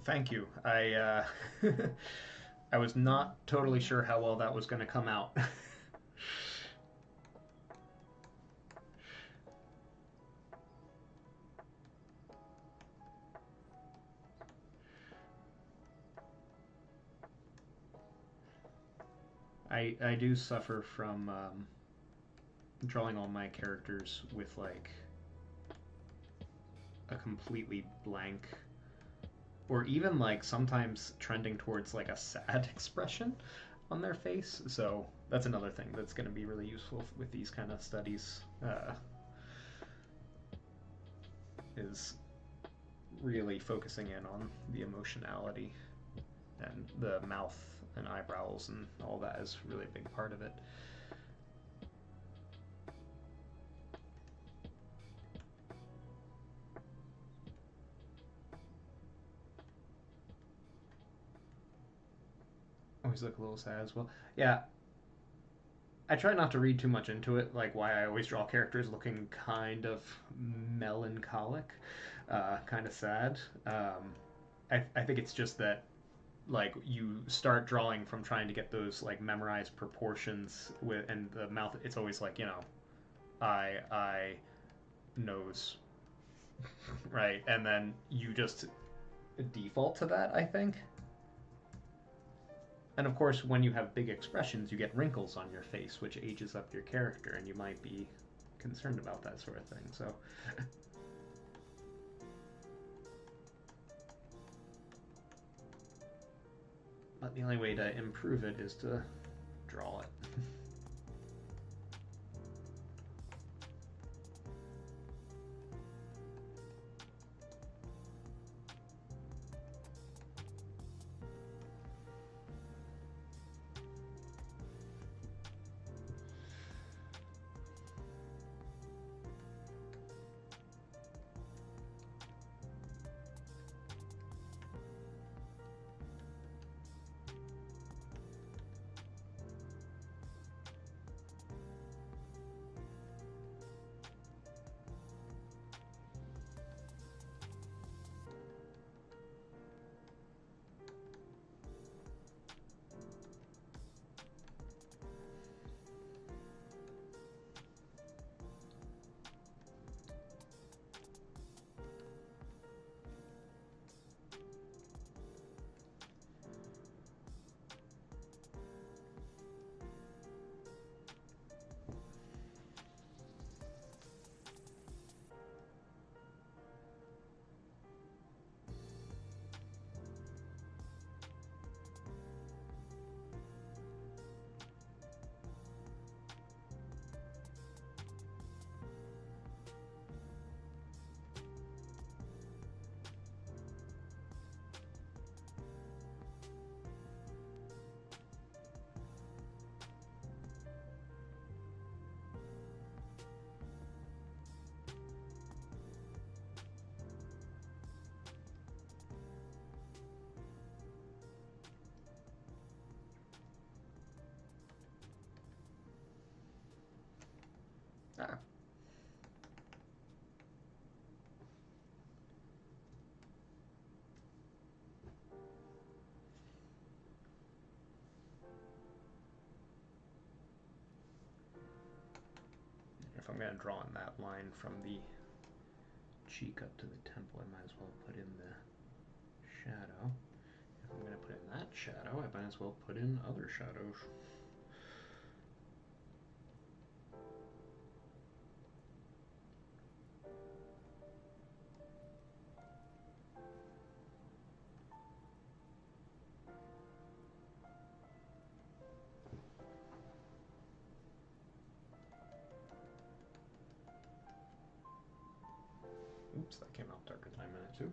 Thank you. I was not totally sure how well that was going to come out. I do suffer from drawing all my characters with like a completely blank, or even like sometimes trending towards like a sad expression on their face. So that's another thing that's going to be really useful with these kind of studies. Is really focusing in on the emotionality, and the mouth and eyebrows and all that is really a big part of it. Always look a little sad as well. Yeah, I try not to read too much into it, like why I always draw characters looking kind of melancholic, kind of sad. I think it's just that like you start drawing from trying to get those like memorized proportions with, and the mouth. It's always like, eye, nose, right, and then you just default to that, I think. And of course, when you have big expressions, you get wrinkles on your face, which ages up your character, and you might be concerned about that sort of thing. So, but the only way to improve it is to draw it. Ah. If I'm going to draw in that line from the cheek up to the temple, I might as well put in the shadow. If I'm going to put in that shadow, I might as well put in other shadows. Oops, that came out darker than I meant it to.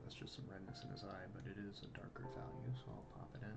that's just some redness in his eye, but it is a darker value, so I'll pop it in.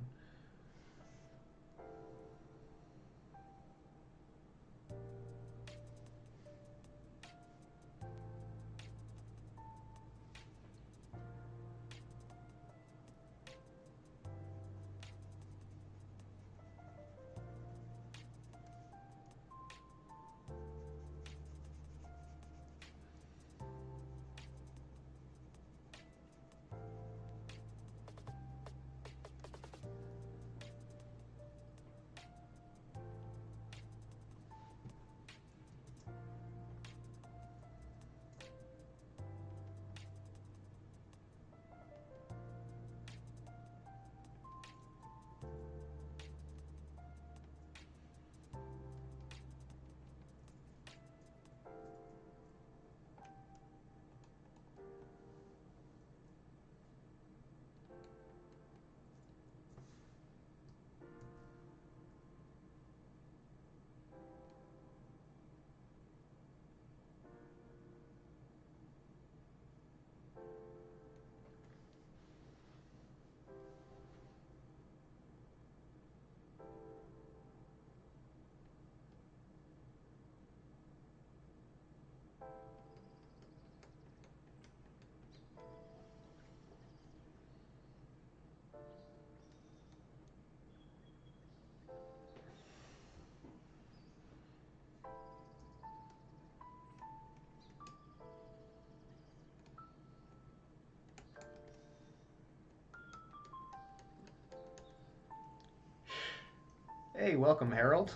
Hey, welcome, Harold.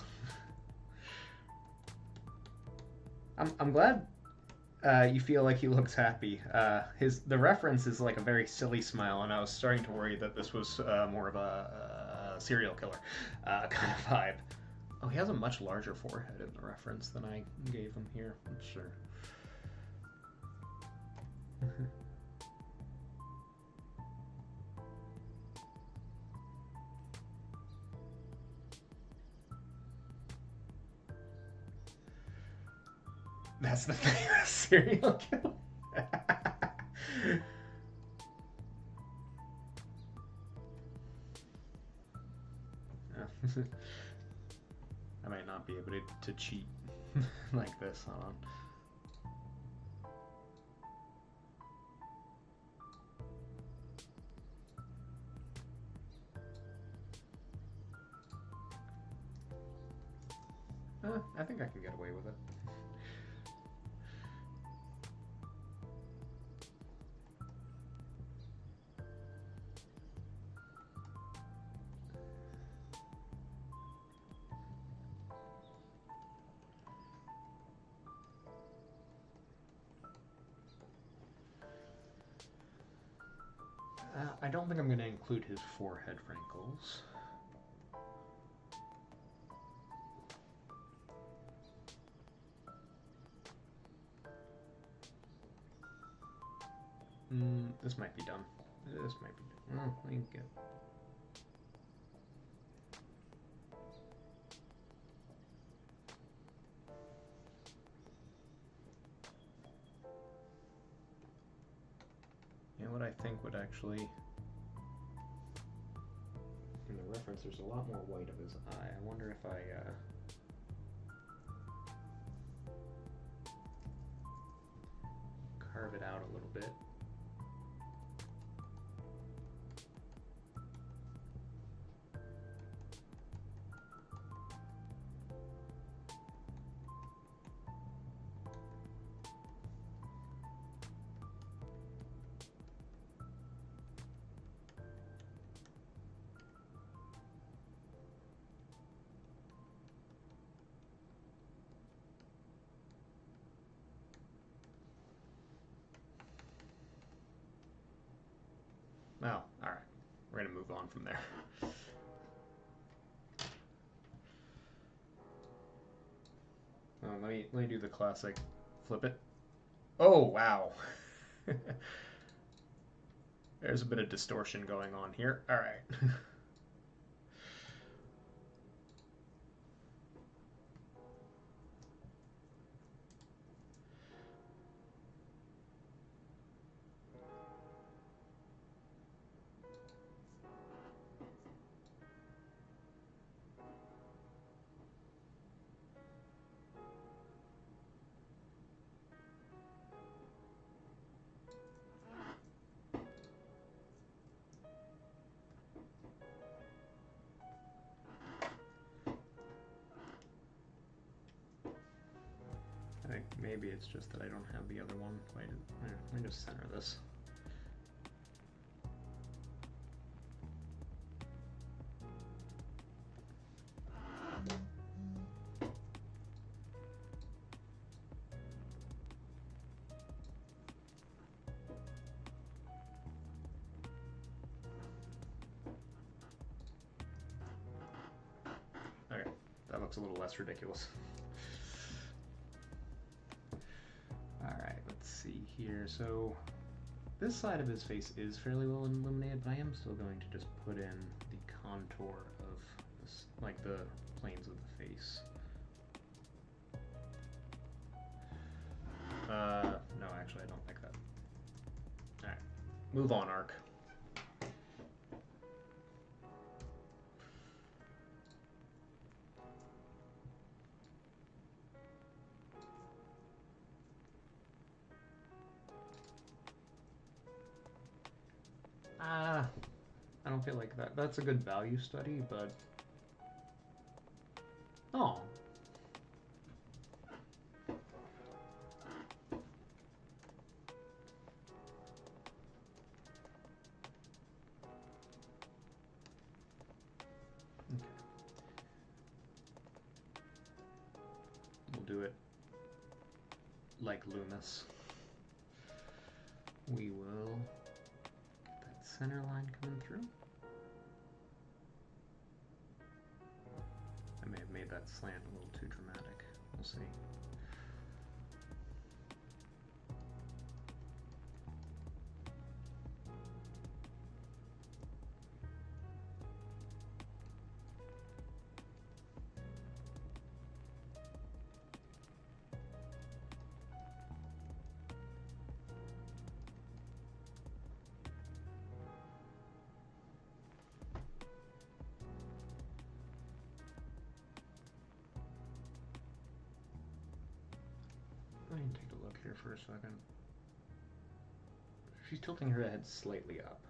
I'm glad you feel like he looks happy. The reference is like a very silly smile, and I was starting to worry that this was more of a serial killer kind of vibe. Oh, he has a much larger forehead in the reference than I gave him here. I'm sure. That's the thing, serial killer. I might not be able to cheat like this. Hold on. I think I can get away with it. I don't think I'm going to include his forehead wrinkles. This might be done. This might be done. I can get... You know what I think would actually... In the reference, there's a lot more white of his eye. I wonder if I... carve it out a little bit. Well, alright. We're going to move on from there. Let me do the classic flip it. Oh, wow. There's a bit of distortion going on here. Alright. Maybe it's just that I don't have the other one. Let me just center this. Okay, that looks a little less ridiculous. Alright, let's see here. So this side of his face is fairly well illuminated, but I am still going to just put in the contour of this, like the planes of the face. No, actually I don't like that. Alright, move on, Arc. I don't feel like that. That's a good value study, but... Oh. Okay. We'll do it like Loomis. We will get that center line coming through. I may have made that slant a little too dramatic. We'll see. Let me take a look here for a second. She's tilting her head slightly up.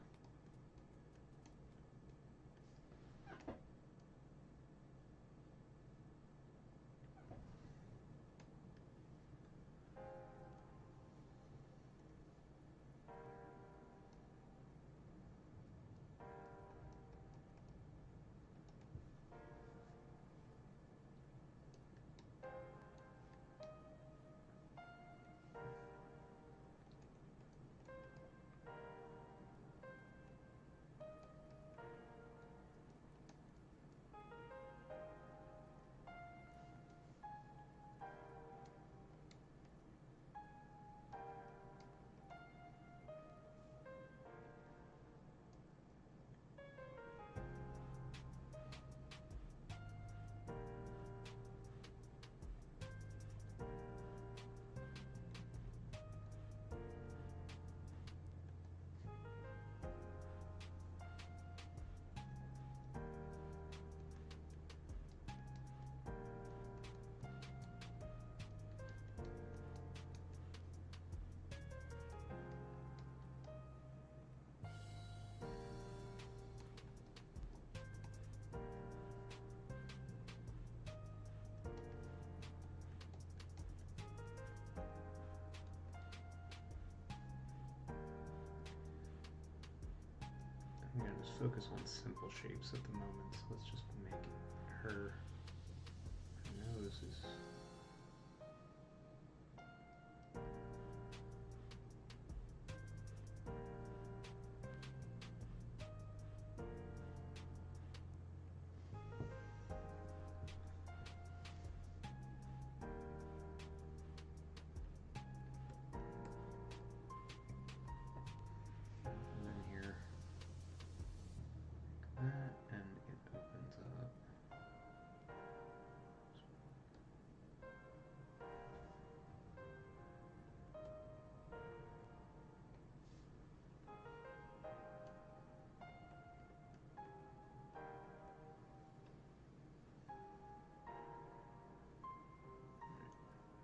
I'm going to just focus on simple shapes at the moment, so let's just make her nose is...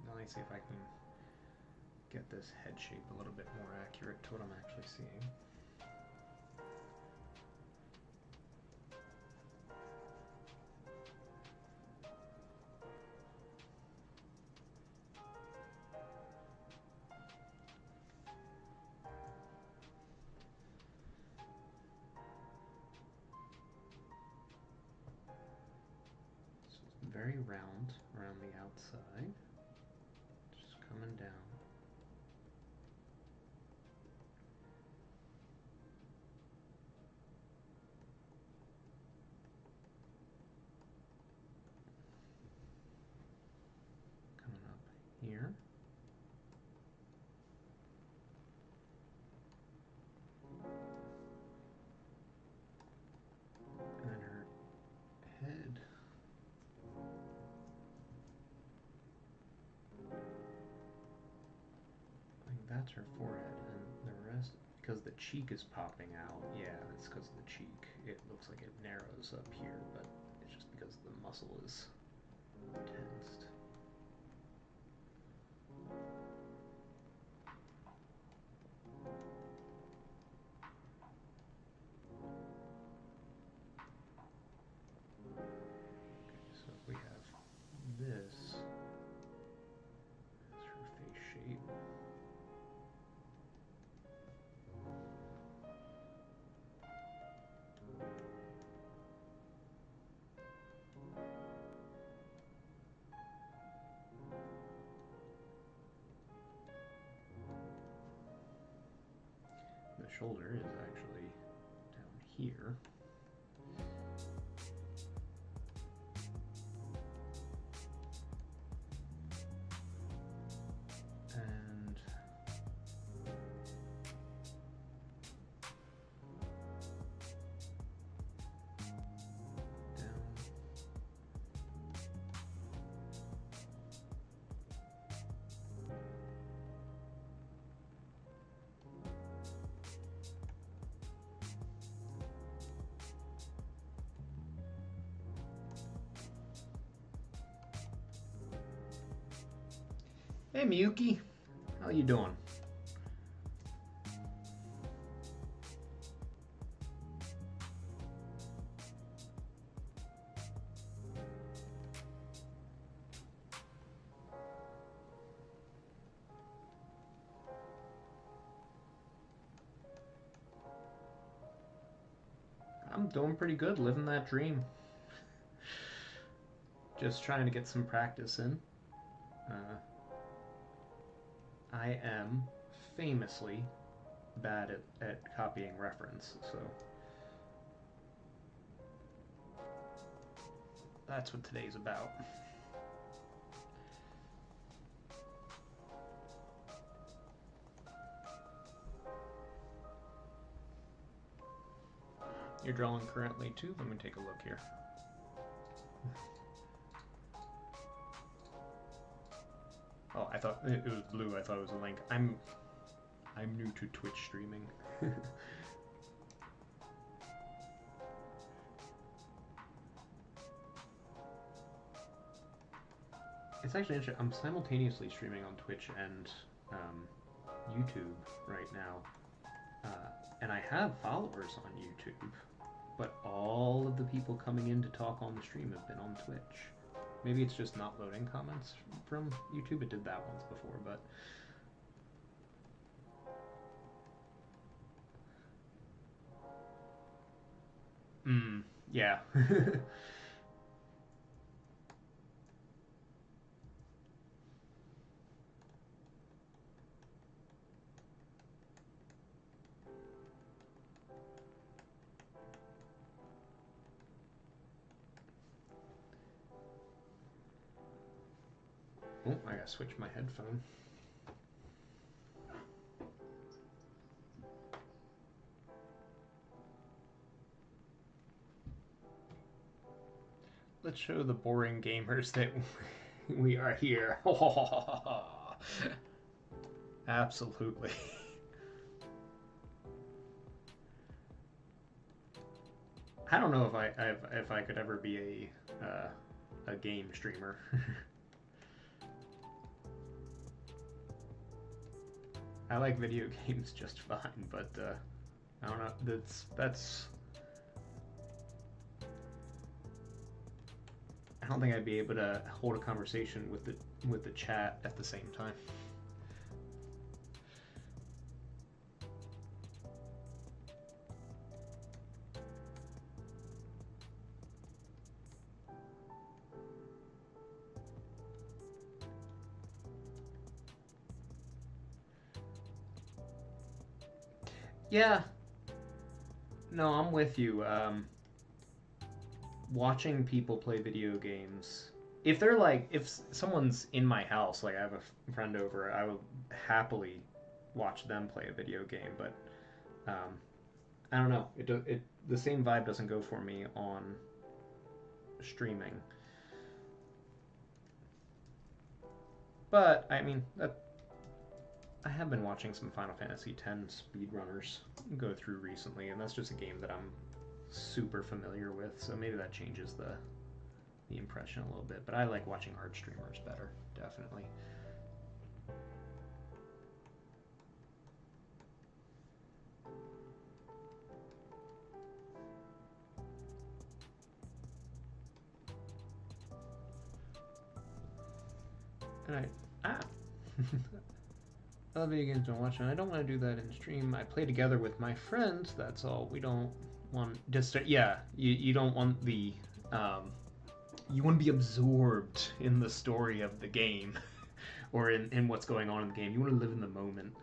Let me see if I can get this head shape a little bit more accurate to what I'm actually seeing. side, just coming down. Coming up here. And then her head. I think that's her forehead, and the rest, because the cheek is popping out. Yeah, it's because of the cheek. It looks like it narrows up here, but it's just because the muscle is tensed. Okay, so if we have this as her face shape. The shoulder is actually down here. And down. Hey Miyuki, how you doing? I'm doing pretty good, living that dream. Just trying to get some practice in. I am famously bad at copying reference, so that's what today's about. You're drawing currently too? Let me take a look here. Oh, I thought it was blue. I thought it was a link. I'm new to Twitch streaming. It's actually interesting. I'm simultaneously streaming on Twitch and YouTube right now, and I have followers on YouTube, but all of the people coming in to talk on the stream have been on Twitch. Maybe it's just not loading comments from YouTube. It did that once before, but yeah. Oh, I gotta switch my headphone. Let's show the boring gamers that we are here. Absolutely. I don't know if I could ever be a game streamer. I like video games just fine, but I don't know. That's. I don't think I'd be able to hold a conversation with the chat at the same time. Yeah, no, I'm with you. Watching people play video games, if they're like, if someone's in my house, like I have a friend over, I would happily watch them play a video game. But I don't know. It the same vibe doesn't go for me on streaming. But I mean, I have been watching some Final Fantasy X speedrunners go through recently, and that's just a game that I'm super familiar with. So maybe that changes the impression a little bit. But I like watching art streamers better, definitely. And I love video games. Don't watch them. I don't want to do that in stream. I play together with my friends. That's all. We don't want yeah. You don't want the you want to be absorbed in the story of the game or in what's going on in the game. You want to live in the moment.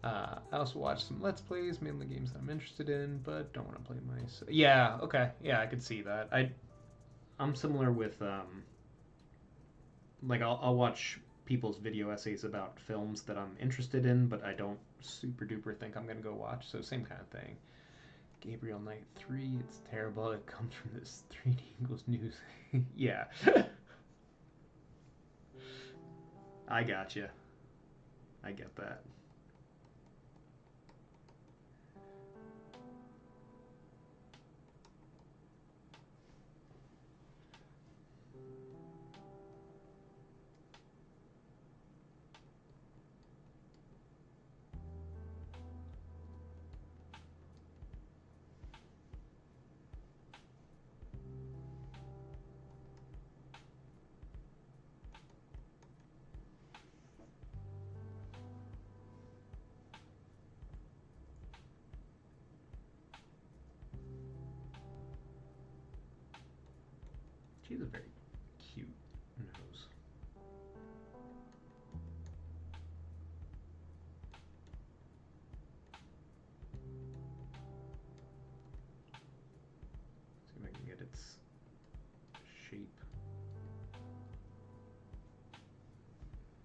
I also watch some Let's Plays, mainly games that I'm interested in, but don't want to play myself. Yeah, okay, yeah, I could see that. I'm similar with like I'll watch people's video essays about films that I'm interested in, but I don't super duper think I'm gonna go watch. So same kind of thing. Gabriel Knight 3, it's terrible. It comes from this 3D equals news. Yeah, I got you. I get that. She's a very cute nose. See if I can get its shape.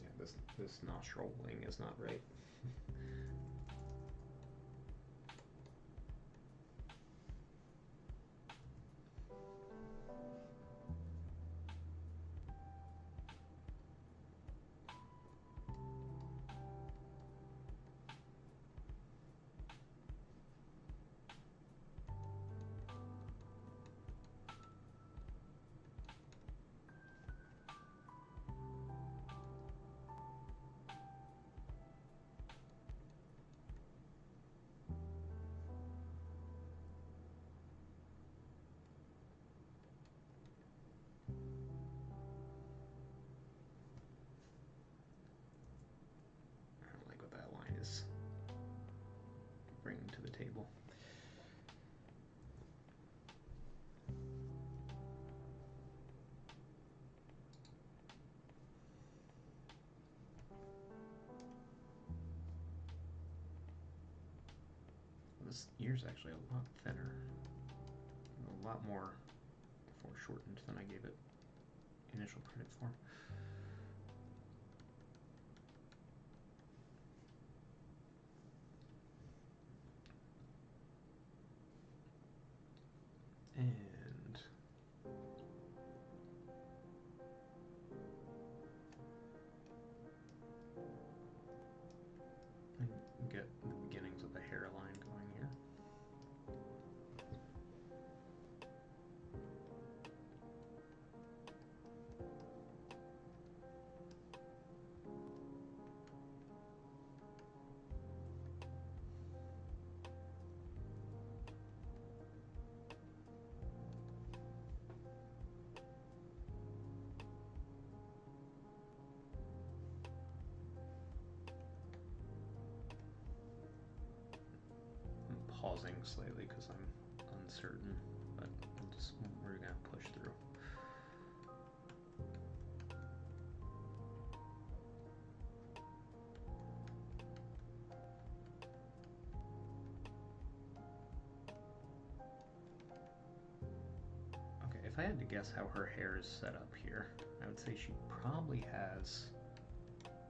Yeah, this nostril wing is not right. I don't like what that line is bringing to the table. This ear's actually a lot thinner, a lot more foreshortened than I gave it initial credit for. And get the beginnings of the hairline going here. I'm pausing slightly because I'm uncertain, but we're gonna push through. had to guess how her hair is set up here, I would say she probably has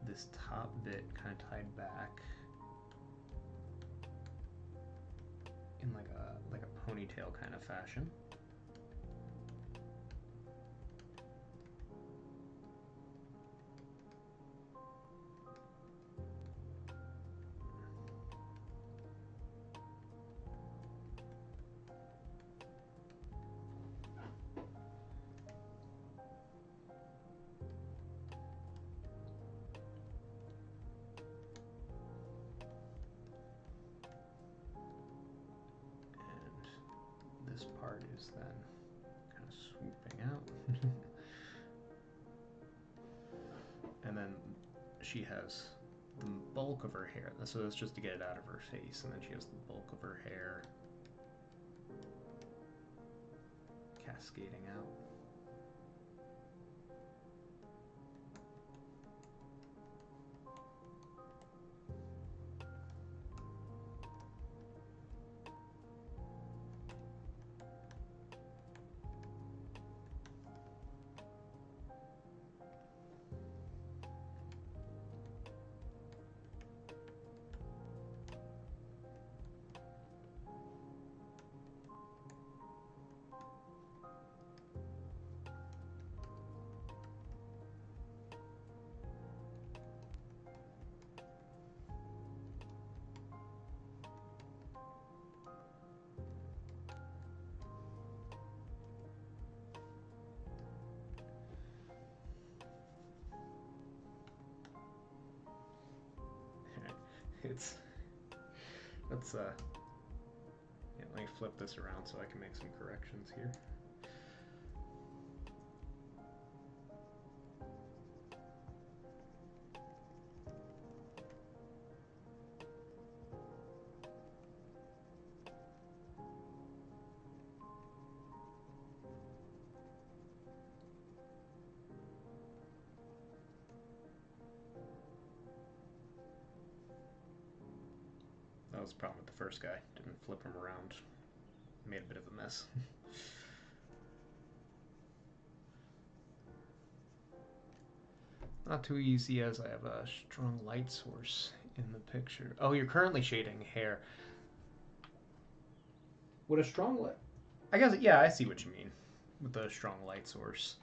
this top bit kind of tied back in like a ponytail kind of fashion. This part is then kind of swooping out. And then she has the bulk of her hair. So that's just to get it out of her face. And then she has the bulk of her hair cascading out. Let's yeah, let me flip this around so I can make some corrections here. That was the problem with the first guy. Didn't flip him around. Made a bit of a mess. Not too easy as I have a strong light source in the picture. Oh, you're currently shading hair. What a strong light... I guess, yeah, I see what you mean with the strong light source.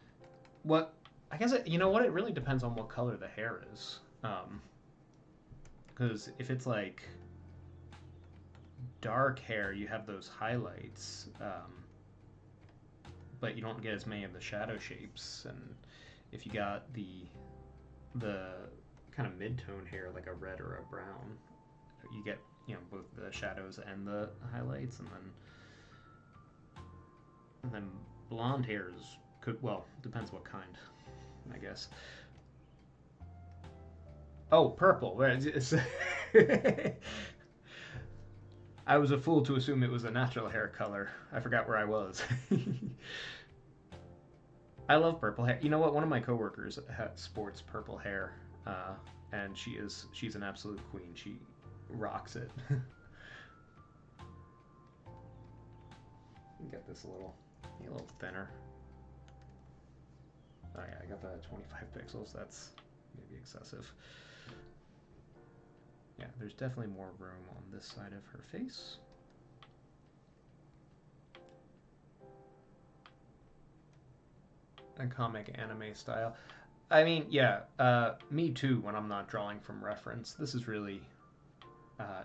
What... I guess, you know what? It really depends on what color the hair is. Because if it's like dark hair, you have those highlights, but you don't get as many of the shadow shapes. And if you got the kind of mid-tone hair, like a red or a brown, you get, you know, both the shadows and the highlights. And then blonde hairs could, well, depends what kind, I guess. Oh, purple. I was a fool to assume it was a natural hair color. I forgot where I was. I love purple hair. You know what? One of my coworkers sports purple hair, and she's an absolute queen. She rocks it. Get this a little thinner. Oh yeah, I got the 25 pixels. That's maybe excessive. Yeah, there's definitely more room on this side of her face. A comic anime style. I mean, yeah, me too when I'm not drawing from reference. This is really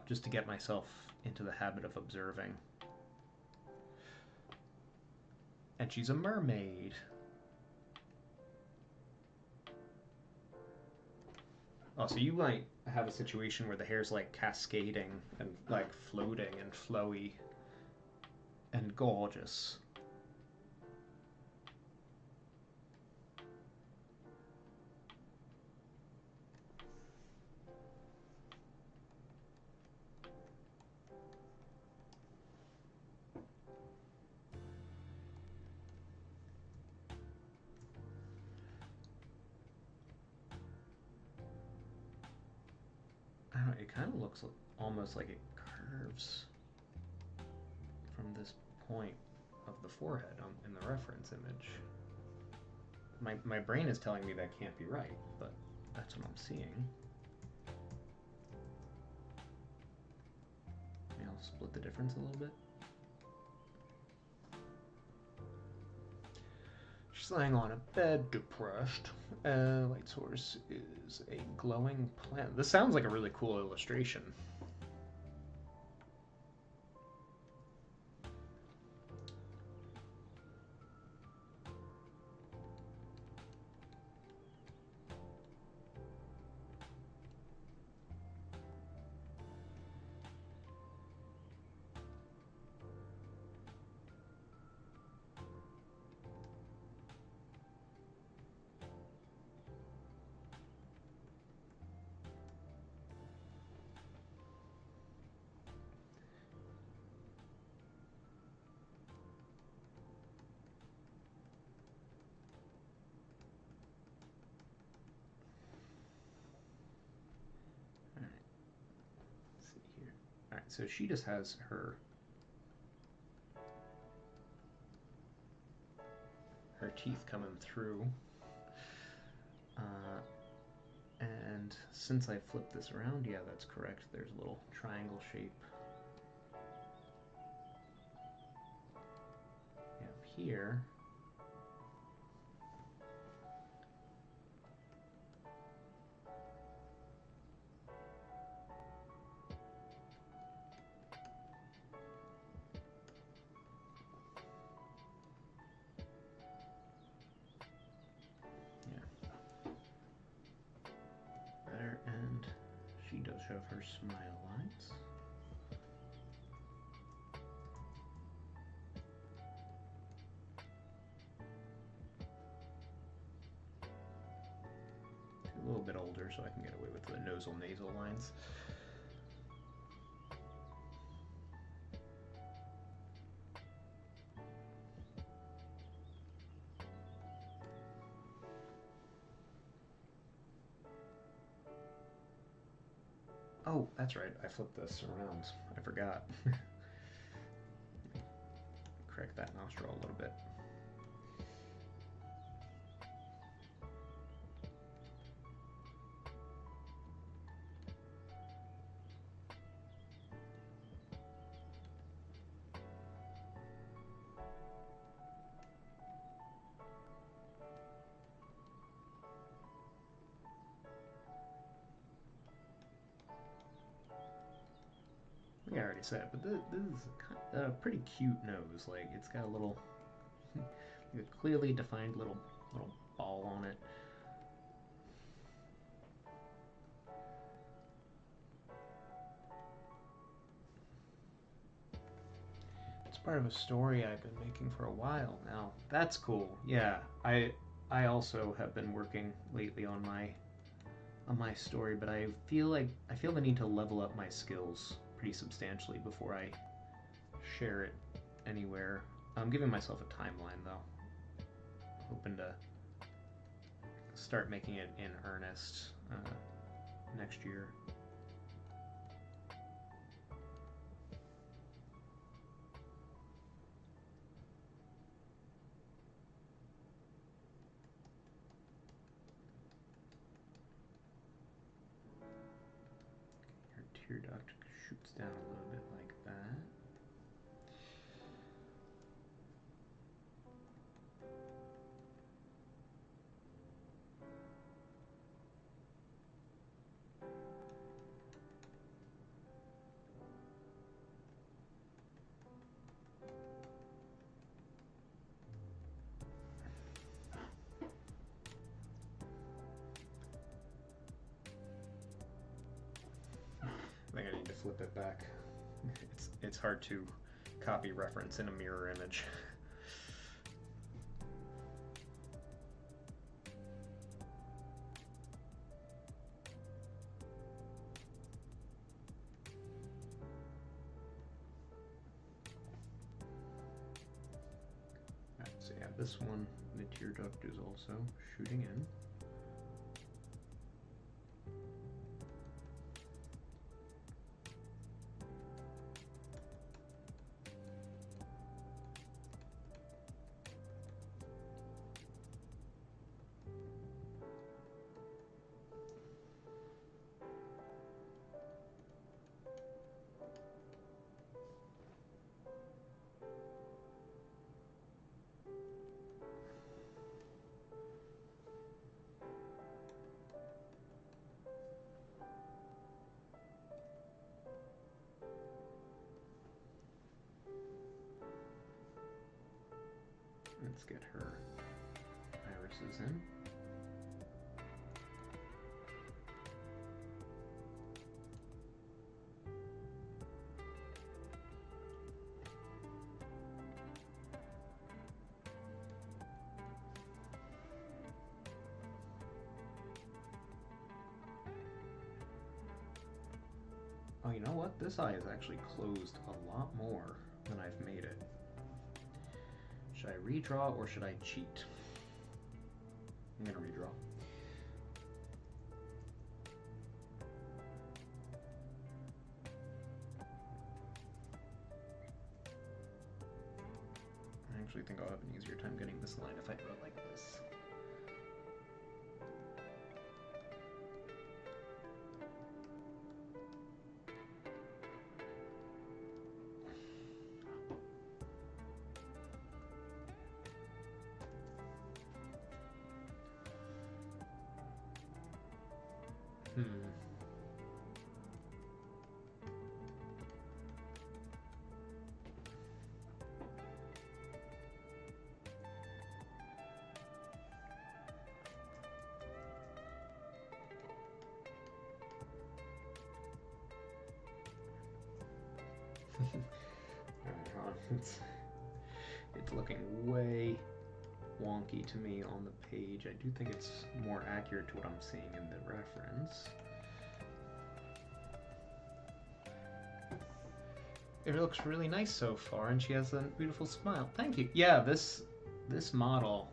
just to get myself into the habit of observing. And she's a mermaid. Oh, so you might have a situation where the hair's like cascading and like floating and flowy and gorgeous. I don't know, it kind of looks almost like it curves from this point of the forehead in the reference image. My brain is telling me that can't be right, but that's what I'm seeing. Maybe I'll split the difference a little bit. She's lying on a bed, depressed. Light source is a glowing plant. This sounds like a really cool illustration. So she just has her teeth coming through. And since I flipped this around, yeah, that's correct. There's a little triangle shape up here. Of her smile lines. A little bit older, so I can get away with the nasal lines. Oh, that's right. I flipped this around. I forgot. Correct that nostril a little bit. I already said it, but this is a pretty cute nose. Like, it's got a little, a clearly defined little ball on it. It's part of a story I've been making for a while now. That's cool. Yeah, I also have been working lately on my story, but I feel the need to level up my skills pretty substantially before I share it anywhere. I'm giving myself a timeline though. Hoping to start making it in earnest next year. Her tear duct shoots down a little bit like that. I think I need to flip it back. It's hard to copy reference in a mirror image. Alright, so yeah, this one, the tear duct is also shooting in. get her irises in. Oh, you know what? This eye is actually closed a lot more than I've made it. Should I redraw or should I cheat? I'm gonna redraw. I actually think I'll have an easier time getting this line if I do it like this. It's looking way wonky to me on the page. I do think it's more accurate to what I'm seeing in the reference. It looks really nice so far, and she has a beautiful smile. Thank you. Yeah, this model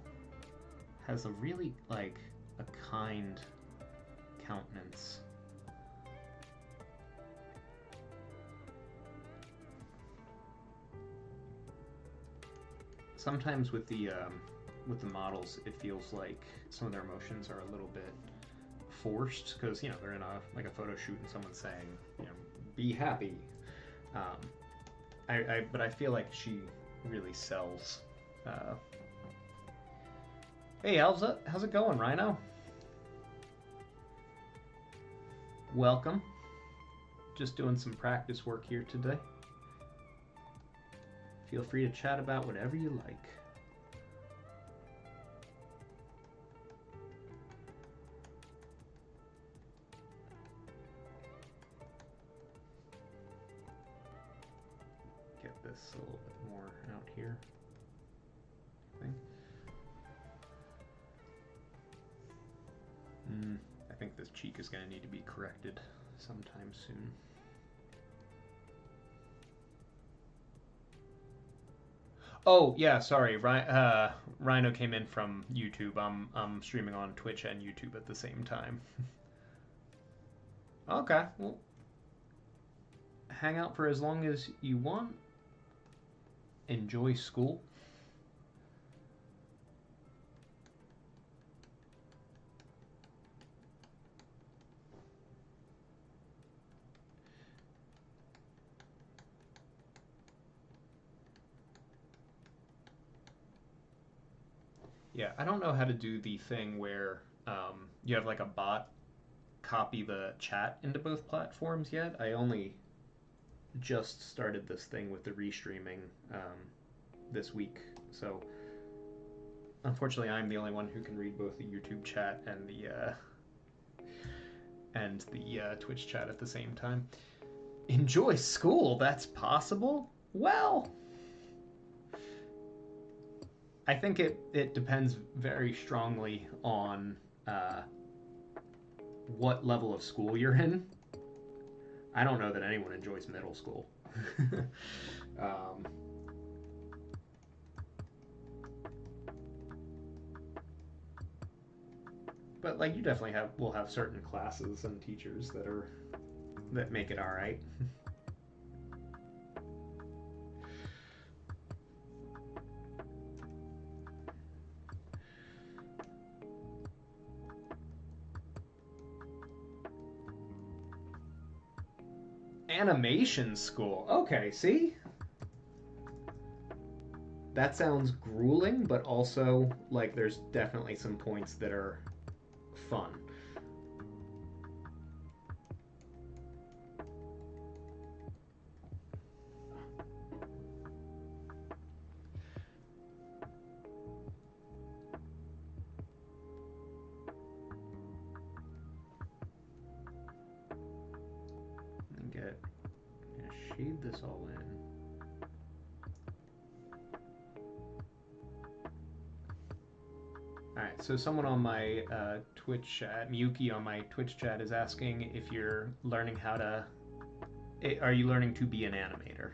has a really, like, a kind countenance. Sometimes with the models, it feels like some of their emotions are a little bit forced because, you know, they're in a photo shoot and someone's saying, you know, be happy. But I feel like she really sells. Hey, how's it going, Rhino? Welcome. Just doing some practice work here today. Feel free to chat about whatever you like. Get this a little bit more out here. I think this cheek is going to need to be corrected sometime soon. Oh, yeah, sorry. Rhino came in from YouTube. I'm streaming on Twitch and YouTube at the same time. Okay, well, hang out for as long as you want. Enjoy school. Yeah, I don't know how to do the thing where you have like a bot copy the chat into both platforms yet. I only just started this thing with the restreaming this week, so unfortunately I'm the only one who can read both the YouTube chat and the Twitch chat at the same time. Enjoy school? That's possible? Well, I think it depends very strongly on what level of school you're in. I don't know that anyone enjoys middle school. But like you definitely will have certain classes and teachers that make it all right. Animation school. Okay, see? That sounds grueling, but also like there's definitely some points that are fun. shade this all in. Alright, so someone on my Twitch chat, Miyuki on my Twitch chat, is asking if you're learning how to... Are you learning to be an animator?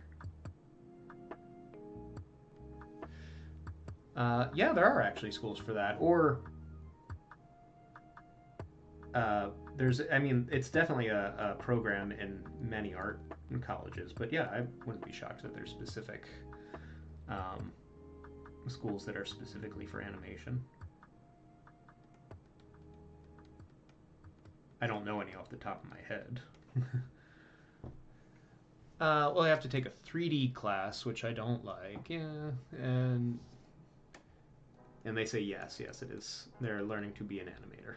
Yeah, there are actually schools for that. Or... I mean, it's definitely a program in many art colleges. But yeah, I wouldn't be shocked that there's specific schools that are specifically for animation. I don't know any off the top of my head. Well, I have to take a 3D class, which I don't like. Yeah, and they say yes, it is. They're learning to be an animator.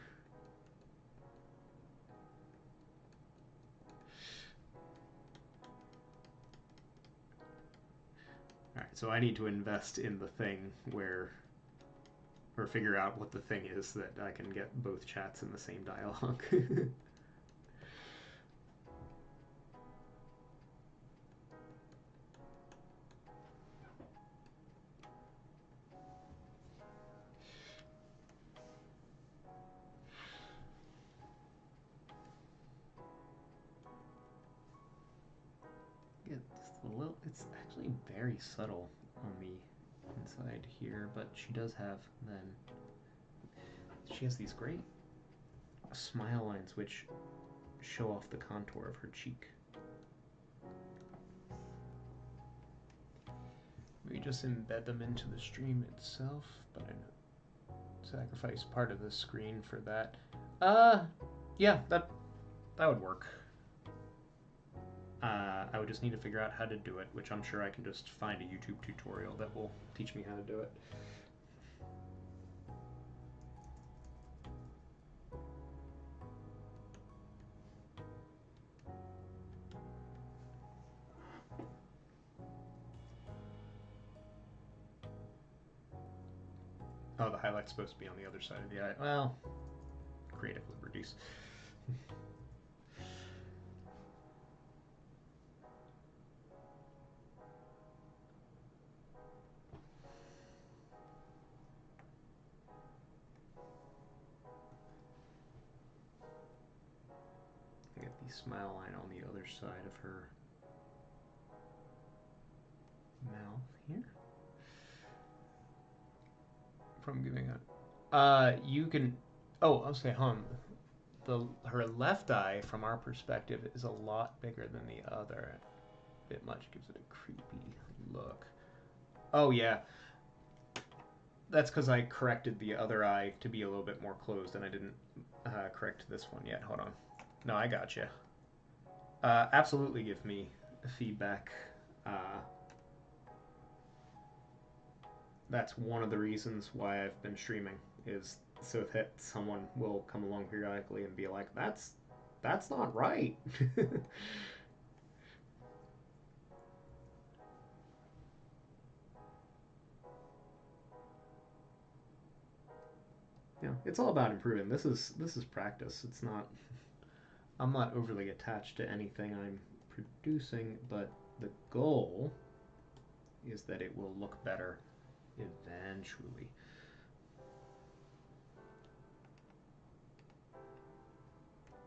All right, so I need to invest in the thing or figure out what the thing is that I can get both chats in the same dialogue. It's actually very subtle on the inside here, but she does have she has these great smile lines which show off the contour of her cheek. We just embed them into the stream itself, but I know sacrifice part of the screen for that. Yeah, that would work. I would just need to figure out how to do it, which I'm sure I can just find a YouTube tutorial that will teach me how to do it. Oh, the highlight's supposed to be on the other side of the eye. Well, creative liberties. Get the smile line on the other side of her mouth here. From giving a, you can. Oh, I'll say, her left eye, from our perspective, is a lot bigger than the other. A bit much, gives it a creepy look. Oh yeah, that's because I corrected the other eye to be a little bit more closed, and I didn't correct this one yet. Hold on. No, I got you. Absolutely, give me feedback. That's one of the reasons why I've been streaming, is so that someone will come along periodically and be like, that's not right. Yeah, it's all about improving. This is practice. It's not. I'm not overly attached to anything I'm producing, but the goal is that it will look better eventually.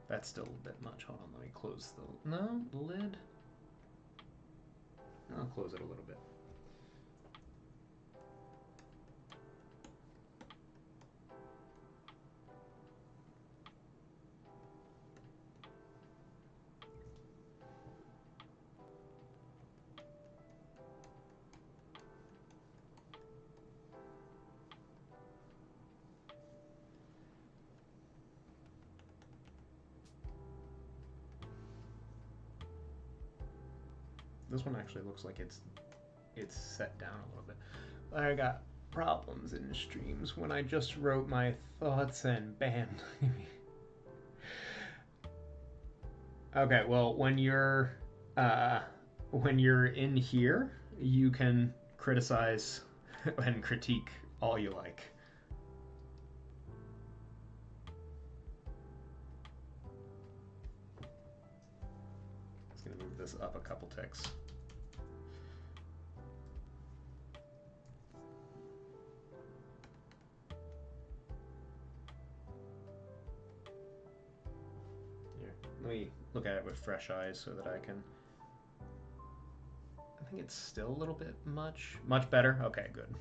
That's still a bit much. Hold on, let me close the lid. I'll close it a little bit. This one actually looks like it's set down a little bit. I got problems in streams when I just wrote my thoughts and bam. Okay, well, when you're in here, you can criticize and critique all you like. Just gonna move this up a couple ticks. Here, let me look at it with fresh eyes so that I can... I think it's still a little bit much better. Okay, good.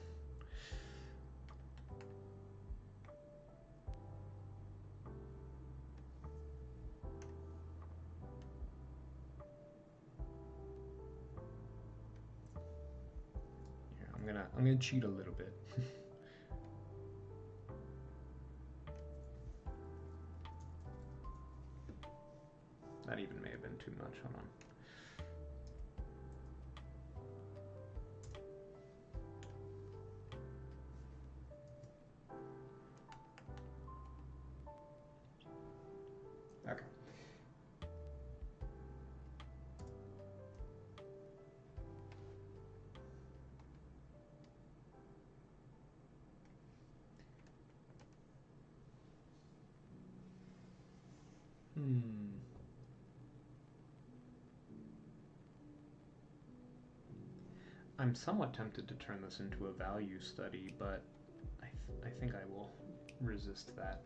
Here, I'm gonna cheat a little bit. That even may have been too much. Hold on. Okay. I'm somewhat tempted to turn this into a value study, but I think I will resist that.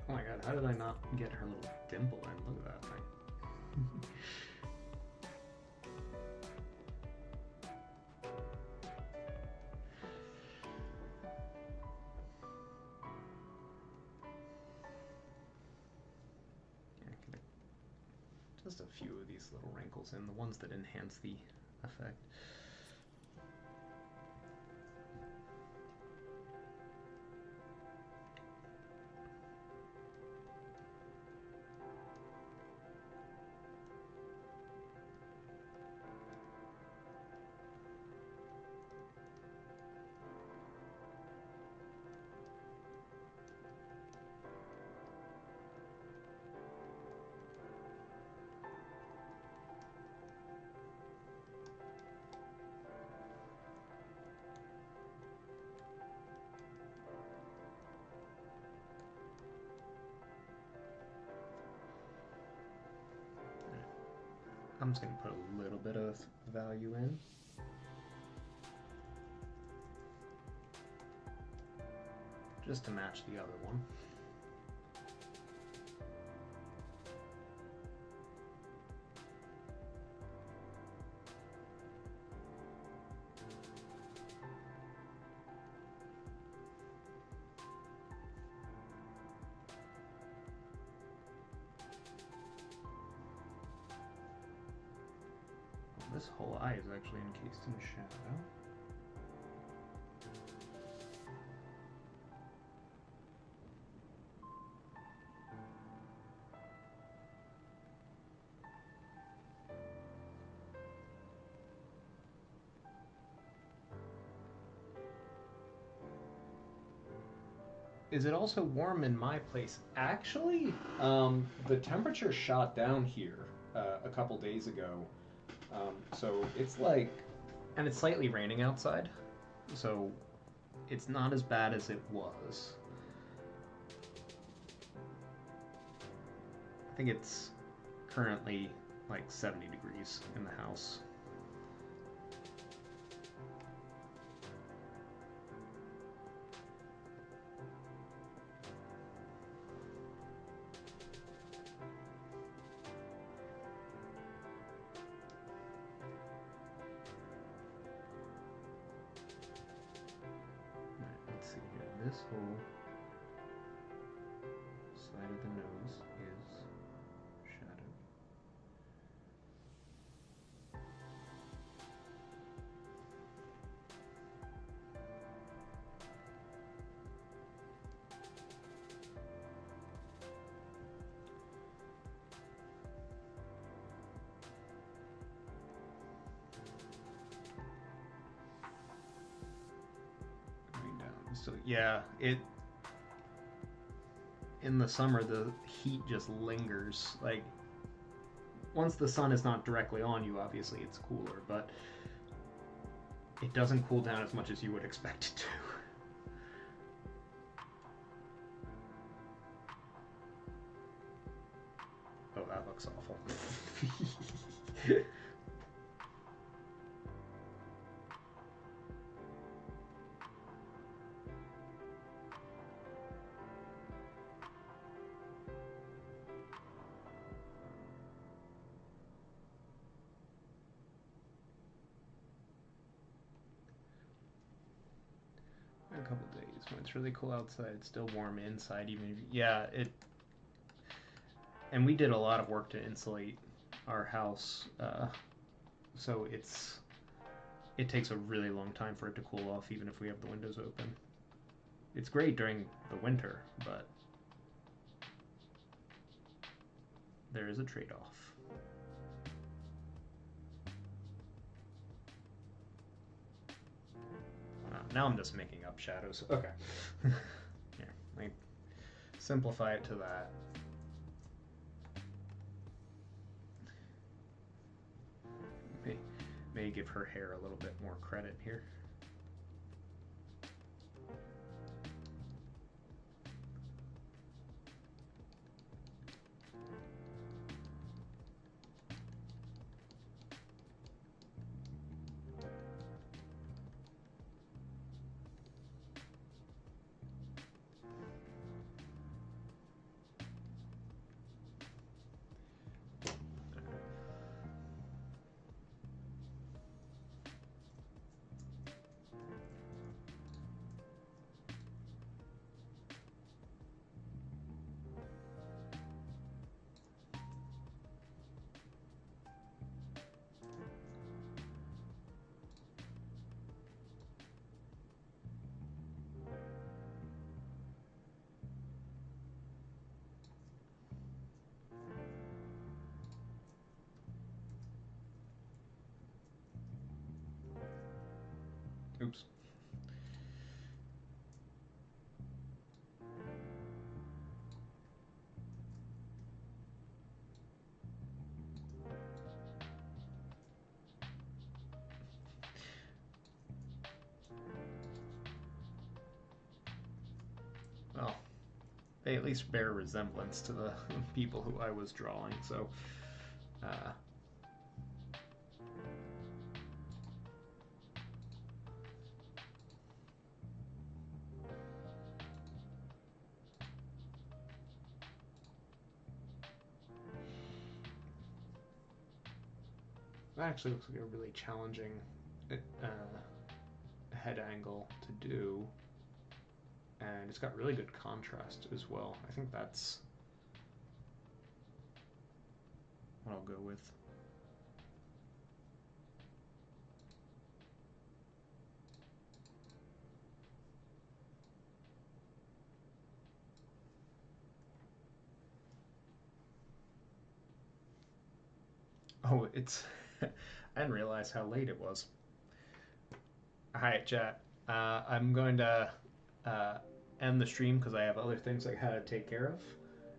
Oh my god, how did I not get her little dimple in? Look at that thing. Just a few of these little wrinkles in, the ones that enhance the effect. I'm just going to put a little bit of value in. Just to match the other one. This whole eye is actually encased in shadow. Is it also warm in my place? Actually, the temperature shot down here a couple days ago. So it's like And it's slightly raining outside, so it's not as bad as it was. I think it's currently like 70 degrees in the house. Let's see here. This whole side of the nose is shadowed. Going down. So yeah, in the summer the heat just lingers. Like once the sun is not directly on you, obviously it's cooler, but it doesn't cool down as much as you would expect it to. Oh, that looks awful. A couple days when it's really cool outside, it's still warm inside. Even if, yeah, and we did a lot of work to insulate our house, so it takes a really long time for it to cool off, even if we have the windows open. It's great during the winter, but there is a trade-off. Now I'm just making up shadows. Okay. Here, let me simplify it to that. May give her hair a little bit more credit here. Oops. Well, they at least bear resemblance to the people who I was drawing, so that actually looks like a really challenging head angle to do, and it's got really good contrast as well. I think that's what I'll go with. Oh, it's I didn't realize how late it was. Hi, chat. I'm going to uh, end the stream because I have other things I gotta take care of,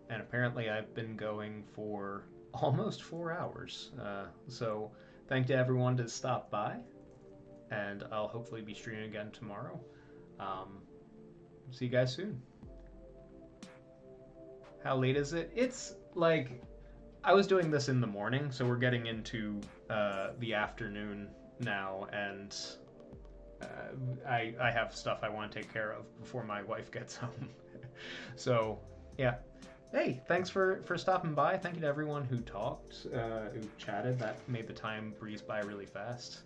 and apparently I've been going for almost 4 hours. So thank to everyone to stop by, and I'll hopefully be streaming again tomorrow. See you guys soon. How late is it? It's like, I was doing this in the morning, so we're getting into the afternoon now, and I have stuff I want to take care of before my wife gets home. So, yeah. Hey, thanks for stopping by. Thank you to everyone who talked, who chatted. That made the time breeze by really fast.